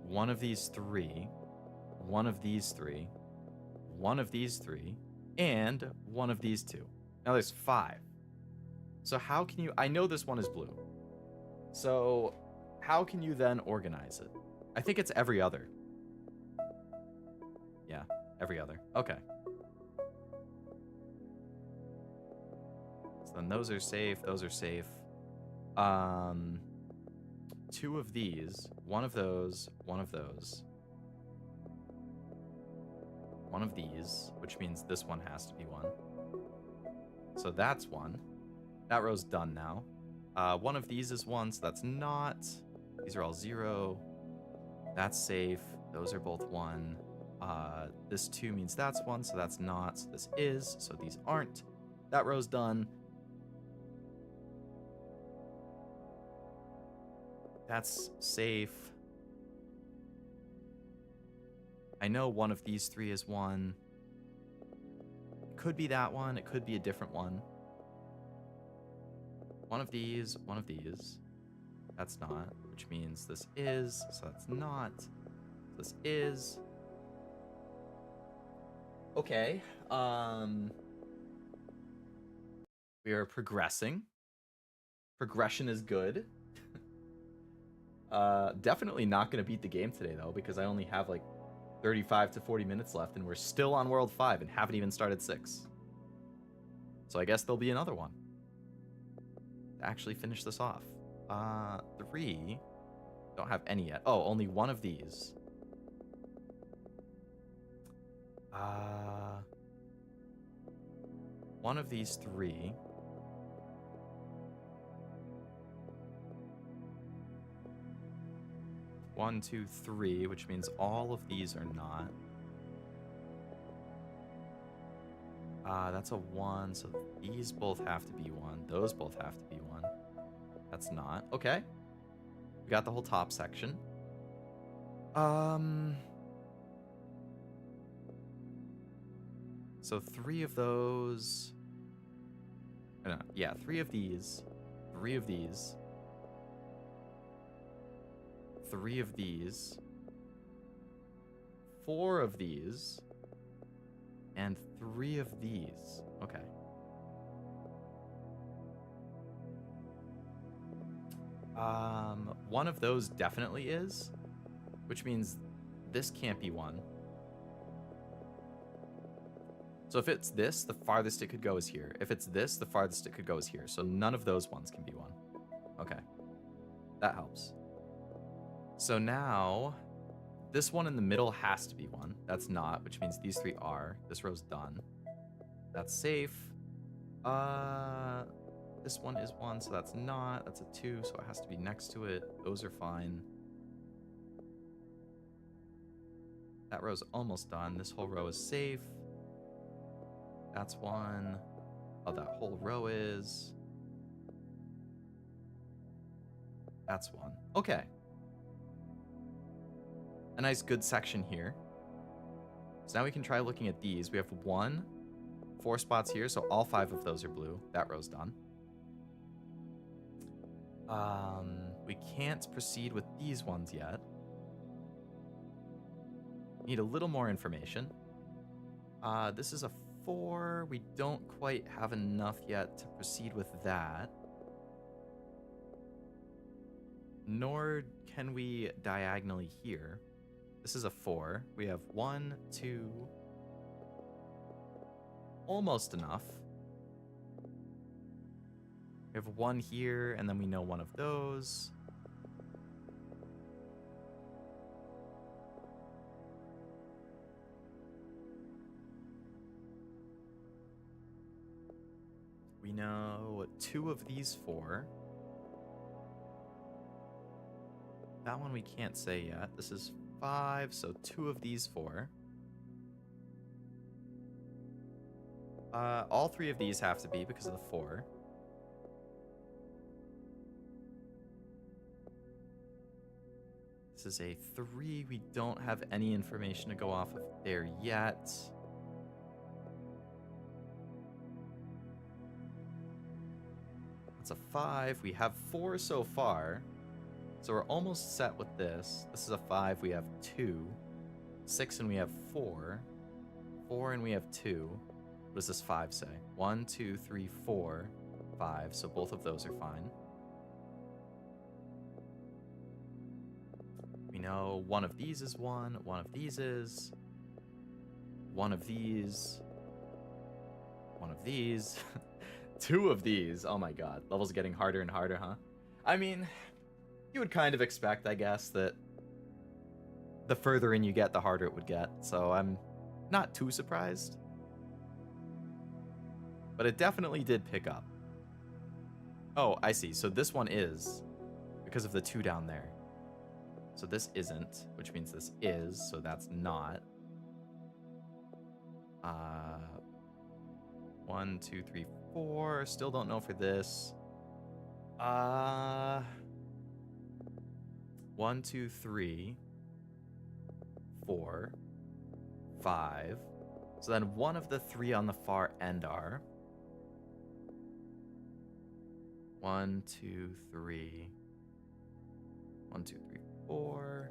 one of these 3, one of these 3, one of these 3, and one of these 2. Now there's 5. So how can you... I know this one is blue. So how can you then organize it? I think it's every other. Yeah, every other. Okay. So then those are safe. Those are safe. 2 of these. One of those. One of those. One of these, which means this one has to be 1. So that's 1. That row's done now. One of these is 1, so that's not. These are all 0. That's safe. Those are both 1. This 2 means that's 1, so that's not. So this is, so these aren't. That row's done. That's safe. I know one of these 3 is 1. It could be that one. It could be a different one. One of these. One of these. That's not, which means this is, so that's not. This is. Okay. We are progressing. Progression is good. Definitely not going to beat the game today, though, because I only have, like, 35 to 40 minutes left, and we're still on World 5 and haven't even started 6. So I guess there'll be another one to actually finish this off. 3. Don't have any yet. Oh, only one of these. One of these 3. One, 2, 3, which means all of these are not. That's a 1, so these both have to be 1. Those both have to be 1. That's not. Okay. We got the whole top section. So 3 of those. No, yeah, 3 of these. 3 of these. 3 of these. 4 of these. And 3 of these. Okay. One of those definitely is, which means this can't be 1. So if it's this, the farthest it could go is here. If it's this, the farthest it could go is here. So none of those ones can be 1. Okay. That helps. So now, this one in the middle has to be 1. That's not, which means these 3 are. This row's done. That's safe. This one is 1, so that's not. That's a 2, so it has to be next to it. Those are fine. That row's almost done. This whole row is safe. That's 1. Oh, that whole row is. That's 1. Okay. A nice good section here. So now we can try looking at these. We have 1, 4 spots here, so all 5 of those are blue. That row's done. We can't proceed with these ones yet. Need a little more information. This is a 4. We don't quite have enough yet to proceed with that. Nor can we diagonally here. This is a 4. We have 1, 2. Almost enough. We have 1 here, and then we know one of those. We know 2 of these 4. That one we can't say yet. This is 5, so 2 of these 4. All 3 of these have to be because of the 4. This is a 3. We don't have any information to go off of there yet. That's a 5. We have 4 so far. So we're almost set with this. This is a 5. We have 2. 6 and we have 4. 4 and we have 2. What does this 5 say? 1, 2, 3, 4, 5. So both of those are fine. We know one of these is 1, one of these is, one of these, one of these, 2 of these. Oh my god, level's getting harder and harder, huh? I mean, you would kind of expect, I guess, that the further in you get, the harder it would get. So I'm not too surprised. But it definitely did pick up. Oh, I see. So this one is because of the 2 down there. So this isn't, which means this is, so that's not. 1, 2, 3, 4. Still don't know for this. 1, 2, 3, 4, 5. So then one of the 3 on the far end are 1, 2, 3. 1, 2, 3, 4.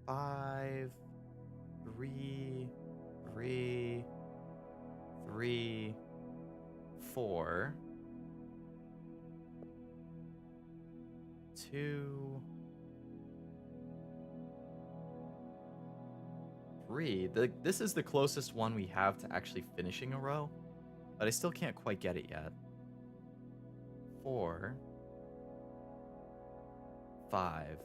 5, 3, 3, 3, 4, 2, 3. This is the closest one we have to actually finishing a row, but I still can't quite get it yet. 4, 5.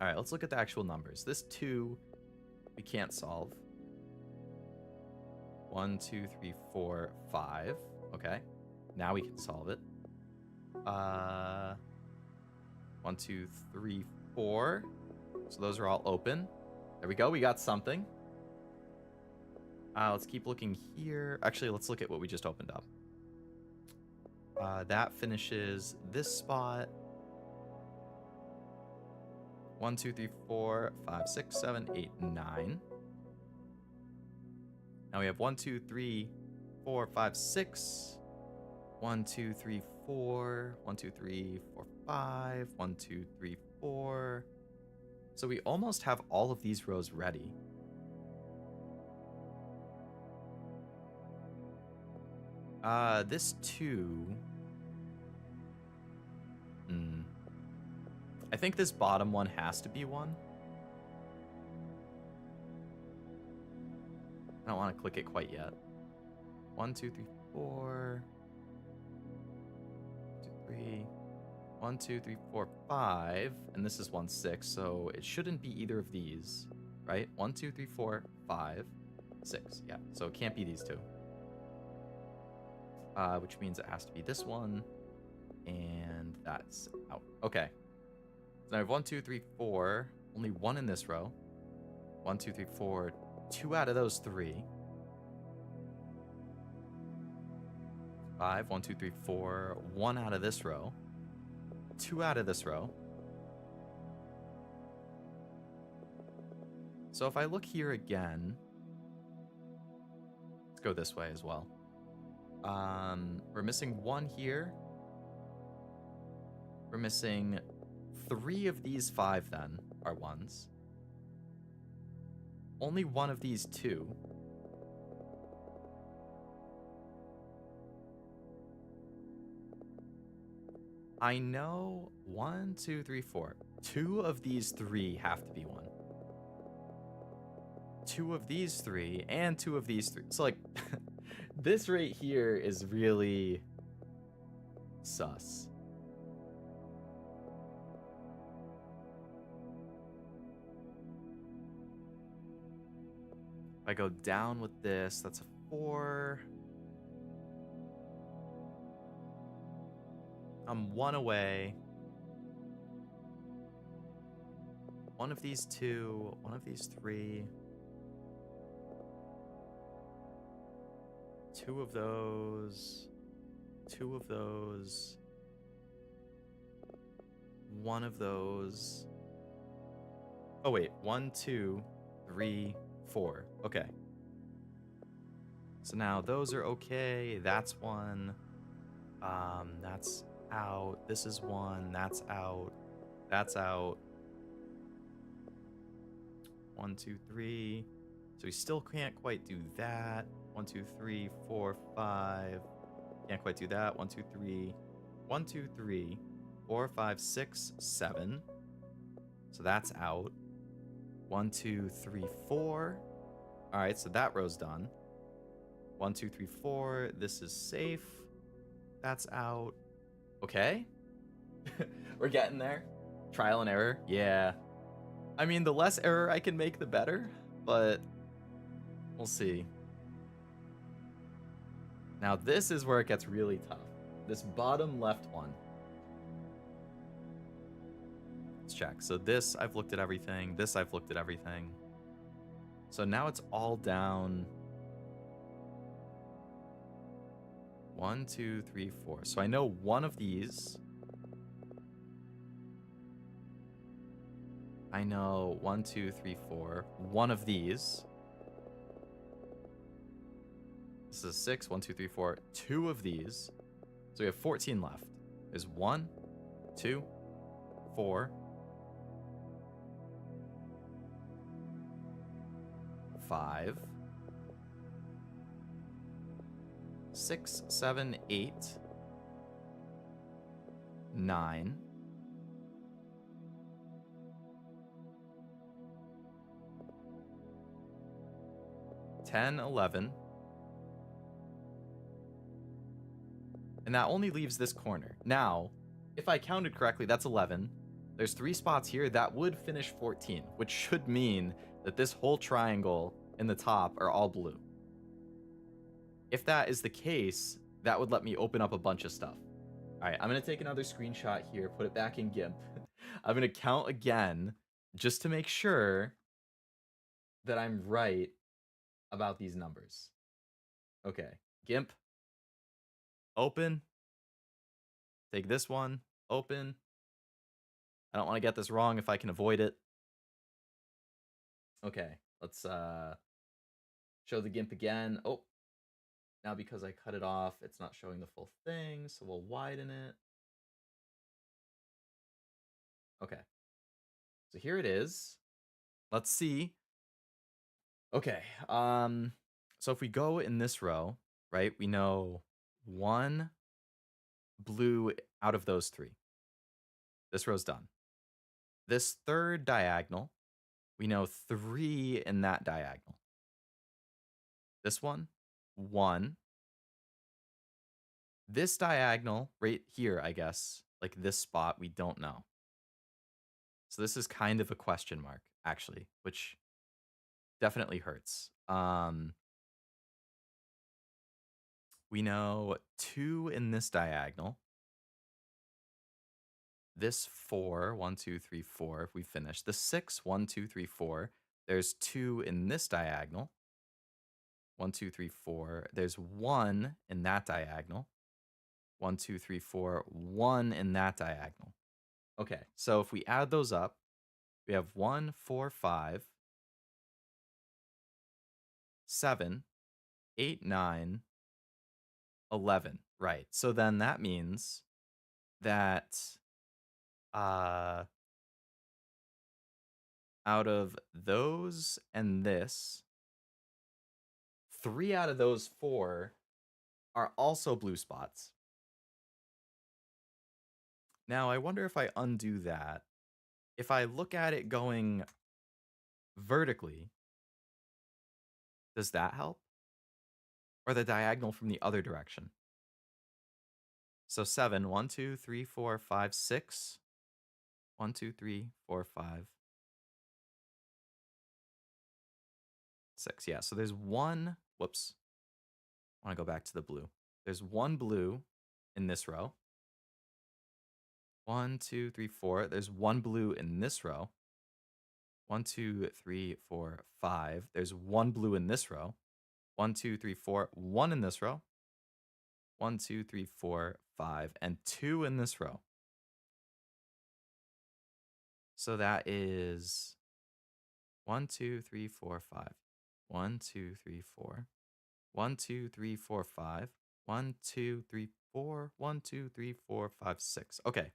All right, let's look at the actual numbers. This 2, we can't solve. 1, 2, 3, 4, 5. Okay, now we can solve it. 1, 2, 3, 4. So those are all open. There we go. We got something. Let's keep looking here. Actually, let's look at what we just opened up. That finishes this spot. 1, 2, 3, 4, 5, 6, 7, 8, 9. Now we have 1, 2, 3, 4, 5, 6. 1, 2, 3, 4. 1, 2, 3, 4, 5. 1, 2, 3, 4. So we almost have all of these rows ready. This 2. I think this bottom one has to be 1. I don't want to click it quite yet. 1, 2, 3, 4. 2, 3. 1, 2, 3, 4, 5. And this is 1, 6. So it shouldn't be either of these, right? 1, 2, 3, 4, 5, 6. Yeah. So it can't be these 2. Which means it has to be this one. And that's out. Okay. So now I have 1, 2, 3, 4. Only 1 in this row. 1, 2, 3, 4. 2 out of those 3. 5. 1, 2, 3, 4. 1 out of this row. 2 out of this row. So if I look here again, let's go this way as well. We're missing 1 here. We're missing 3 of these 5 then are 1s. Only 1 of these 2. I know 1, 2, 3, 4. 2 of these 3 have to be 1. 2 of these 3 and 2 of these 3. So like this right here is really sus. If I go down with this, that's a 4. I'm 1 away. 1 of these 2, 1 of these 3. 2 of those. 2 of those. 1 of those. Oh wait, 1, 2, 3, 4. Okay. So now those are okay. That's 1. That's out. This is 1. That's out. That's out. 1, 2, 3. So we still can't quite do that. 1, 2, 3, 4, 5. Can't quite do that. 1, 2, 3. 1, 2, 3, 4, 5, 6, 7. So that's out. 1, 2, 3, 4. All right, so that row's done. 1, 2, 3, 4. This is safe. That's out. Okay. We're getting there. Trial and error. Yeah. I mean, the less error I can make, the better, but we'll see. Now, this is where it gets really tough. This bottom left one. Let's check. So this, I've looked at everything. This, I've looked at everything. So now it's all down. 1, 2, 3, 4. So I know one of these. I know 1, 2, 3, 4. One of these. This is 6. 1, 2, 3, 4. 2 of these. So we have 14 left. There's 1, 2, 4, 5, 6, 7, 8, 9, 10, 11. And that only leaves this corner. Now, if I counted correctly, that's 11. There's 3 spots here. That would finish 14, which should mean that this whole triangle in the top are all blue. If that is the case, that would let me open up a bunch of stuff. All right, I'm going to take another screenshot here, put it back in GIMP. I'm going to count again just to make sure that I'm right about these numbers. Okay, GIMP. Open. Take this one. Open. I don't want to get this wrong if I can avoid it. Okay, let's show the GIMP again. Oh, now because I cut it off, it's not showing the full thing, so we'll widen it. Okay, so here it is. Let's see. Okay, so if we go in this row, right, we know 1 blue out of those 3. This row's done. This third diagonal, we know 3 in that diagonal. This one, 1. This diagonal right here, I guess, like this spot, we don't know. So this is kind of a question mark, actually, which definitely hurts. We know 2 in this diagonal. This 4, 1, 2, 3, 4, if we finish. The 6, 1, 2, 3, 4. There's 2 in this diagonal. 1, 2, 3, 4. There's 1 in that diagonal. 1, 2, 3, 4. 1 in that diagonal. Okay, so if we add those up, we have 1, 4, 5, 7, 8, 9, 11. Right. So then that means that out of those and this, 3 out of those 4 are also blue spots. Now, I wonder if I undo that. If I look at it going vertically, does that help? Or the diagonal from the other direction? So 7, 1, 2, 3, 4, 5, 6. 1, 2, 3, 4, 5, 6. Yeah, so there's 1. Whoops. I want to go back to the blue. There's 1 blue in this row. 1, 2, 3, 4. There's 1 blue in this row. 1, 2, 3, 4, 5. There's 1 blue in this row. 1, 2, 3, 4. 1 in this row. 1, 2, 3, 4, 5, and 2 in this row. So that is 1, 2, 3, 4, 5. 1, 2, 3, 4. 1, 2, 3, 4, 5. 1, 2, 3, 4, 1, 2, 3, 4, 5, 6. Okay,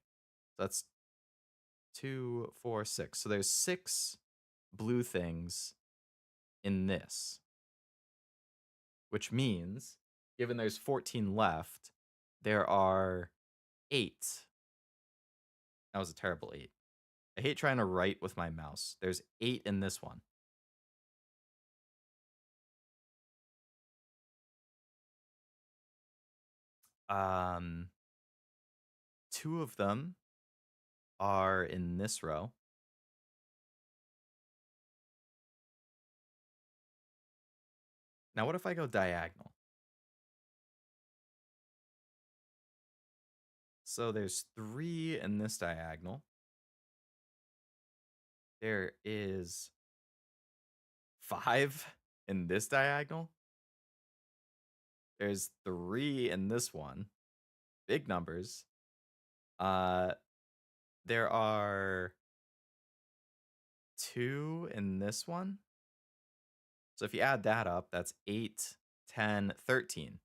so that's 2, 4, 6. So there's 6 blue things in this, which means, given there's 14 left, there are 8. That was a terrible 8. I hate trying to write with my mouse. There's 8 in this one. Um, 2 of them are in this row. Now, what if I go diagonal? So there's 3 in this diagonal. There is 5 in this diagonal. There's 3 in this one. Big numbers. There are 2 in this one. So if you add that up, that's 8, 10, 13.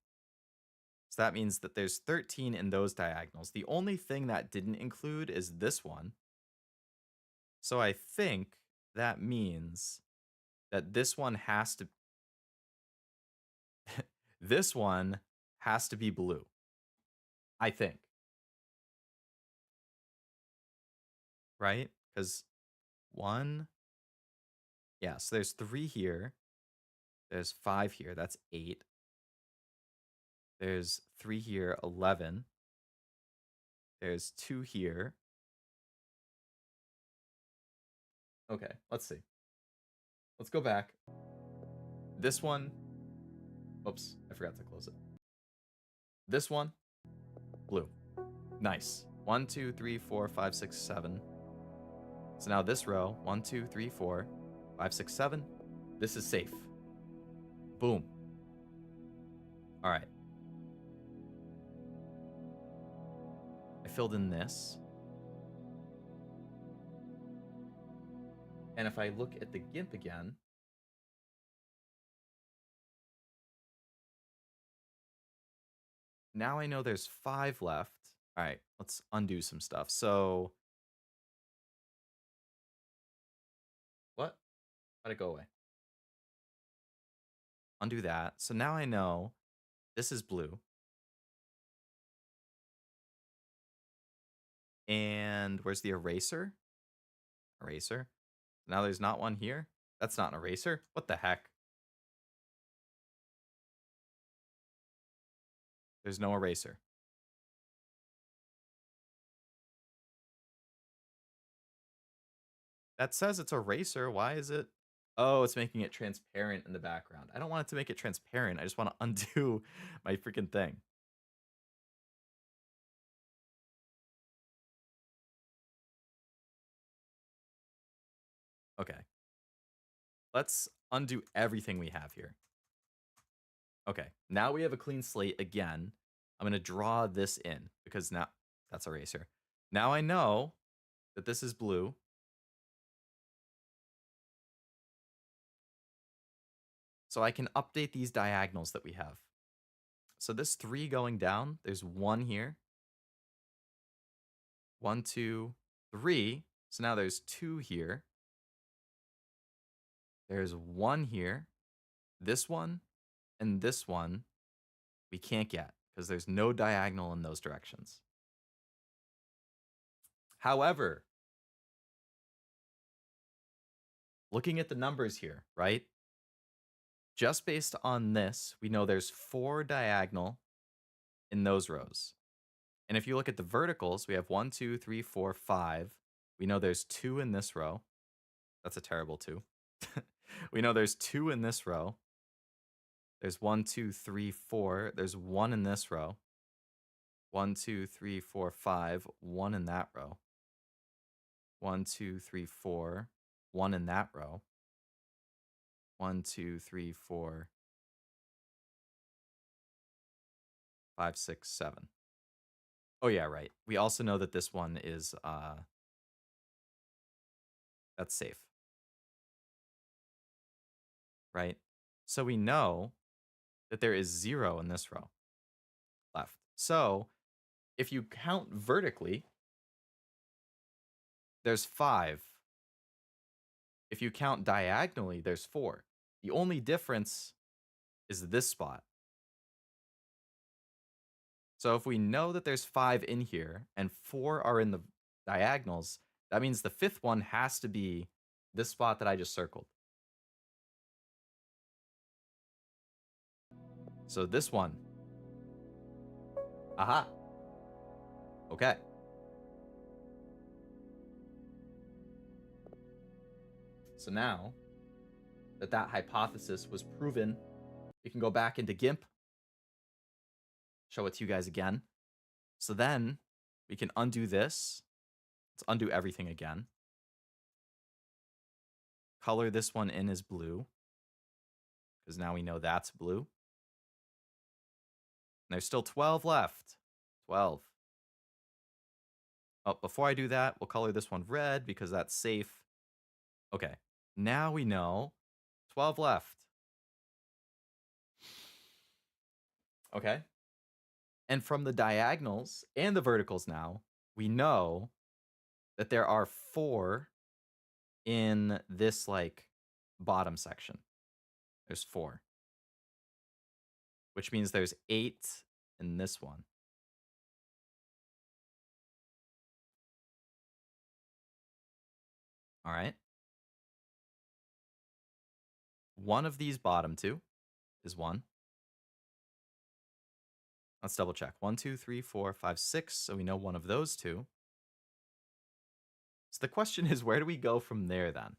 So that means that there's 13 in those diagonals. The only thing that didn't include is this one. So I think that means that this one has to this one has to be blue. I think. Right? Cuz 1 yeah, so there's 3 here. There's 5 here. That's 8. There's 3 here, 11. There's 2 here. Okay, let's see. Let's go back. This one. Oops, I forgot to close it. This one, blue. Nice. 1, 2, 3, 4, 5, 6, 7. So now this row, 1, 2, 3, 4, 5, 6, 7. This is safe. Boom. All right. I filled in this. And if I look at the GIMP again, now I know there's 5 left. All right, let's undo some stuff. So, what? How'd it go away? Undo that. So now I know this is blue. And where's the eraser? Eraser. Now there's not one here. That's not an eraser. What the heck? There's no eraser. That says it's eraser. Why is it? Oh, it's making it transparent in the background. I don't want it to make it transparent. I just want to undo my freaking thing. Okay. Let's undo everything we have here. Okay. Now we have a clean slate again. I'm going to draw this in because now that's eraser. Now I know that this is blue. So I can update these diagonals that we have. So this 3 going down, there's 1 here. 1, 2, 3. So now there's 2 here. There's 1 here. This one and this one we can't get because there's no diagonal in those directions. However, looking at the numbers here, right? Just based on this, we know there's 4 diagonal in those rows. And if you look at the verticals, we have 1, 2, 3, 4, 5. We know there's 2 in this row. That's a terrible 2. We know there's 2 in this row. There's 1, 2, 3, 4. There's 1 in this row. 1, 2, 3, 4, 5. 1 in that row. 1, 2, 3, 4. 1 in that row. 1, 2, 3, 4, 5, 6, 7. Oh yeah, right. We also know that this one is that's safe. Right? So we know that there is 0 in this row. left. So if you count vertically, there's 5. If you count diagonally, there's 4. The only difference is this spot. So if we know that there's 5 in here and 4 are in the diagonals, that means the 5th one has to be this spot that I just circled. So this one. Aha. Okay. So now that that hypothesis was proven, we can go back into GIMP, show it to you guys again. So then we can undo this. Let's undo everything again. Color this one in as blue, because now we know that's blue. And there's still 12 left. 12. Oh, before I do that, we'll color this one red because that's safe. Okay, now we know 12 left. Okay. And from the diagonals and the verticals now, we know that there are 4 in this like bottom section. There's 4. Which means there's 8 in this one. All right. One of these bottom 2 is 1. Let's double check. 1, 2, 3, 4, 5, 6. So we know one of those 2. So the question is, where do we go from there then?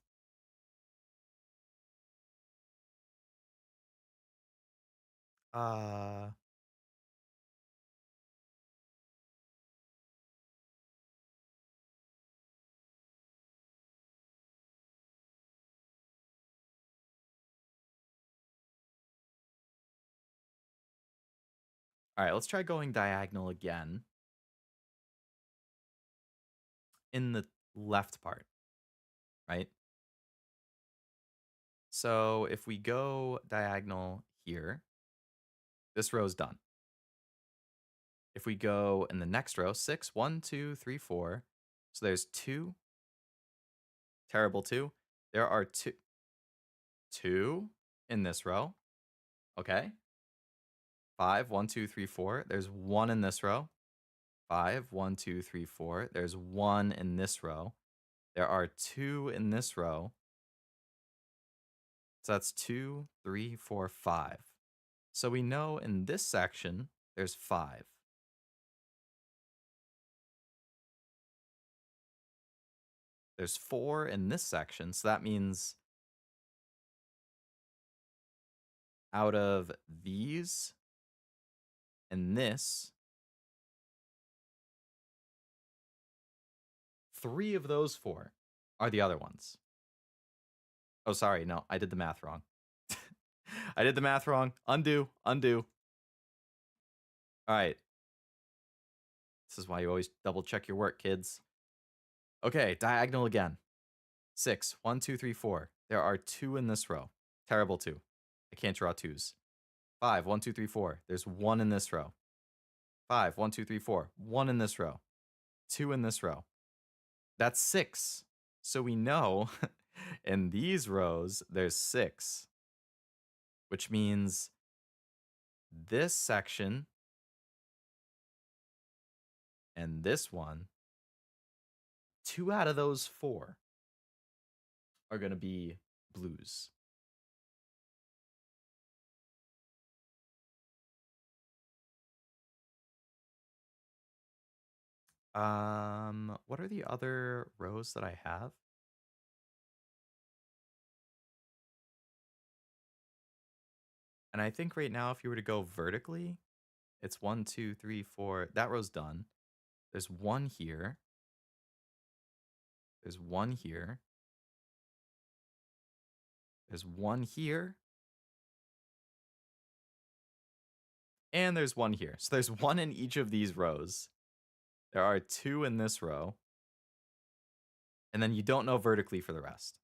All right, let's try going diagonal again in the left part, right? So if we go diagonal here, this row is done. If we go in the next row, 6, 1, 2, 3, 4. So there's 2. Terrible 2. There are 2 in this row. Okay. 5, 1, 2, 3, 4. There's 1 in this row. 5, 1, 2, 3, 4. There's 1 in this row. There are 2 in this row. So that's 2, 3, 4, 5. So we know in this section, there's 5. There's 4 in this section. So that means out of these and this, 3 of those 4 are the other ones. Oh, sorry. No, I did the math wrong. I did the math wrong. Undo, undo. All right. This is why you always double check your work, kids. Okay, diagonal again. 6, 1, 2, 3, 4. There are 2 in this row. Terrible 2. I can't draw 2s. 5, 1, 2, 3, 4. There's 1 in this row. 5, 1, 2, 3, 4. 1 in this row. 2 in this row. That's 6. So we know in these rows, there's 6. Which means this section and this one, 2 out of those 4 are going to be blues. What are the other rows that I have? And I think right now, if you were to go vertically, it's 1, 2, 3, 4. That row's done. There's 1 here. There's 1 here. There's 1 here. And there's 1 here. So there's 1 in each of these rows. There are 2 in this row. And then you don't know vertically for the rest.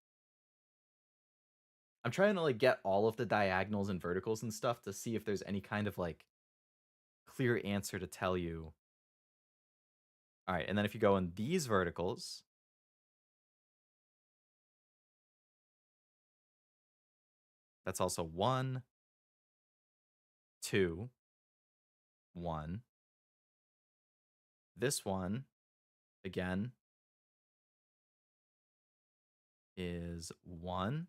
I'm trying to like get all of the diagonals and verticals and stuff to see if there's any kind of like clear answer to tell you. All right, and then if you go in these verticals, that's also 1, 2, 1. This one, again, is 1.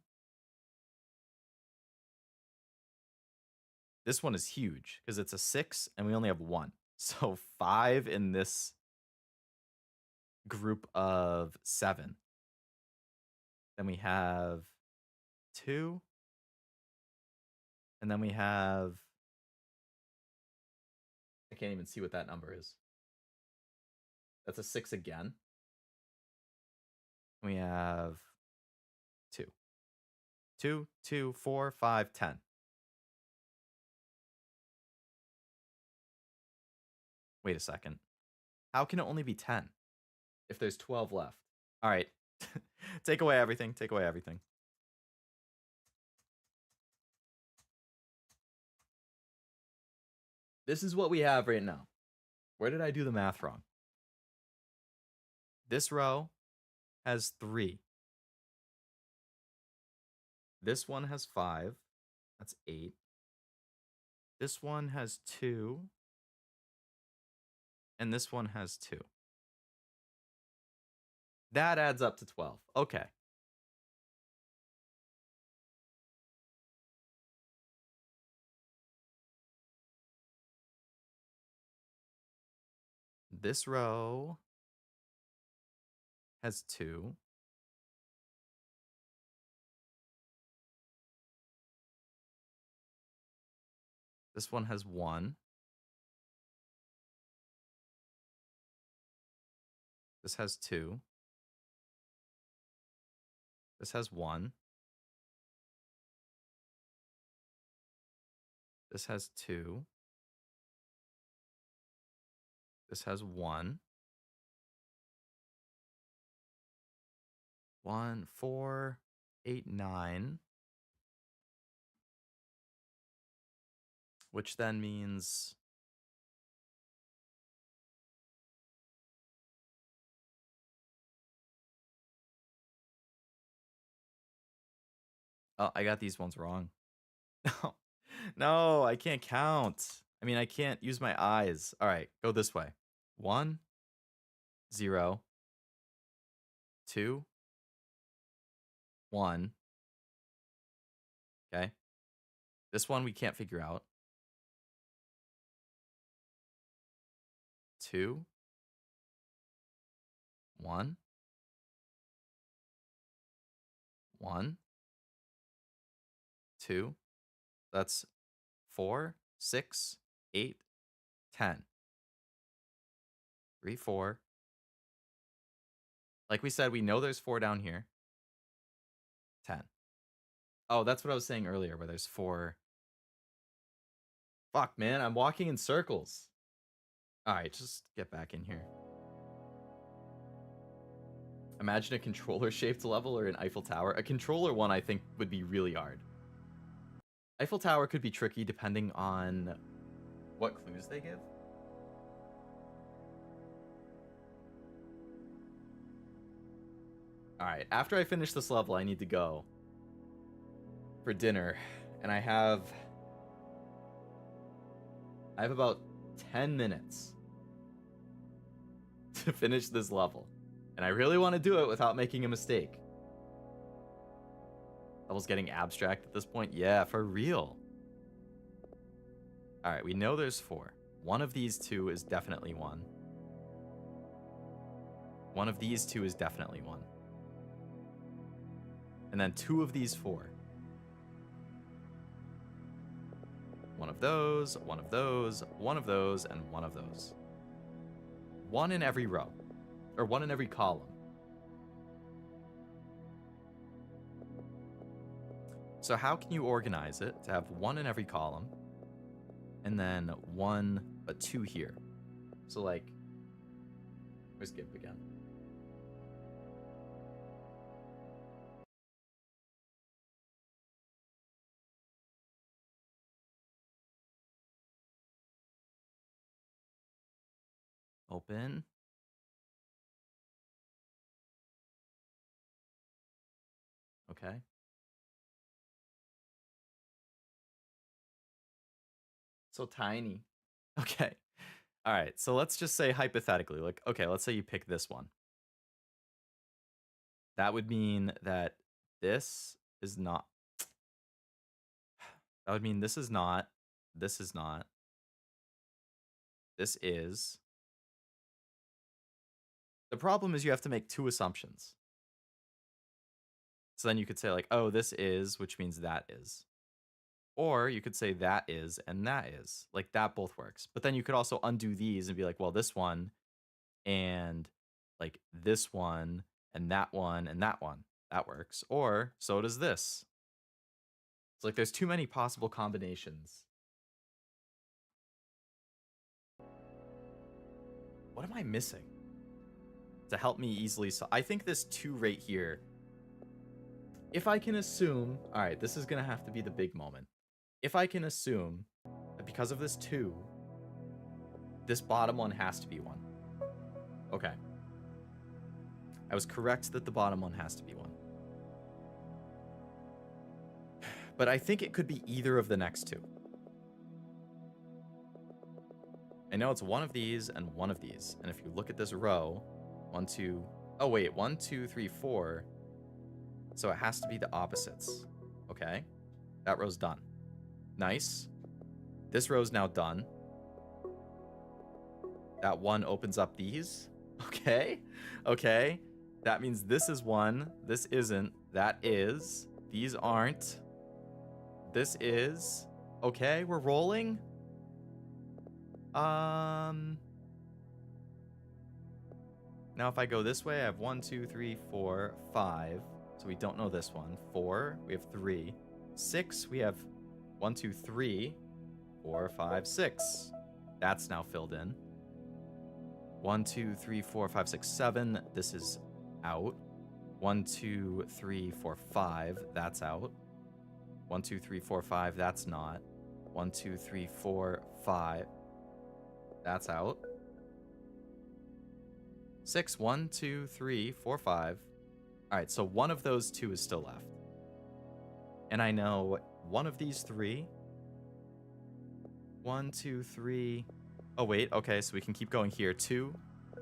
This one is huge because it's a 6 and we only have 1. So 5 in this group of 7. Then we have 2. And then we have, I can't even see what that number is. That's a 6 again. We have 2. 2, 2, 4, 5, 10. Wait a second. How can it only be 10 if there's 12 left? All right. Take away everything. Take away everything. This is what we have right now. Where did I do the math wrong? This row has 3. This one has 5. That's 8. This one has 2. And this one has 2. That adds up to 12. Okay. This row has 2. This one has 1. This has 2. This has 1. This has 2. This has 1. 1, 4, 8, 9. Which then means oh, I got these ones wrong. No, I can't count. I mean, I can't use my eyes. All right, go this way. 1, 0, 2, 1. Okay. This one we can't figure out. 2, 1, 1, 2. That's 4, 6, 8, 10. 3, 4. Like we said, we know there's 4 down here. 10. Oh, that's what I was saying earlier, where there's 4. Fuck, man, I'm walking in circles. All right, just get back in here. Imagine a controller-shaped level or an Eiffel Tower. A controller one, I think, would be really hard. Eiffel Tower could be tricky depending on what clues they give. All right, after I finish this level, I need to go for dinner, and I have about 10 minutes to finish this level, and I really want to do it without making a mistake. Level's getting abstract at this point. Yeah, for real. All right, we know there's 4. One of these 2 is definitely 1. One of these 2 is definitely 1. And then 2 of these 4. One of those, one of those, one of those, and one of those. 1 in every row. Or 1 in every column. So how can you organize it to have 1 in every column, and then 1 but 2 here? So like, where's Gimp again? Open. Okay. So tiny. Okay. All right. So let's just say hypothetically, like, okay, let's say you pick this one. That would mean that this is not. That would mean this is not. This is not. This is. The problem is you have to make two assumptions. So then you could say, like, oh, this is, which means that is. Or you could say that is and that is. Like, that both works. But then you could also undo these and be like, well, this one and like this one and that one and that one. That works. Or so does this. It's like there's too many possible combinations. What am I missing to help me easily? So I think this 2 right here, if I can assume, all right, this is going to have to be the big moment. If I can assume that because of this 2, this bottom one has to be 1. Okay. I was correct that the bottom one has to be 1. But I think it could be either of the next 2. I know it's one of these and one of these. And if you look at this row, 1, 2, oh wait, 1, 2, 3, 4. So it has to be the opposites. Okay. That row's done. Nice. This row's now done. That 1 opens up these. Okay. Okay. That means this is 1. This isn't. That is. These aren't. This is. Okay, we're rolling. Now if I go this way, I have 1, 2, 3, 4, 5. So we don't know this one. 4. We have 3. 6. We have 1, 2, 3, 4, 5, 6. That's now filled in. 1, 2, 3, 4, 5, 6, 7. This is out. 1, 2, 3, 4, 5. That's out. 1, 2, 3, 4, 5. That's not. 1, 2, 3, 4, 5. That's out. 6. 1, 2, 3, 4, 5. All right, so one of those 2 is still left. And I know one of these 3. 1, 2, 3. Oh, wait. Okay, so we can keep going here. 2.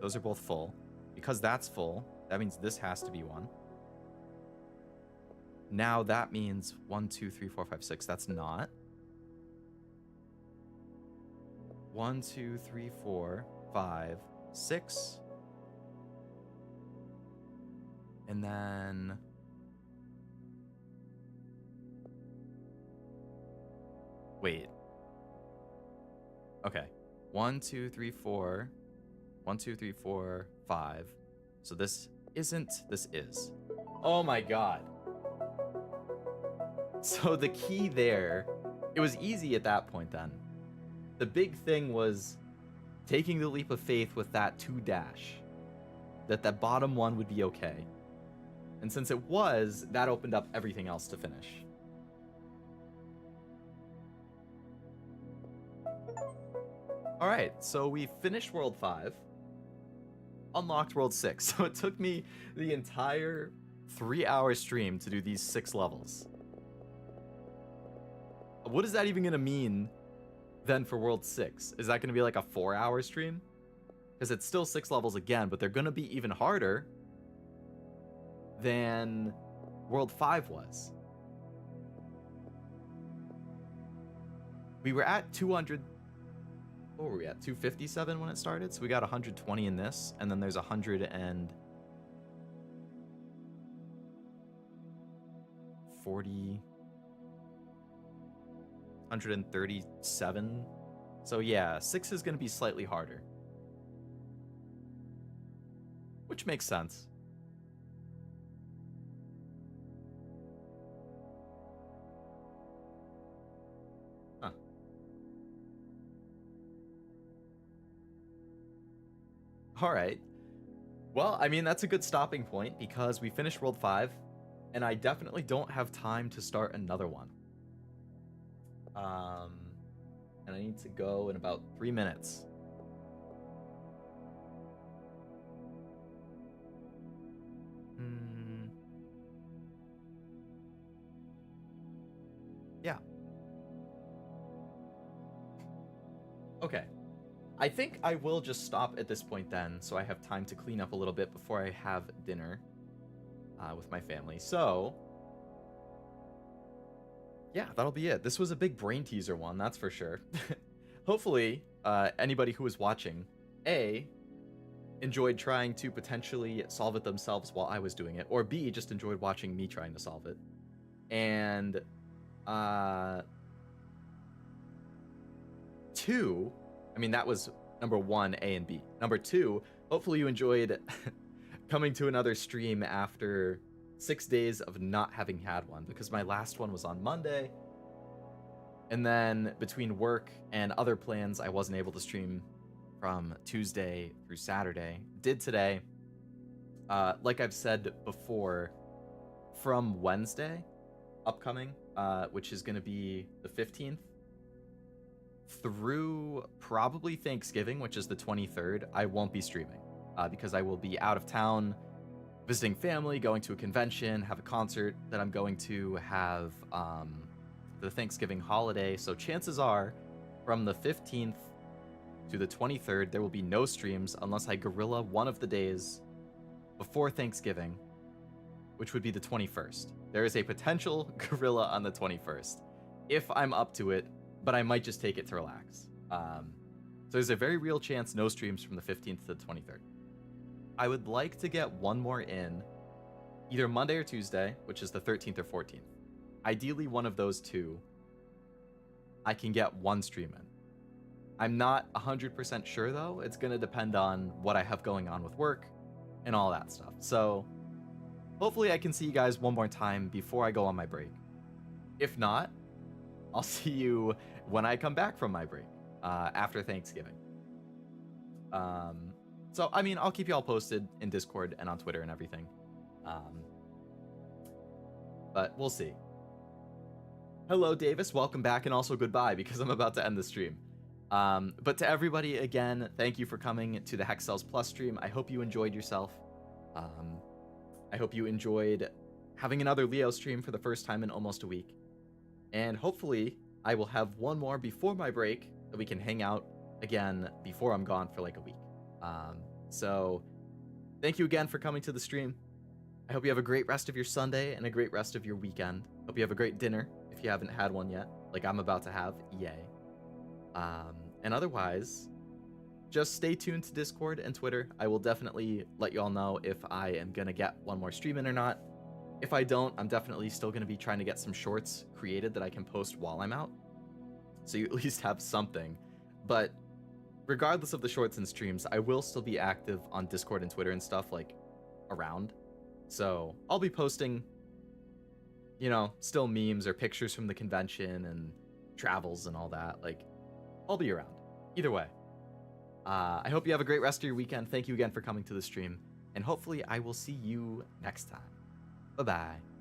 Those are both full. Because that's full, that means this has to be 1. Now that means 1, 2, 3, 4, 5, 6. That's not. 1, 2, 3, 4, 5, 6. And then... Wait. Okay. 1, 2, 3, 4. 1, 2, 3, 4, 5. So this isn't, this is. Oh my god. So the key there, it was easy at that point then. The big thing was taking the leap of faith with that 2 dash. That the bottom one would be okay. And since it was, that opened up everything else to finish. Alright, so we finished World 5. Unlocked World 6. So it took me the entire 3-hour stream to do these 6 levels. What is that even going to mean then for World 6? Is that going to be like a 4-hour stream? Because it's still 6 levels again, but they're going to be even harder than World 5 was. We were at 200... What were we at? 257 when it started? So we got 120 in this, and then there's 140... 137. So yeah, 6 is going to be slightly harder. Which makes sense. Huh. Alright. Well, I mean, that's a good stopping point because we finished World 5, and I definitely don't have time to start another one. And I need to go in about 3 minutes. Mm, yeah. Okay. I think I will just stop at this point then, so I have time to clean up a little bit before I have dinner with my family. So, yeah, that'll be it. This was a big brain teaser one, that's for sure. Hopefully, anybody who was watching, A, enjoyed trying to potentially solve it themselves while I was doing it, or B, just enjoyed watching me trying to solve it. And, 2, I mean, that was number 1, A and B. Number 2, hopefully you enjoyed coming to another stream after 6 days of not having had one, because my last one was on Monday, and then between work and other plans, I wasn't able to stream from Tuesday through Saturday. Did today. Like I've said before, from Wednesday upcoming, which is going to be the 15th, through probably Thanksgiving, which is the 23rd, I won't be streaming because I will be out of town visiting family, going to a convention, have a concert that I'm going to have the Thanksgiving holiday. So chances are from the 15th to the 23rd, there will be no streams unless I gorilla one of the days before Thanksgiving, which would be the 21st. There is a potential gorilla on the 21st if I'm up to it, but I might just take it to relax. So there's a very real chance no streams from the 15th to the 23rd. I would like to get one more in either Monday or Tuesday, which is the 13th or 14th. Ideally, one of those two, I can get one stream in. I'm not 100% sure, though. It's going to depend on what I have going on with work and all that stuff. So hopefully I can see you guys one more time before I go on my break. If not, I'll see you when I come back from my break after Thanksgiving. So, I mean, I'll keep you all posted in Discord and on Twitter and everything. But we'll see. Hello, Davis. Welcome back, and also goodbye, because I'm about to end the stream. But to everybody, again, thank you for coming to the Hexcells Plus stream. I hope you enjoyed yourself. I hope you enjoyed having another Leo stream for the first time in almost a week. And hopefully, I will have one more before my break that we can hang out again before I'm gone for like a week. So thank you again for coming to the stream. I hope you have a great rest of your Sunday and a great rest of your weekend. Hope you have a great dinner if you haven't had one yet, like I'm about to have. Yay. And otherwise, just stay tuned to Discord and Twitter. I will definitely let you all know if I am going to get one more stream in or not. If I don't, I'm definitely still going to be trying to get some shorts created that I can post while I'm out, so you at least have something. But regardless of the shorts and streams, I will still be active on Discord and Twitter and stuff, like, around. So I'll be posting, you know, still memes or pictures from the convention and travels and all that. Like, I'll be around. Either way. I hope you have a great rest of your weekend. Thank you again for coming to the stream, and hopefully I will see you next time. Bye-bye.